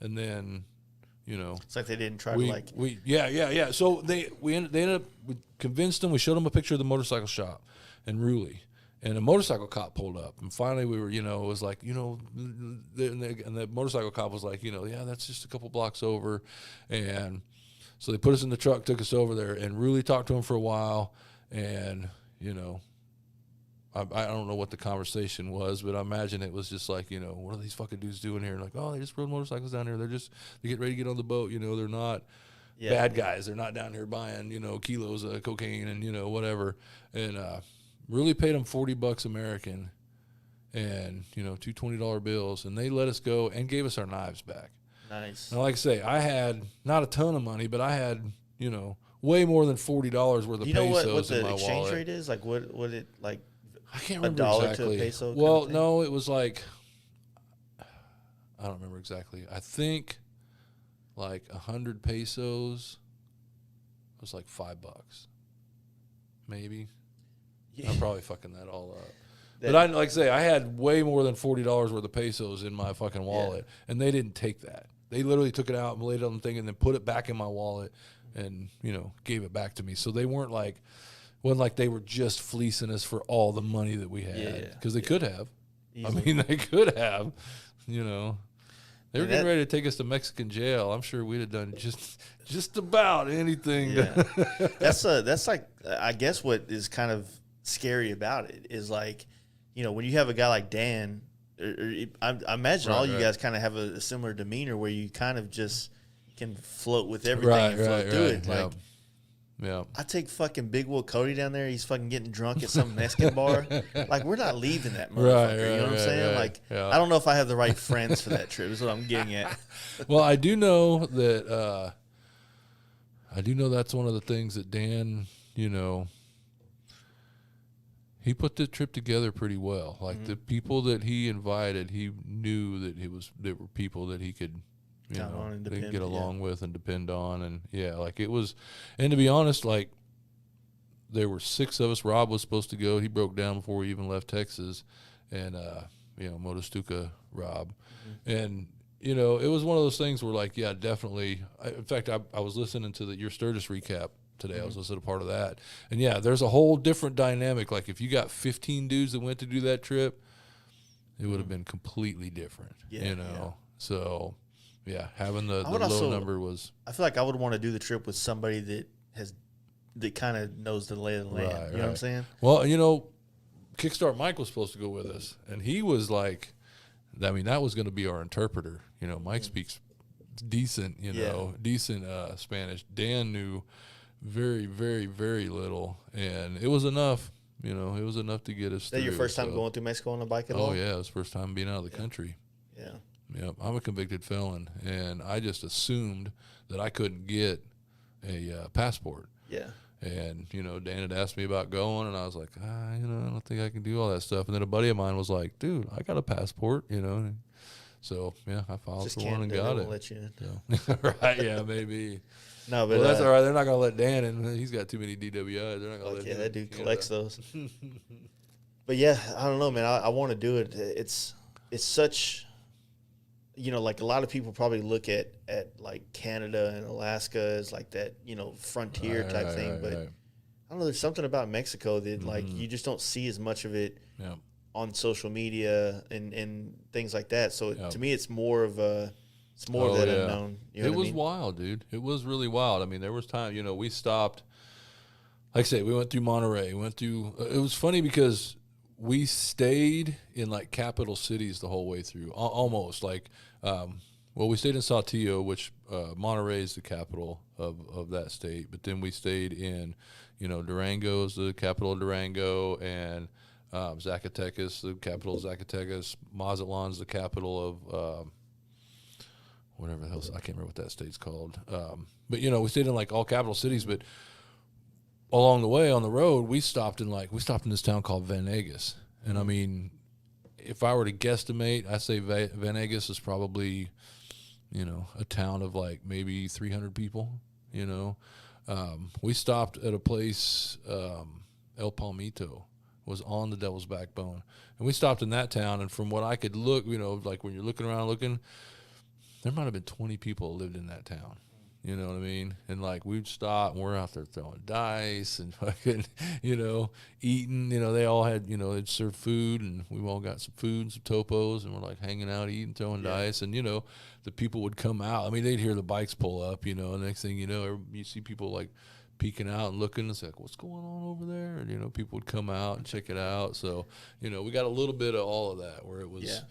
And then, it's like they didn't try Yeah. So they ended up, we convinced them, we showed them a picture of the motorcycle shop in Ruley. And a motorcycle cop pulled up, and finally we were, it was and the motorcycle cop was like, that's just a couple blocks over. And so they put us in the truck, took us over there, and really talked to him for a while. And, I don't know what the conversation was, but I imagine it was just what are these fucking dudes doing here? And they just rode motorcycles down here. They get ready to get on the boat. They're not bad guys. They're not down here buying, kilos of cocaine and, whatever. And, really paid them $40 American and, two $20 bills, and they let us go and gave us our knives back. Nice. And like I say, I had not a ton of money, but I had, way more than $40 worth of pesos in my wallet. You know what the exchange rate is? What it I can't remember $1 exactly. to a peso? Well, no, it was I don't remember exactly. I think 100 pesos was $5, maybe. I'm probably fucking that all up. But I had way more than $40 worth of pesos in my fucking wallet, and they didn't take that. They literally took it out and laid it on the thing and then put it back in my wallet and, gave it back to me. So they weren't wasn't they were just fleecing us for all the money that we had, because they could have. Easily. I mean, they could have, They were getting ready to take us to Mexican jail. I'm sure we'd have done just about anything. Yeah. That's I guess what is kind of scary about it is when you have a guy like Dan, I imagine all you guys kind of have a similar demeanor where you kind of just can float with everything and float through it. Yeah. I take fucking Big Will Cody down there. He's fucking getting drunk at some Mexican bar. Like, we're not leaving that motherfucker. You know what I'm saying? Like, I don't know if I have the right friends for that trip. Is what I'm getting at. Well, I do know that. That's one of the things that Dan, he put the trip together pretty well. Like the people that he invited, he knew that there were people that he could, they could get along with and depend on. And like it was, and to be honest, like there were 6 of us. Rob was supposed to go. He broke down before we even left Texas, and Motostuca Rob, and it was one of those things where like, yeah, definitely. In fact, I was listening to your Sturgis recap today. I was listening to part of that, and yeah, there's a whole different dynamic. Like if you got 15 dudes that went to do that trip, it would have been completely different. So. Yeah, having the low number was. I feel like I would want to do the trip with somebody that kind of knows the lay of the land. You know what I'm saying? Well, Kickstart Mike was supposed to go with us, and he was like, I mean, that was going to be our interpreter. Mike speaks decent, decent Spanish. Dan knew very, very, very little, and it was enough. It was enough to get us. Is that your first time going through Mexico on a bike at all? Oh yeah, it was the first time being out of the country. Yeah. Yep, I'm a convicted felon, and I just assumed that I couldn't get a passport. Yeah. And, Dan had asked me about going, and I was like, I don't think I can do all that stuff. And then a buddy of mine was like, dude, I got a passport, So, yeah, I filed for one and got it. Let you in. So. Right, yeah, maybe. No, but that's all right. They're not going to let Dan in. He's got too many DWIs. They're not going to let him in. That dude collects those. But, yeah, I don't know, man. I want to do it. It's such... like a lot of people probably look at like Canada and Alaska as like that, frontier type thing. But I don't know, there's something about Mexico that like you just don't see as much of it on social media and things like that. So to me, it's more of that unknown. It was wild, dude. It was really wild. I mean, there was time, we stopped, like I say, we went through Monterey, it was funny because we stayed in like capital cities the whole way through, almost like, we stayed in Saltillo, which Monterey is the capital of that state. But then we stayed in, Durango is the capital of Durango, and Zacatecas, the capital of Zacatecas. Mazatlan's the capital of whatever the hell, I can't remember what that state's called. But we stayed in like all capital cities. But along the way on the road, we stopped in this town called Venegas, and I mean, if I were to guesstimate, I'd say Venegas is probably, a town of like maybe 300 people. We stopped at a place, El Palmito was on the Devil's Backbone, and we stopped in that town. And from what I could look, like when you're looking around, there might have been 20 people that lived in that town. You know what I mean? And like we'd stop and we're out there throwing dice and fucking, eating. They all had, they'd serve food, and we all got some food and some topos, and we're like hanging out, eating, throwing dice. And, the people would come out. I mean, they'd hear the bikes pull up, and the next thing you know, you see people like peeking out and looking. It's like, what's going on over there? And, people would come out and check it out. So, we got a little bit of all of that where it was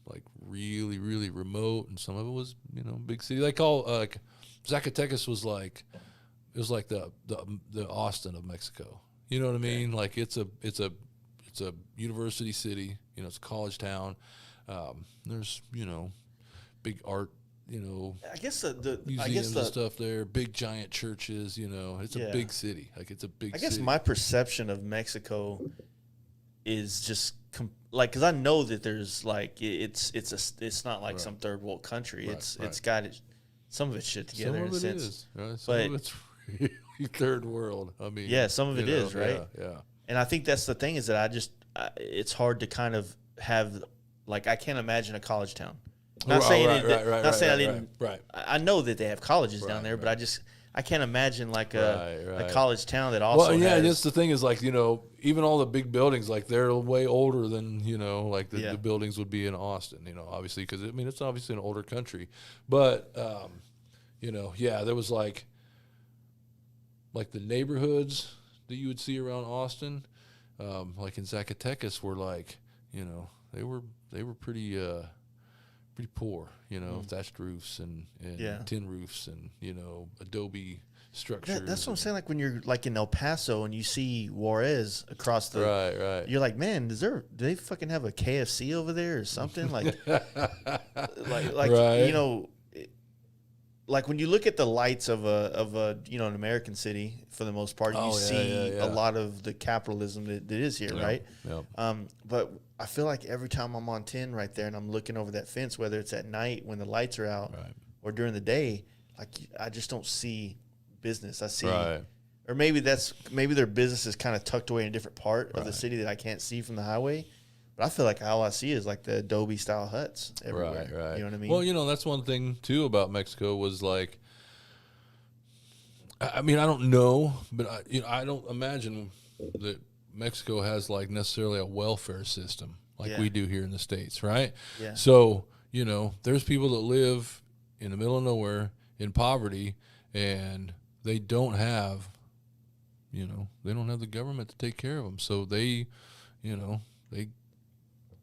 like really, really remote, and some of it was, big city. Like Zacatecas was like, it was like the Austin of Mexico. You know what I mean? Like it's a university city. It's a college town. There's big art. I guess the museums and stuff there. Big giant churches. It's a big city. Like it's a big. I guess city. my perception of Mexico is just because I know that there's like it's not like some third world country. It's got some of its shit together. Some of it is. Right? Some of it's really third world. I mean, some of it is right. Yeah. And I think that's the thing is that it's hard to kind of have like I can't imagine a college town. Not saying I didn't. Right. I know that they have colleges down there, but I can't imagine like a college town that also. Well, yeah, that's the thing is like even all the big buildings like they're way older than like the buildings would be in Austin. Obviously because I mean it's obviously an older country, but there was like the neighborhoods that you would see around Austin, like in Zacatecas were like they were pretty pretty poor, thatched roofs and tin roofs and, adobe structures. That's what I'm saying. Like when you're like in El Paso and you see Juarez across the right. You're like, man, do they fucking have a KFC over there or something? Like, right. Like when you look at the lights of a an American city for the most part, you see a lot of the capitalism that is here, right? Yeah. But I feel like every time I'm on 10 right there and I'm looking over that fence, whether it's at night when the lights are out or during the day, like I just don't see business. I see, or maybe their business is kind of tucked away in a different part of the city that I can't see from the highway. But I feel like all I see is like the Adobe style huts everywhere. Right. You know what I mean? Well, that's one thing too about Mexico was like, I mean, I don't know, but I don't imagine that Mexico has like necessarily a welfare system like we do here in the States, right? Yeah. So, there's people that live in the middle of nowhere in poverty and they don't have, they don't have the government to take care of them. So they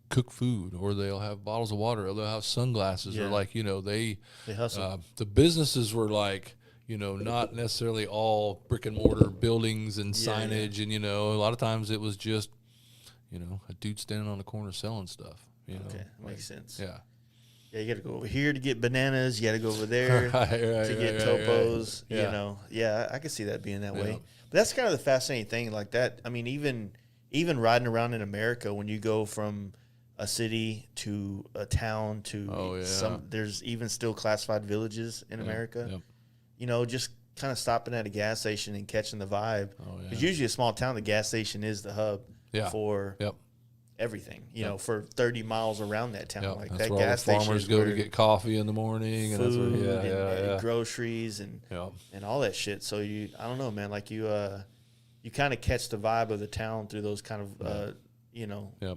cook food, or they'll have bottles of water, or they'll have sunglasses, or like, they hustle. The businesses were like, not necessarily all brick and mortar buildings and signage. And, a lot of times it was just, a dude standing on the corner selling stuff, Okay. Makes sense. Yeah. Yeah, you got to go over here to get bananas. You got to go over there to get topos. Right. Yeah, I can see that being that way. But that's kind of the fascinating thing, like that. I mean, even riding around in America, when you go from a city to a town to there's even still classified villages in America. Yep. Just kind of stopping at a gas station and catching the vibe. Because usually a small town, the gas station is the hub for everything, for 30 miles around that town. Like that's that where gas all the station farmers go to get coffee in the morning, food, and that's where, and groceries and all that shit. So I don't know, man, like you kind of catch the vibe of the town through those kind of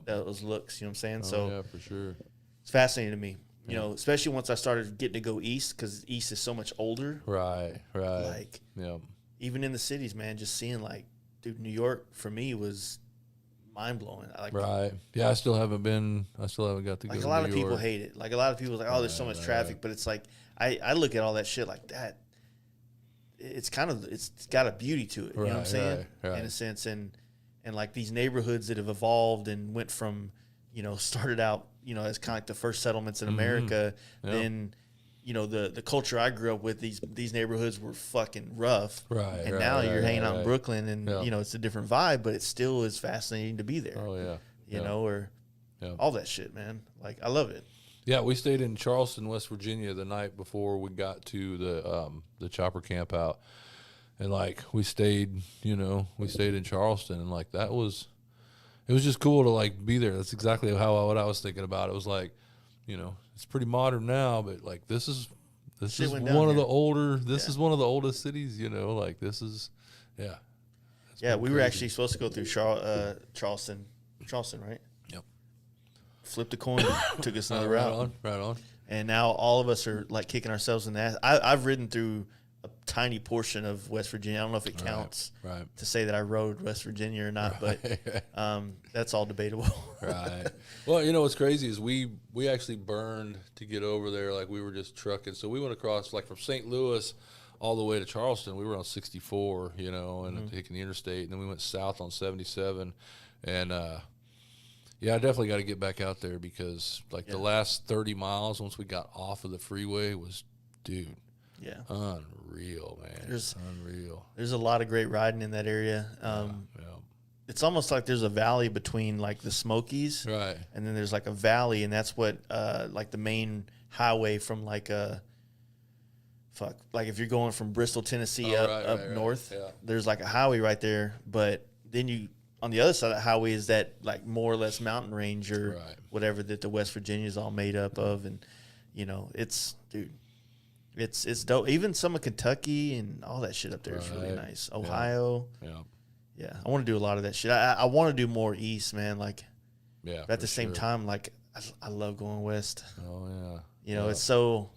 those looks, you know what I'm saying? So for sure. It's fascinating to me, especially once I started getting to go east, because east is so much older. Right. Like, even in the cities, man, just seeing like, dude, New York for me was mind blowing. Yeah, I still haven't got to go to New York. Like a lot of people hate it. Like a lot of people are like, oh, there's so much traffic, but it's like I look at all that shit like that. It's got a beauty to it. You know what I'm saying? In a sense, and like these neighborhoods that have evolved and went from, started out, as kind of like the first settlements in America. Then, the culture I grew up with, these neighborhoods were fucking rough. And now you're hanging out in Brooklyn and, it's a different vibe, but it still is fascinating to be there. Oh, yeah. All that shit, man. Like, I love it. Yeah, we stayed in Charleston, West Virginia the night before we got to the chopper camp out. And like we stayed in Charleston, and like it was just cool to like be there. That's exactly what I was thinking about. It was like, it's pretty modern now, but like this is one of the oldest cities, like this is Yeah, we were actually supposed to go through Charleston, right? Yep. Flipped a coin, took us another route. Right on. And now all of us are like kicking ourselves in the ass. I've ridden through a tiny portion of West Virginia. I don't know if it counts to say that I rode West Virginia or not, but that's all debatable. Right. Well, what's crazy is we actually burned to get over there. Like we were just trucking. So we went across like from St. Louis all the way to Charleston. We were on 64, and taking the interstate. And then we went south on 77. And, I definitely got to get back out there because the last 30 miles, once we got off of the freeway was, dude. Yeah. Unreal, man. Unreal. There's a lot of great riding in that area. It's almost like there's a valley between like the Smokies. Right. And then there's like a valley, and that's what like the main highway from like like if you're going from Bristol, Tennessee up north, there's like a highway right there, but then on the other side of the highway is that like more or less mountain range or whatever that the West Virginia is all made up of. And, it's dope. Even some of Kentucky and all that shit up there is really nice. Ohio. Yeah. I want to do a lot of that shit. I want to do more east, man. Like, but at the same time, like I love going west. Oh yeah. It's so,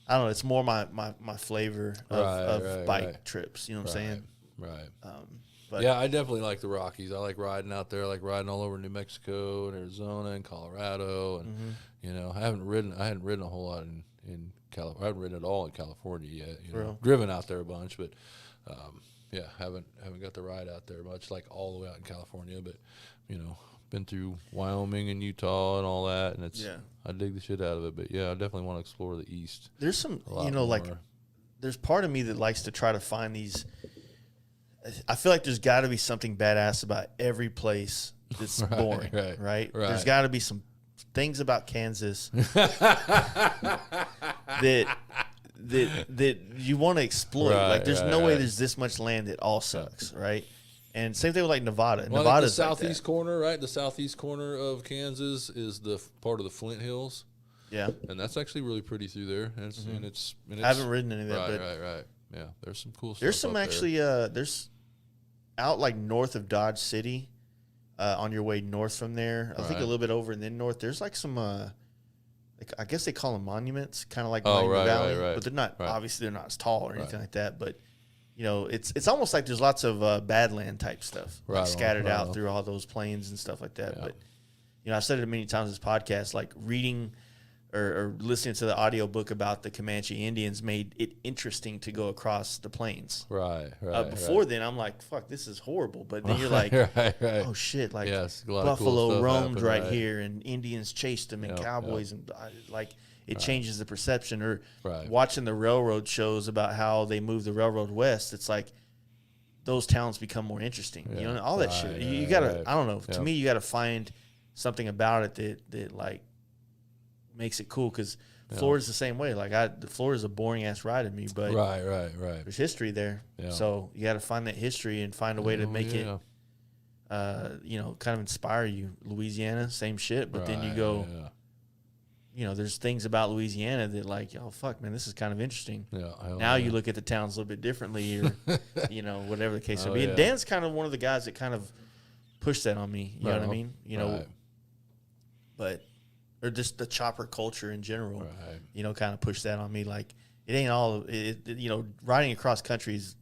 I don't know. It's more my flavor of bike trips. You know what I'm saying? Right. But I definitely like the Rockies. I like riding out there. I like riding all over New Mexico and Arizona and Colorado and You know, I hadn't ridden a whole lot in California. I haven't ridden at all in California yet. You know, driven out there a bunch, but yeah, haven't got the ride out there much, like all the way out in California. But you know, been through Wyoming and Utah and all that, and I dig the shit out of it. But yeah, I definitely want to explore the East. There's some, you know, like there's part of me that likes to try to find these. I feel like there's got to be something badass about every place that's boring, right? There's got to be some things about Kansas that you want to exploit. Like, there's no way there's this much land that all sucks, right? And same thing with like Nevada. Well, Nevada's the southeast corner, right? The southeast corner of Kansas is the part of the Flint Hills. Yeah, and that's actually really pretty through there. And it's I haven't ridden any of that. Right. Yeah, there's some cool stuff. There's some actually. There's out like north of Dodge City, on your way north from there. I think a little bit over and then north. There's like some. Like, I guess they call them monuments, kind of like Miami Valley, but they're not. Obviously, they're not as tall or anything like that. But you know, it's almost like there's lots of Badland type stuff scattered out through all those plains and stuff like that. Yeah. But you know, I've said it many times in this podcast, like reading or listening to the audiobook about the Comanche Indians made it interesting to go across the plains. Before then, I'm like, fuck, this is horrible. But then you're like, oh shit, like buffalo cool roamed happened, here, and Indians chased them, and cowboys, and like it changes the perception. Or watching the railroad shows about how they moved the railroad west, it's like those towns become more interesting. You know, all that shit. You gotta, I don't know. To me, you gotta find something about it that like makes it cool, because Florida's the same way. Like Florida's a boring ass ride to me, but there's history there. So you got to find that history and find a way to make it, you know, kind of inspire you. Louisiana, same shit. But then you go, you know, there's things about Louisiana that like, oh fuck, man, this is kind of interesting. Now you look at the towns a little bit differently, or you know, whatever the case may be. And Dan's kind of one of the guys that kind of pushed that on me. You know what I mean? You know, but. Or just the chopper culture in general, you know, kind of push that on me. Like, it ain't all, you know, riding across countries.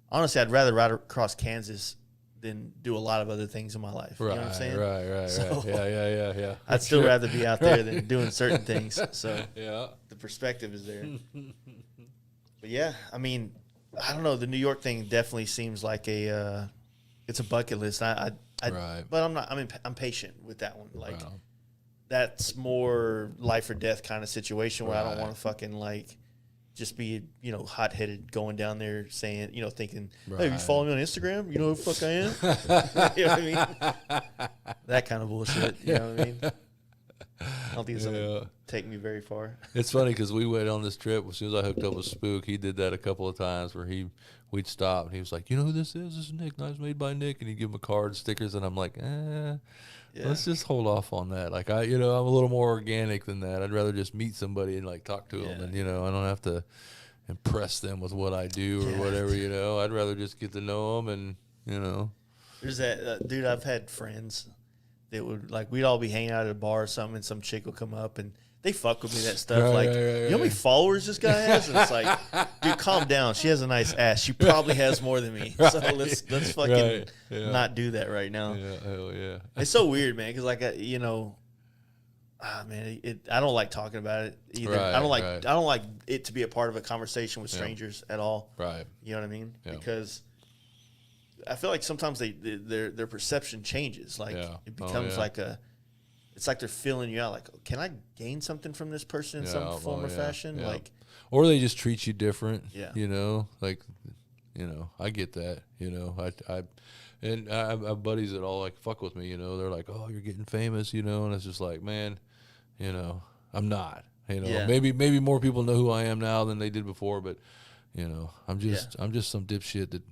Honestly, I'd rather ride across Kansas than do a lot of other things in my life. You know what I'm saying? So, Yeah. I'd still rather be out there than doing certain things. So, the perspective is there. But yeah, I mean, I don't know. The New York thing definitely seems like it's a bucket list. But I'm not. I mean, I'm patient with that one. Like. That's more life or death kind of situation where I don't want to fucking like just be, you know, hot headed going down there saying, you know, thinking, hey, you follow me on Instagram? You know who the fuck I am? You know what I mean? That kind of bullshit. You know what I mean? I don't think it's going to take me very far. It's funny because we went on this trip. As soon as I hooked up with Spook, he did that a couple of times where we'd stop and he was like, you know who this is? This is Nick. Knives Made by Nick. And he'd give him a card, stickers, and I'm like, let's just hold off on that. Like, I'm a little more organic than that. I'd rather just meet somebody and like talk to them, and you know, I don't have to impress them with what I do or whatever. You know, I'd rather just get to know them, and you know. There's that dude. I've had friends that would like we'd all be hanging out at a bar or something, and some chick would come up and they fuck with me that stuff. You know how many followers this guy has? And it's like, dude, calm down. She has a nice ass. She probably has more than me. So let's fucking not do that right now. Yeah, hell yeah. It's so weird, man. Because like you know, man, I don't like talking about it either. I don't like it to be a part of a conversation with strangers at all. Right. You know what I mean? Yeah. Because I feel like sometimes their perception changes. Like it becomes like it's like they're filling you out. Like, can I gain something from this person in some form or fashion? Yeah. Like, or they just treat you different. Yeah. You know, like, you know, I get that. You know, I have buddies that all like fuck with me. You know, they're like, oh, you're getting famous. You know, and it's just like, man, you know, I'm not. You know, maybe more people know who I am now than they did before, but you know, I'm just some dipshit that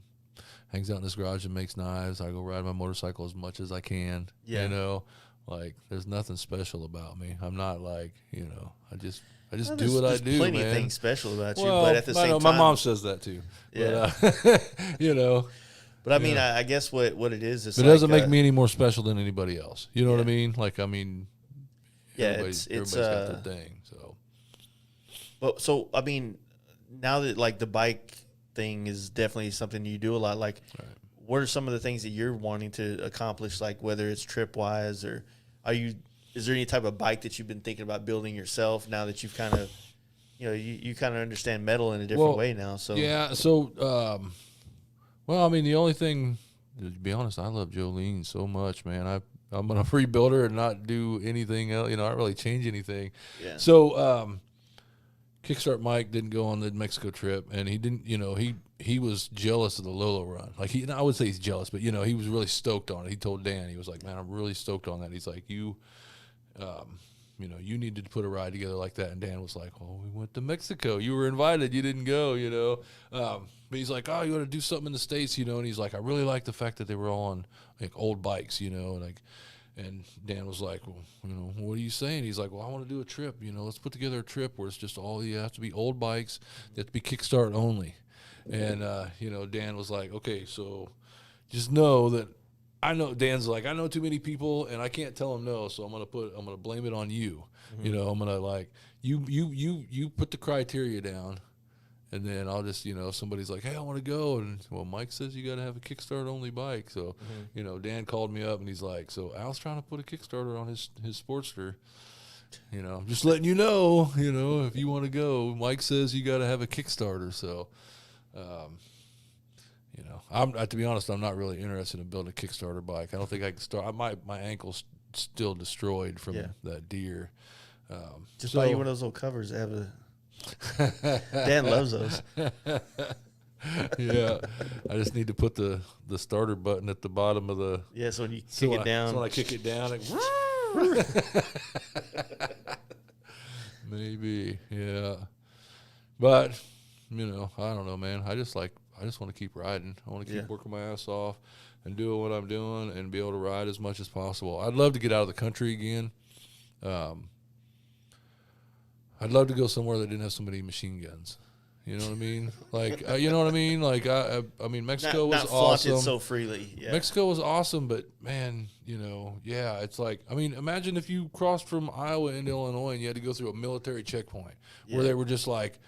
hangs out in this garage and makes knives. I go ride my motorcycle as much as I can. Yeah. You know. Like, there's nothing special about me. I'm not like, you know, I just do what I do, man. There's plenty of things special about you, but at the same time. My mom says that too. Yeah. But, you know. But I mean, I guess what it is. It doesn't make me any more special than anybody else. You know what I mean? Like, I mean, everybody's got their thing. So. But so, I mean, now that like the bike thing is definitely something you do a lot, like, what are some of the things that you're wanting to accomplish, like whether it's trip wise or are you is there any type of bike that you've been thinking about building yourself now that you've kind of, you kind of understand metal in a different way now? So yeah. So, well, I mean, the only thing, to be honest, I love Jolene so much, man. I'm going to rebuild her and not do anything else, not really change anything. Yeah. So, Kickstart Mike didn't go on the Mexico trip, and he didn't, he was jealous of the Lolo run. Like I would say he's jealous, but he was really stoked on it. He told Dan, he was like, "Man, I'm really stoked on that." He's like, "You needed to put a ride together like that." And Dan was like, "Well, we went to Mexico. You were invited. You didn't go, But he's like, "Oh, you want to do something in the States, And he's like, "I really like the fact that they were all on like old bikes, And Dan was like, "Well, what are you saying?" He's like, "Well, I want to do a trip. Let's put together a trip where it's just all you have to be old bikes. They have to be kickstart only." And Dan was like, "Okay, so just know that I know." Dan's like, "I know too many people, and I can't tell them no. So I'm gonna blame it on you. Mm-hmm. I'm gonna like you put the criteria down." And then I'll just, somebody's like, "Hey, I want to go." And, well, Mike says you got to have a Kickstart only bike. So, Dan called me up and he's like, "So Al's trying to put a Kickstarter on his Sportster. I'm just letting you know, if you want to go, Mike says you got to have a Kickstarter." So, to be honest, I'm not really interested in building a Kickstarter bike. I don't think I can start. My ankle's still destroyed from that deer. Just buy you one of those little covers that have a... Dan loves those. Yeah, I just need to put the starter button at the bottom of the. Yeah, so when you kick it down. So when I kick it down, maybe, yeah. But I don't know, man. I just want to keep riding. I want to keep working my ass off and doing what I'm doing and be able to ride as much as possible. I'd love to get out of the country again. I'd love to go somewhere that didn't have so many machine guns. You know what I mean? Like, you know what I mean? Like, I mean, Mexico was awesome. So freely. Yeah. Mexico was awesome, but man, it's like, I mean, imagine if you crossed from Iowa into Illinois and you had to go through a military checkpoint where they were just like,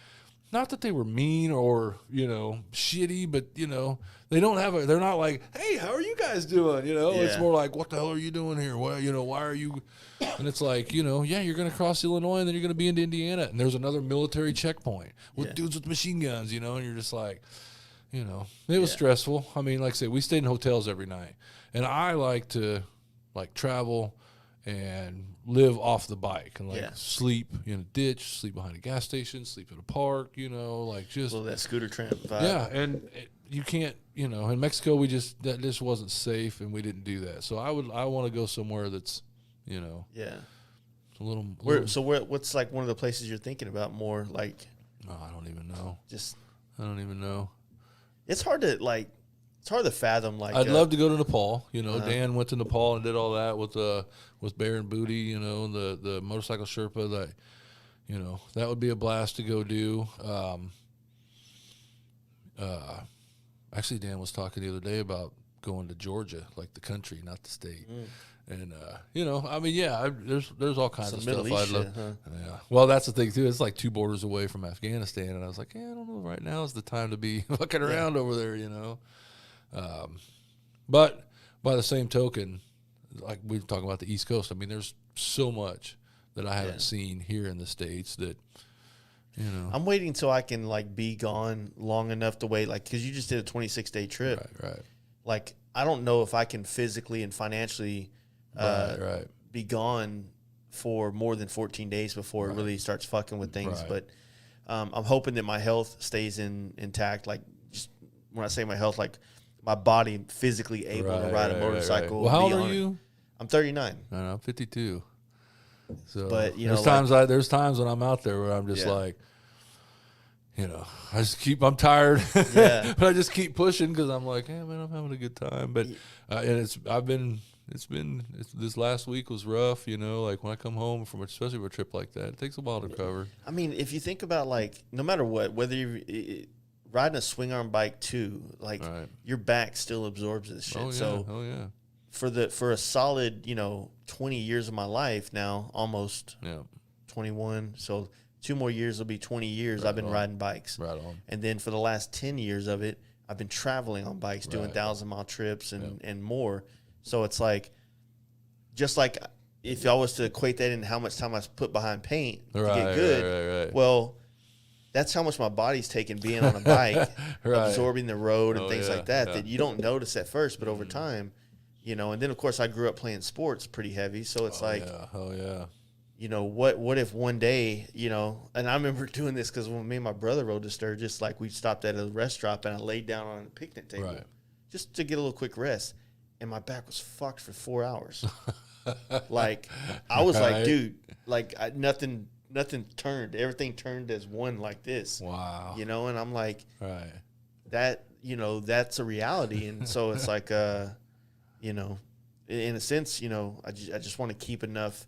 not that they were mean or, shitty, but, they don't have they're not like, "Hey, how are you guys doing?" It's more like, "What the hell are you doing here? Why are you?" And it's like, you're going to cross Illinois and then you're going to be into Indiana and there's another military checkpoint with dudes with machine guns, and you're just like, it was stressful. I mean, like I said, we stayed in hotels every night, and I like to travel and live off the bike and sleep in a ditch, sleep behind a gas station, sleep at a park, just that scooter tramp vibe. Yeah, and you can't, in Mexico that just wasn't safe, and we didn't do that. So I want to go somewhere that's, a little. What's like one of the places you're thinking about more? Like, I don't even know. I don't even know. It's hard to fathom. Like, I'd love to go to Nepal. Dan went to Nepal and did all that with Bear and Booty. The motorcycle Sherpa. That would be a blast to go do. Actually, Dan was talking the other day about going to Georgia, like the country, not the state. And I mean, there's all kinds of stuff I'd love. Yeah. Well, that's the thing too. It's like 2 borders away from Afghanistan, and I was like, I don't know. Right now is the time to be fucking around over there, But by the same token, like we were talking about the East Coast, I mean, there's so much that I haven't seen here in the States that, I'm waiting till I can be gone long enough to wait, because you just did a 26-day trip. Right. Like, I don't know if I can physically and financially be gone for more than 14 days before it really starts fucking with things. But I'm hoping that my health stays intact. Like, just when I say my health, like my body physically able to ride a motorcycle. Well, how old are you? I'm 39. No, I'm 52. So, but there's times when I'm out there where I'm just like, I'm tired, but I just keep pushing because I'm like, hey man, I'm having a good time. But and this last week was rough, like when I come home especially from a trip like that, it takes a while to recover. I mean, if you think about no matter what, whether you're riding a swing arm bike too, your back still absorbs this shit. For a solid, 20 years of my life now, almost 21. So 2 more years will be 20 years I've been riding bikes. Right on. And then for the last 10 years of it, I've been traveling on bikes, doing 1,000-mile trips and more. So it's like, just like if I was to equate that in how much time I put behind paint to Right, get good, right. well, that's how much my body's taking being on a bike, Right. absorbing the road and things like that, yeah. that you don't notice at first, but over time, you know, and then of course I grew up playing sports pretty heavy. So it's you know, what if one day, you know, and I remember doing this because when me and my brother rode to Sturgis, like we stopped at a rest stop and I laid down on a picnic table just to get a little quick rest. And my back was fucked for 4 hours. Like I was like, dude, like nothing turned. Everything turned as one like this. Wow. You know, and I'm like, that, you know, that's a reality. And so it's like, you know, in a sense, you know, I just want to keep enough.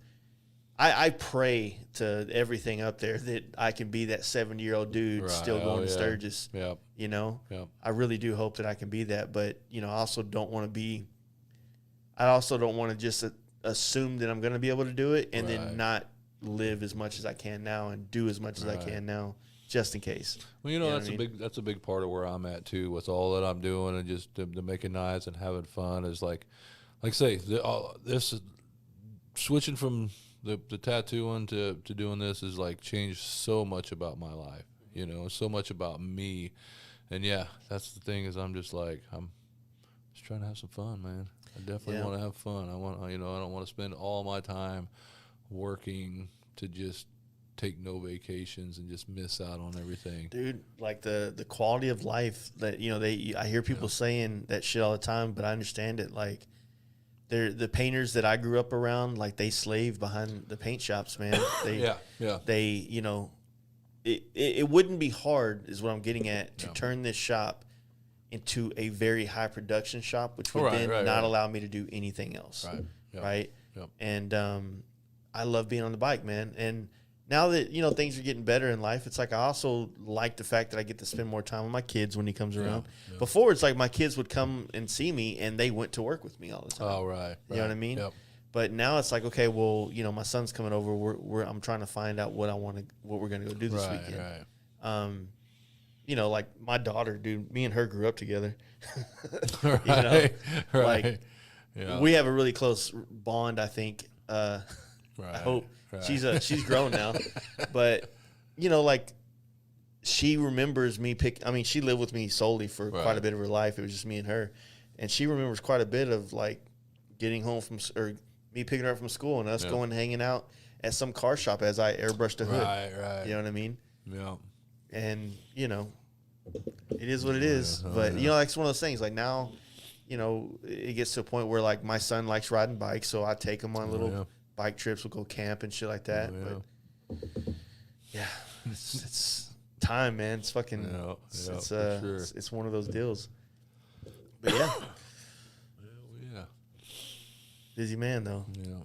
I pray to everything up there that I can be that 70-year-old dude still going to Sturgis. Yep. You know, yep. I really do hope that I can be that. But, you know, I also don't want to just assume that I'm going to be able to do it and then not live as much as I can now and do as much as I can now, just in case. Well, you know that's a big part of where I'm at too, with all that I'm doing and just the making knives and having fun is like say this is switching from the tattooing to doing this is like changed so much about my life, you know, so much about me, and that's the thing is I'm just trying to have some fun, man. I definitely want to have fun. I don't want to spend all my time working to just take no vacations and just miss out on everything. Dude, like the quality of life that, you know, I hear people saying that shit all the time, but I understand it. Like the painters that I grew up around, like they slave behind the paint shops, man. They you know, it wouldn't be hard is what I'm getting at to turn this shop into a very high production shop, which would not allow me to do anything else. Right. Yep. And I love being on the bike, man. And now that, you know, things are getting better in life, it's like I also like the fact that I get to spend more time with my kids when he comes around. Yeah. Before, it's like my kids would come and see me and they went to work with me all the time. Oh, right. You know what I mean? Yep. But now it's like, okay, well, you know, my son's coming over. I'm trying to find out what we're going to go do this weekend. Right. You know, like my daughter, dude, me and her grew up together. Right. You know, right. Like we have a really close bond, I think. I hope. She's grown now, but you know, like she remembers me she lived with me solely for quite a bit of her life. It was just me and her, and she remembers quite a bit of like getting home or me picking her up from school and us going hanging out at some car shop as I airbrushed the hood. Right. You know what I mean? Yeah. And you know, it is what it is. But you know, like it's one of those things. Like now, you know, it gets to a point where like my son likes riding bikes, so I take him on little bike trips. We'll go camp and shit like that. But it's time, man. It's fucking. It's one of those deals. But yeah. Busy man though. Yeah.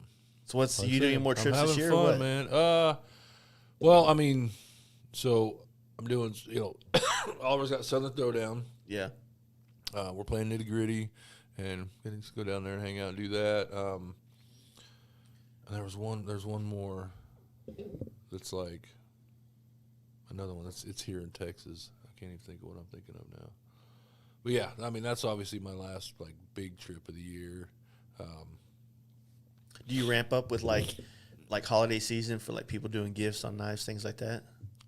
So what's you doing more trips this year? Fun, or what? Man. Well, I mean, so I'm doing. You know, Oliver's got Southern Throwdown. Yeah. We're playing Nitty Gritty, and getting to go down there and hang out and do that. And there's one more that's like another one. It's here in Texas. I can't even think of what I'm thinking of now. But yeah, I mean that's obviously my last like big trip of the year. Do you ramp up with like holiday season for like people doing gifts on knives, things like that?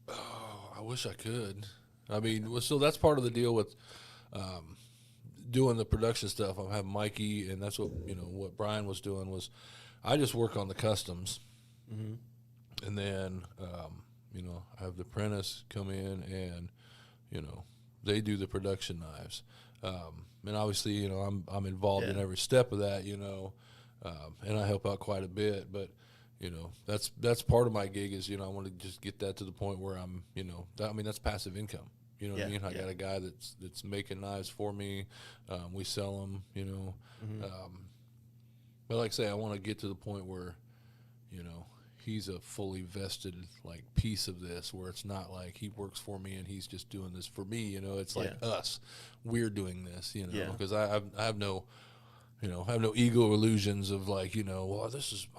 Oh, I wish I could. I mean, so that's part of the deal with doing the production stuff. I have Mikey, and that's what Brian was doing was I just work on the customs, and then I have the apprentice come in and they do the production knives, and obviously I'm involved in every step of that, and I help out quite a bit, but that's part of my gig is I want to just get that to the point where I'm that's passive income. You know what I mean? I got a guy that's making knives for me. We sell them, but like I say, I want to get to the point where, he's a fully vested like piece of this, where it's not like he works for me and he's just doing this for me. It's like us, we're doing this. Because I have no, I have no ego illusions of like, well,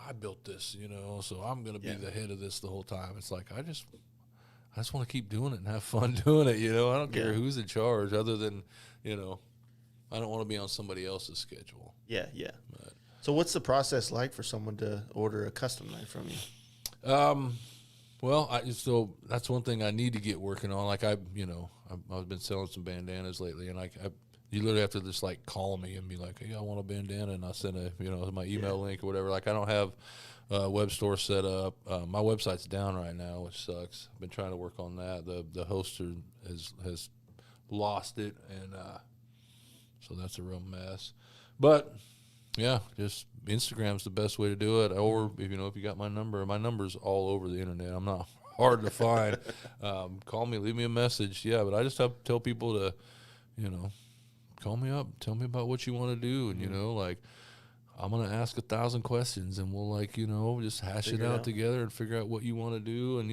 I built this, so I'm gonna be the head of this the whole time. It's like I just want to keep doing it and have fun doing it. I don't care who's in charge, other than, I don't want to be on somebody else's schedule. Yeah. But, So what's the process like for someone to order a custom knife from you? Well, so that's one thing I need to get working on. Like I've been selling some bandanas lately, and you literally have to just like call me and be like, hey, I want a bandana, and I'll send my email link or whatever. Like I don't have a web store set up. My website's down right now, which sucks. I've been trying to work on that. The hoster has lost it, and so that's a real mess. But yeah, just Instagram's the best way to do it. Or if you got my number's all over the internet. I'm not hard to find. Call me, leave me a message. Yeah, but I just have to tell people to, call me up, tell me about what you want to do, and like I'm gonna ask 1,000 questions, and we'll just hash it out together and figure out what you want to do, and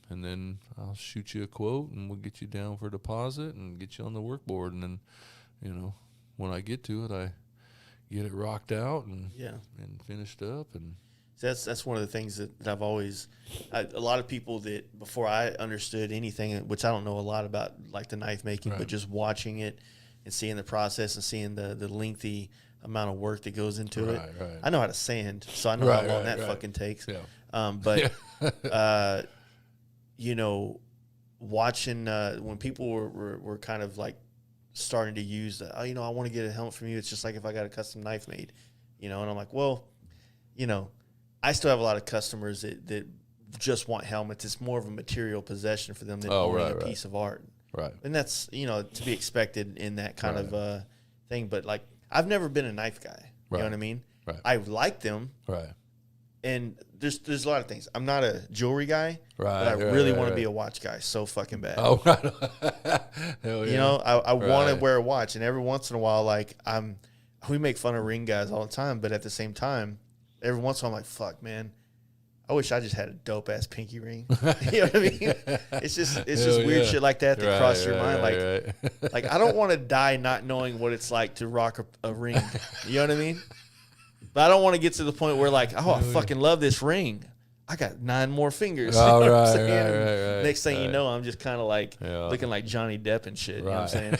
then I'll shoot you a quote, and we'll get you down for a deposit and get you on the work board, and then when I get to it, I get it rocked out and finished up. And that's one of the things that I've always a lot of people that before I understood anything, which I don't know a lot about like the knife making, but just watching it and seeing the process and seeing the lengthy amount of work that goes into it. Right. I know how to sand, so I know how long that fucking takes. Yeah. But watching when people were kind of like starting to use I want to get a helmet from you. It's just like if I got a custom knife made, and I'm like, well, I still have a lot of customers that just want helmets. It's more of a material possession for them than owning a piece of art. Right. And that's, to be expected in that kind of thing. But like, I've never been a knife guy. You know what I mean? Right. I like them. Right. And there's a lot of things. I'm not a jewelry guy, but I really want to be a watch guy so fucking bad. Oh, right. Hell yeah. I want to wear a watch, and every once in a while, like we make fun of ring guys all the time, but at the same time, every once in a while, I'm like, fuck, man, I wish I just had a dope ass pinky ring. You know what I mean? It's just weird shit like that cross your mind. Like I don't want to die not knowing what it's like to rock a ring. You know what I mean? But I don't want to get to the point where like, oh, I fucking love this ring. I got 9 more fingers. Oh, you know what I'm saying? Right. Next thing you know, I'm just kind of like looking like Johnny Depp and shit. You know what I'm saying?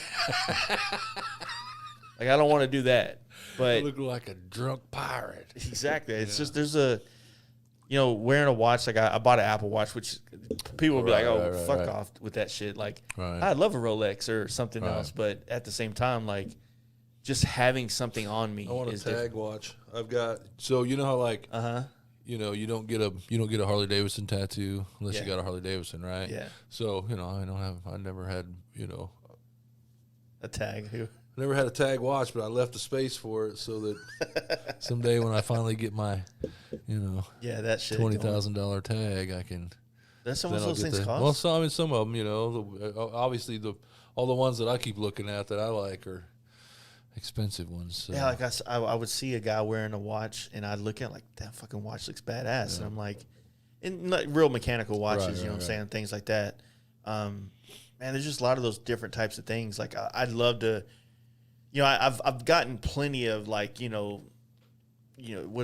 Like I don't want to do that. But you look like a drunk pirate. Exactly. It's just there's wearing a watch. Like I bought an Apple Watch, which people will be like, oh, fuck off with that shit. Like I'd love a Rolex or something else, but at the same time, like just having something on me. I want a tag watch. I've got how like you don't get a Harley Davidson tattoo unless you got a Harley Davidson, right? Yeah. So I never had a tag. I never had a tag watch, but I left a space for it so that someday when I finally get my, that shit $20,000 tag, I can. That's some of those things cost. Well, some of them, obviously all the ones that I keep looking at that I like are expensive ones. So. Yeah, like I would see a guy wearing a watch, and I'd look at it like that fucking watch looks badass, and I'm like, and like real mechanical watches, you know what I'm saying, things like that. Man, there's just a lot of those different types of things. Like I'd love to. I've gotten plenty of like, what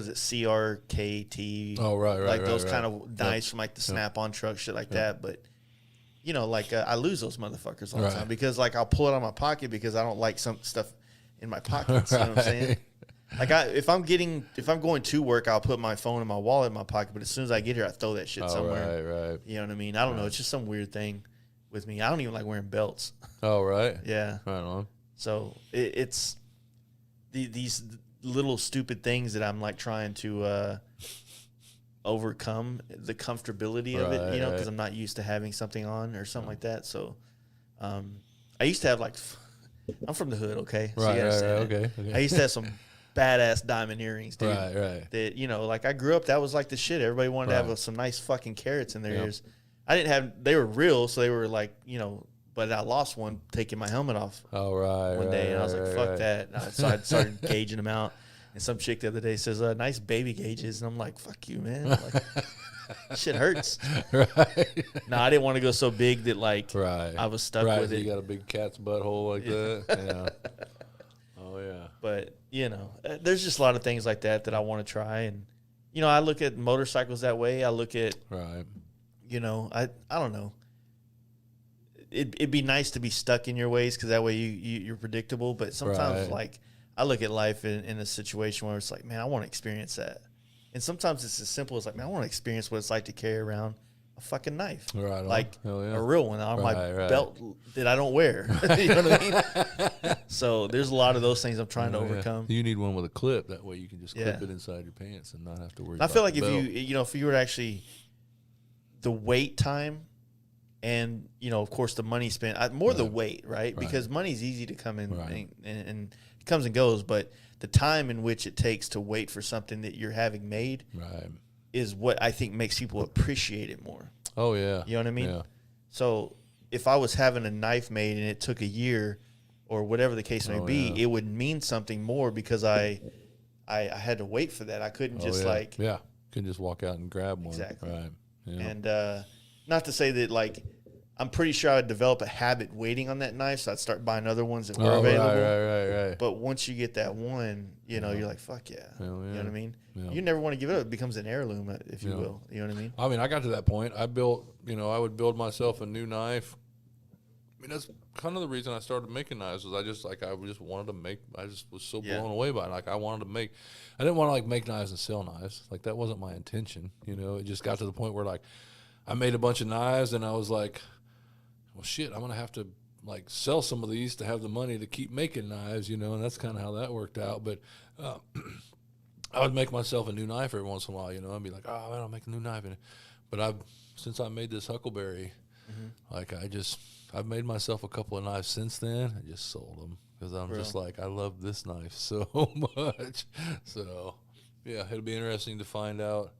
is it, CRKT? Oh, right. Like those kind of knives from like the Snap-on truck, shit like that. But, I lose those motherfuckers all the time because like I'll pull it out of my pocket because I don't like some stuff in my pockets. You know what I'm saying? Like if I'm going to work, I'll put my phone and my wallet in my pocket. But as soon as I get here, I throw that shit somewhere. Right. You know what I mean? I don't know. It's just some weird thing with me. I don't even like wearing belts. Oh, right. Yeah. Right on. So it's these little stupid things that I'm like trying to overcome the comfortability of it, because I'm not used to having something on or something like that. So I used to have like, I'm from the hood, okay? So okay. I used to have some badass diamond earrings, dude. Right. That, like I grew up, that was like the shit. Everybody wanted to have some nice fucking carrots in their ears. I didn't have, they were real, so they were like, but I lost one taking my helmet off one day, and I was like, fuck that. So I started gauging them out, and some chick the other day says, nice baby gauges, and I'm like, fuck you, man. Like, shit hurts. Right. No, I didn't want to go so big that, like, I was stuck with it. You got a big cat's butthole like that. Yeah. Oh, yeah. But, there's just a lot of things like that I want to try, and, I look at motorcycles that way. I look at, I don't know. It'd be nice to be stuck in your ways because that way you're predictable. But sometimes, like, I look at life in a situation where it's like, man, I want to experience that. And sometimes it's as simple as like, man, I want to experience what it's like to carry around a fucking knife. Right. Like a real one on my belt that I don't wear. You know what I mean? So there's a lot of those things I'm trying to overcome. You need one with a clip. That way you can just clip it inside your pants and not have to worry about it. I feel like if you were to actually, the wait time and, of course the money spent, the weight, right? Because money's easy to come in and it comes and goes, but the time in which it takes to wait for something that you're having made is what I think makes people appreciate it more. Oh, yeah. You know what I mean? Yeah. So if I was having a knife made and it took a year or whatever the case may be, it would mean something more because I had to wait for that. I couldn't just couldn't just walk out and grab one. Exactly. Right. Yeah. And not to say that, like, I'm pretty sure I'd develop a habit waiting on that knife, so I'd start buying other ones that were available. Right. But once you get that one, you're like, fuck yeah. You know what I mean? Yeah. You never want to give it up. It becomes an heirloom, if you will. You know what I mean? I mean, I got to that point. I built, I would build myself a new knife. I mean, that's kind of the reason I started making knives was I just wanted to make, I just was so blown away by it. Like, I didn't want to, like, make knives and sell knives. Like, that wasn't my intention, It just got to the point where, like, I made a bunch of knives and I was like, well, shit, I'm going to have to, like, sell some of these to have the money to keep making knives, and that's kind of how that worked out. But I would make myself a new knife every once in a while, I'd be like, oh, man, I'll make a new knife. But since I made this Huckleberry, like, I've made myself a couple of knives since then. I just sold them because I'm just like, I love this knife so much. So, yeah, it'll be interesting to find out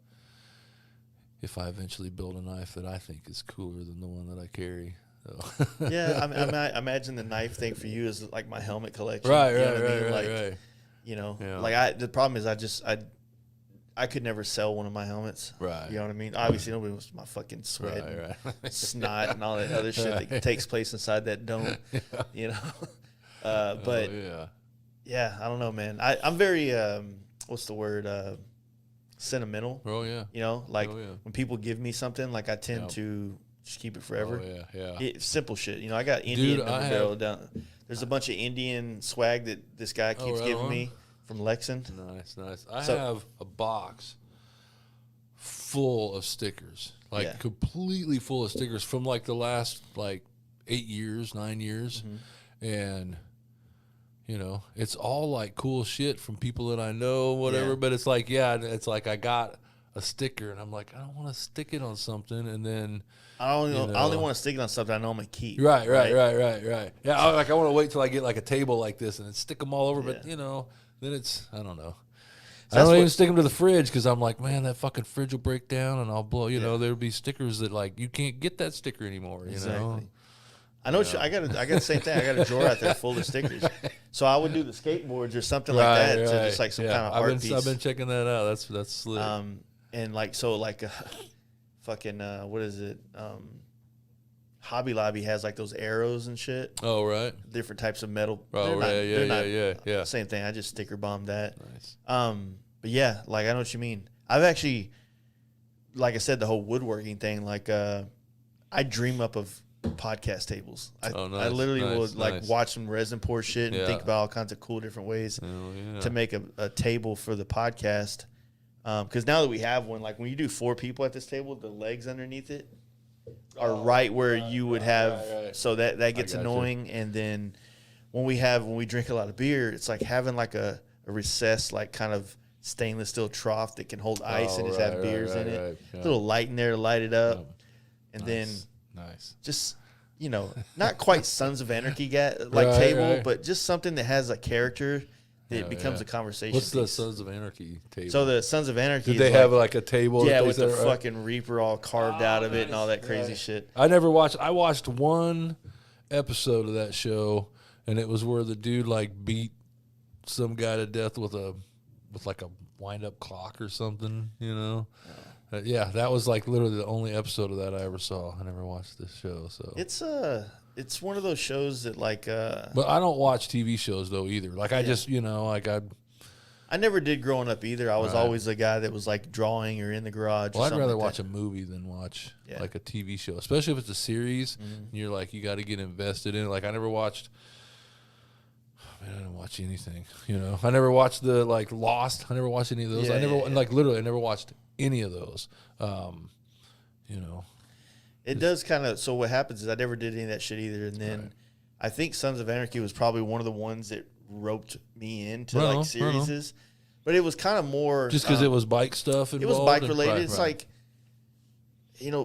if I eventually build a knife that I think is cooler than the one that I carry. So. Yeah, I imagine the knife thing for you is like my helmet collection. Right. Like, the problem is I could never sell one of my helmets. Right. You know what I mean? Obviously, nobody wants my fucking sweat and snot and all that other shit that takes place inside that dome. But I don't know, man. I'm very what's the word? Sentimental. Oh yeah. When people give me something, like, I tend to just keep it forever. Oh yeah. Simple shit. I got Indian memorabilia down. There's a bunch of Indian swag that this guy keeps giving me from Lexin. Nice. I have a box full of stickers, completely full of stickers from, like, the last, like, 8 years, 9 years, and it's all, like, cool shit from people that I know, whatever. But it's like, it's like I got a sticker, and I'm like, I don't want to stick it on something, and then I only want to stick it on something I know I'm gonna keep. Right. Yeah, I want to wait till I get, like, a table like this and then stick them all over. But then it's, I don't know. So I don't even stick them to the fridge because I'm like, man, that fucking fridge will break down and I'll blow. There'll be stickers that, like, you can't get that sticker anymore. Exactly. I know. I got the same thing. I got a drawer out there full of stickers. So I would do the skateboards or something like that. So just like some kind of art piece. I've been checking that out. That's slick. And fucking what is it? Hobby Lobby has, like, those arrows and shit. Oh, right. Different types of metal. Oh, yeah. Same thing. I just sticker bombed that. Nice. But yeah, like, I know what you mean. I've actually, like I said, the whole woodworking thing. Like, I dream up of podcast tables. I literally would watch some resin pour shit and think about all kinds of cool different ways to make a table for the podcast. Because now that we have one, like, when you do 4 people at this table, the legs underneath it are right where you would have, so that gets annoying. And then when we drink a lot of beer, it's like having, like, a recessed, like, kind of stainless steel trough that can hold ice and just have beers in it. A little light in there to light it up. And then just, not quite Sons of Anarchy table, but just something that has a character that becomes a conversation. What's the Sons of Anarchy table? So the Sons of Anarchy, did they have like a table? Yeah, with the fucking Reaper all carved out of it and all that crazy shit. I watched one episode of that show, and it was where the dude, like, beat some guy to death with like a wind up clock or something, that was, like, literally the only episode of that I ever saw. I never watched this show, so it's one of those shows that, like, but I don't watch TV shows though either. Like, I just I never did growing up either. I was always the guy that was, like, drawing or in the garage. Well, I'd rather watch a movie than watch like a TV show, especially if it's a series. And you're like, you got to get invested in it. Like, I never watched Man, I didn't watch anything. I never watched the Lost. I never watched any of those. I never literally I never watched any of those. It does kind of. So what happens is I never did any of that shit either, and then I think Sons of Anarchy was probably one of the ones that roped me into series. But it was kind of more just because it was bike stuff involved. It was bike related. It's like,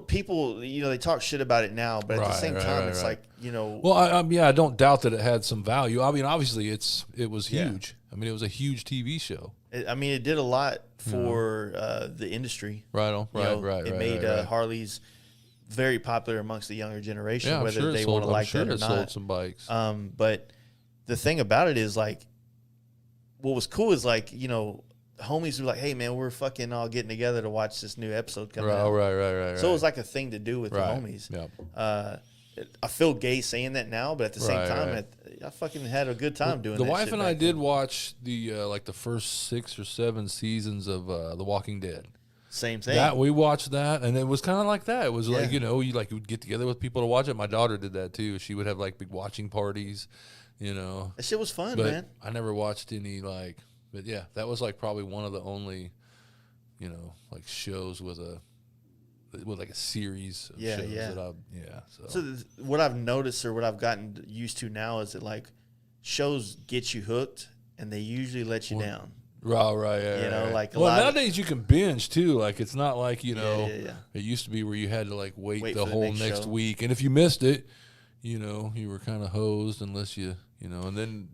people, they talk shit about it now, but at the same time, it's like, Well, I don't doubt that it had some value. I mean, obviously, it was huge. I mean, it was a huge TV show. It did a lot for the industry. Right on. It made Harleys very popular amongst the younger generation, whether they want to like that or not. Sold some bikes. But the thing about it is, like, what was cool is, like, homies were like, hey, man, we're fucking all getting together to watch this new episode come out. Right. So it was like a thing to do with the homies. Yep. I feel gay saying that now, but at the same time, I fucking had a good time doing that. The wife and I did watch the the first 6 or 7 seasons of The Walking Dead. Same thing. That we watched that, and it was kind of like that. It was like you would get together with people to watch it. My daughter did that too. She would have like big watching parties. That shit was fun, but man. I never watched any but yeah, that was like probably one of the only, shows with like a series of shows that So what I've noticed or what I've gotten used to now is that, like, shows get you hooked and they usually let you down. Right. Like nowadays you can binge too. Like, it's not like, it used to be where you had to like wait the whole next week. And if you missed it, you were kind of hosed unless you, and then,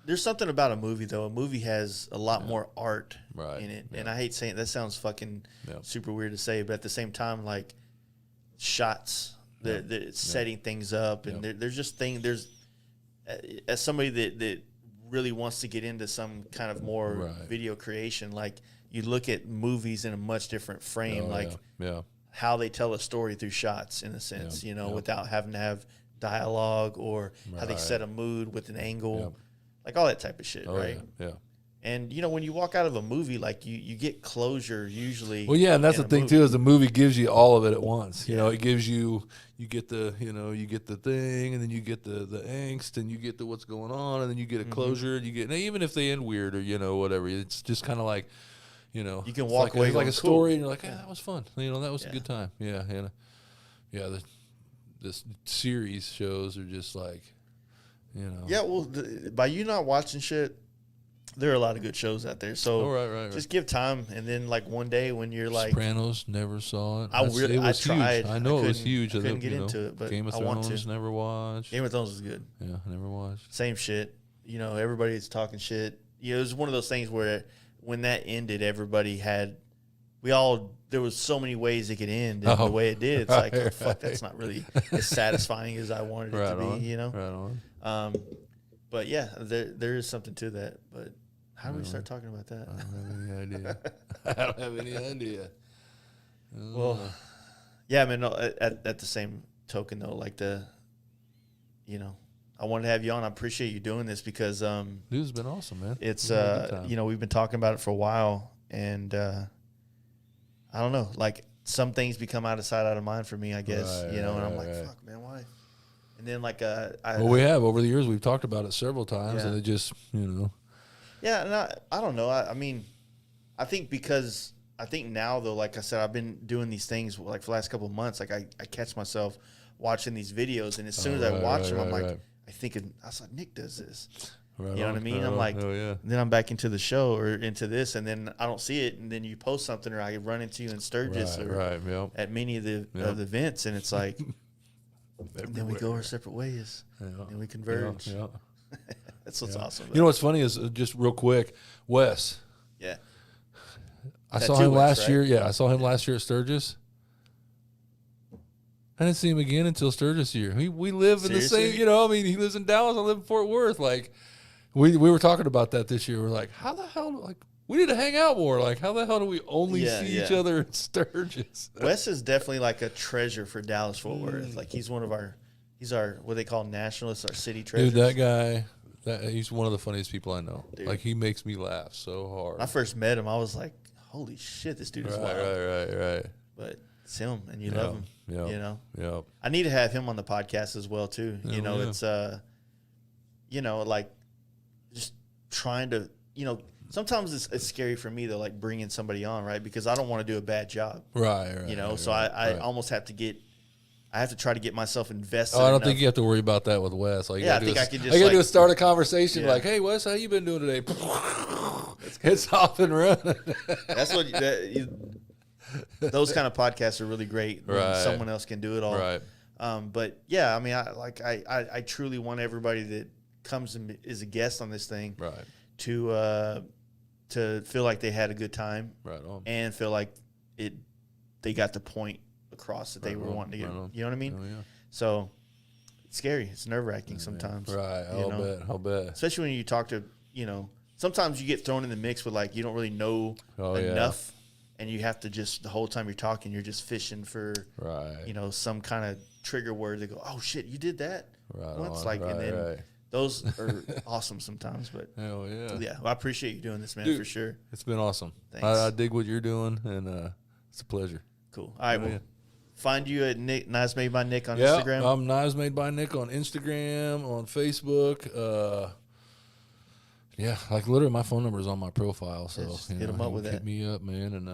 There's something about a movie, though. A movie has a lot more art in it. Yeah. And I hate saying that sounds fucking super weird to say, but at the same time, like, shots, they're setting things up. And there's just things, as somebody that really wants to get into some kind of more video creation, like, you look at movies in a much different frame, how they tell a story through shots, in a sense, without having to have dialogue or how they set a mood with an angle, like all that type of shit, right? Yeah. And when you walk out of a movie, like, you get closure usually. Well, yeah, and that's the thing too, is the movie gives you all of it at once. It gives you get the you get the thing, and then you get the angst, and you get the what's going on, and then you get a closure, and you get, even if they end weird or whatever, it's just kind of like you can walk away like a story, and you're like, that was fun. That was a good time. This series shows are just like, Yeah, well, by you not watching shit, there are a lot of good shows out there. So just give time, and then, like, one day when you're like, Sopranos, never saw it. It was tried. Huge. I know it was huge. I couldn't get into it, but Game of Thrones, never watched. Game of Thrones was good. Yeah, never watched. Same shit. Everybody's talking shit. It was one of those things where when that ended, everybody had. There was so many ways it could end, and the way it did, it's like, fuck, that's not really as satisfying as I wanted it to be, Right on. But yeah, there is something to that. But how do we start talking about that? I don't have any idea. Well, yeah, man. No, at the same token, though, like I wanted to have you on. I appreciate you doing this because this has been awesome, man. It's we've been talking about it for a while, and I don't know, like, some things become out of sight, out of mind for me, I guess, and I'm like, fuck, man, why? And then, like, we have over the years, we've talked about it several times, and it just, Yeah, and I don't know. I mean, I think now, though, like I said, I've been doing these things, like, for the last couple of months. Like, I catch myself watching these videos, and as soon as I watch them, I'm like, I was like, Nick does this. Right, you know what I mean? I'm like, then I'm back into the show or into this, and then I don't see it, and then you post something, or I run into you in Sturgis at many of the events, and it's like, and then we go our separate ways, and we converge. That's what's awesome. You know what's funny is, just real quick, Wes. Yeah. I saw him last year. Yeah, I saw him last year at Sturgis. I didn't see him again until Sturgis year. We live in the same, he lives in Dallas. I live in Fort Worth. Like, we were talking about that this year. We're like, how the hell, like, we need to hang out more. Like, how the hell do we only see each other at Sturgis? Wes is definitely like a treasure for Dallas Fort Worth. Like, he's our what they call nationalists, our city treasures. Dude, that guy, he's one of the funniest people I know. Dude. Like, he makes me laugh so hard. When I first met him, I was like, holy shit, this dude is wild. Right. But it's him, and you love him. Yeah. I need to have him on the podcast as well too. It's like, just trying to, sometimes it's scary for me to like bringing somebody on, right? Because I don't want to do a bad job. Right. So I almost have to I have to try to get myself invested. Oh, I don't think you have to worry about that with Wes. Like, I think I can just. I gotta do is start a conversation like, "Hey, Wes, how you been doing today?" It's off and running. That's what those kind of podcasts are really great. When someone else can do it all. Right. But yeah, I mean, I truly want everybody that comes and is a guest on this thing, right, to feel like they had a good time, right on, and feel like they got the point across that they were wanting to get. You know what I mean? Oh, yeah. So it's scary. It's nerve-wracking sometimes. Right. I'll bet. Especially when you talk to, sometimes you get thrown in the mix with like you don't really know enough, and you have to just the whole time you're talking, you're just fishing for some kind of trigger word. They go, "Oh shit, you did that." Those are awesome sometimes. But hell yeah, yeah. Well, I appreciate you doing this, man, for sure. It's been awesome. Thanks. I dig what you're doing, and it's a pleasure. Cool. All right, find you at Knives Made by Nick on Instagram. I'm Knives Made by Nick on Instagram, on Facebook. Like literally my phone number is on my profile, so hit them up with that. Hit me up, man, and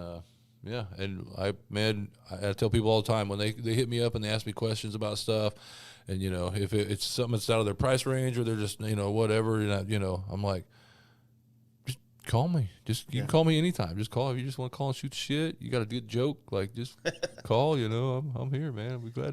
I tell people all the time when they hit me up and they ask me questions about stuff, and if it's something that's out of their price range or they're just whatever, I'm like, just call me. You can call me anytime. Just call if you just want to call and shoot shit. You got a good joke, like just call. I'm here, man. I'll be glad.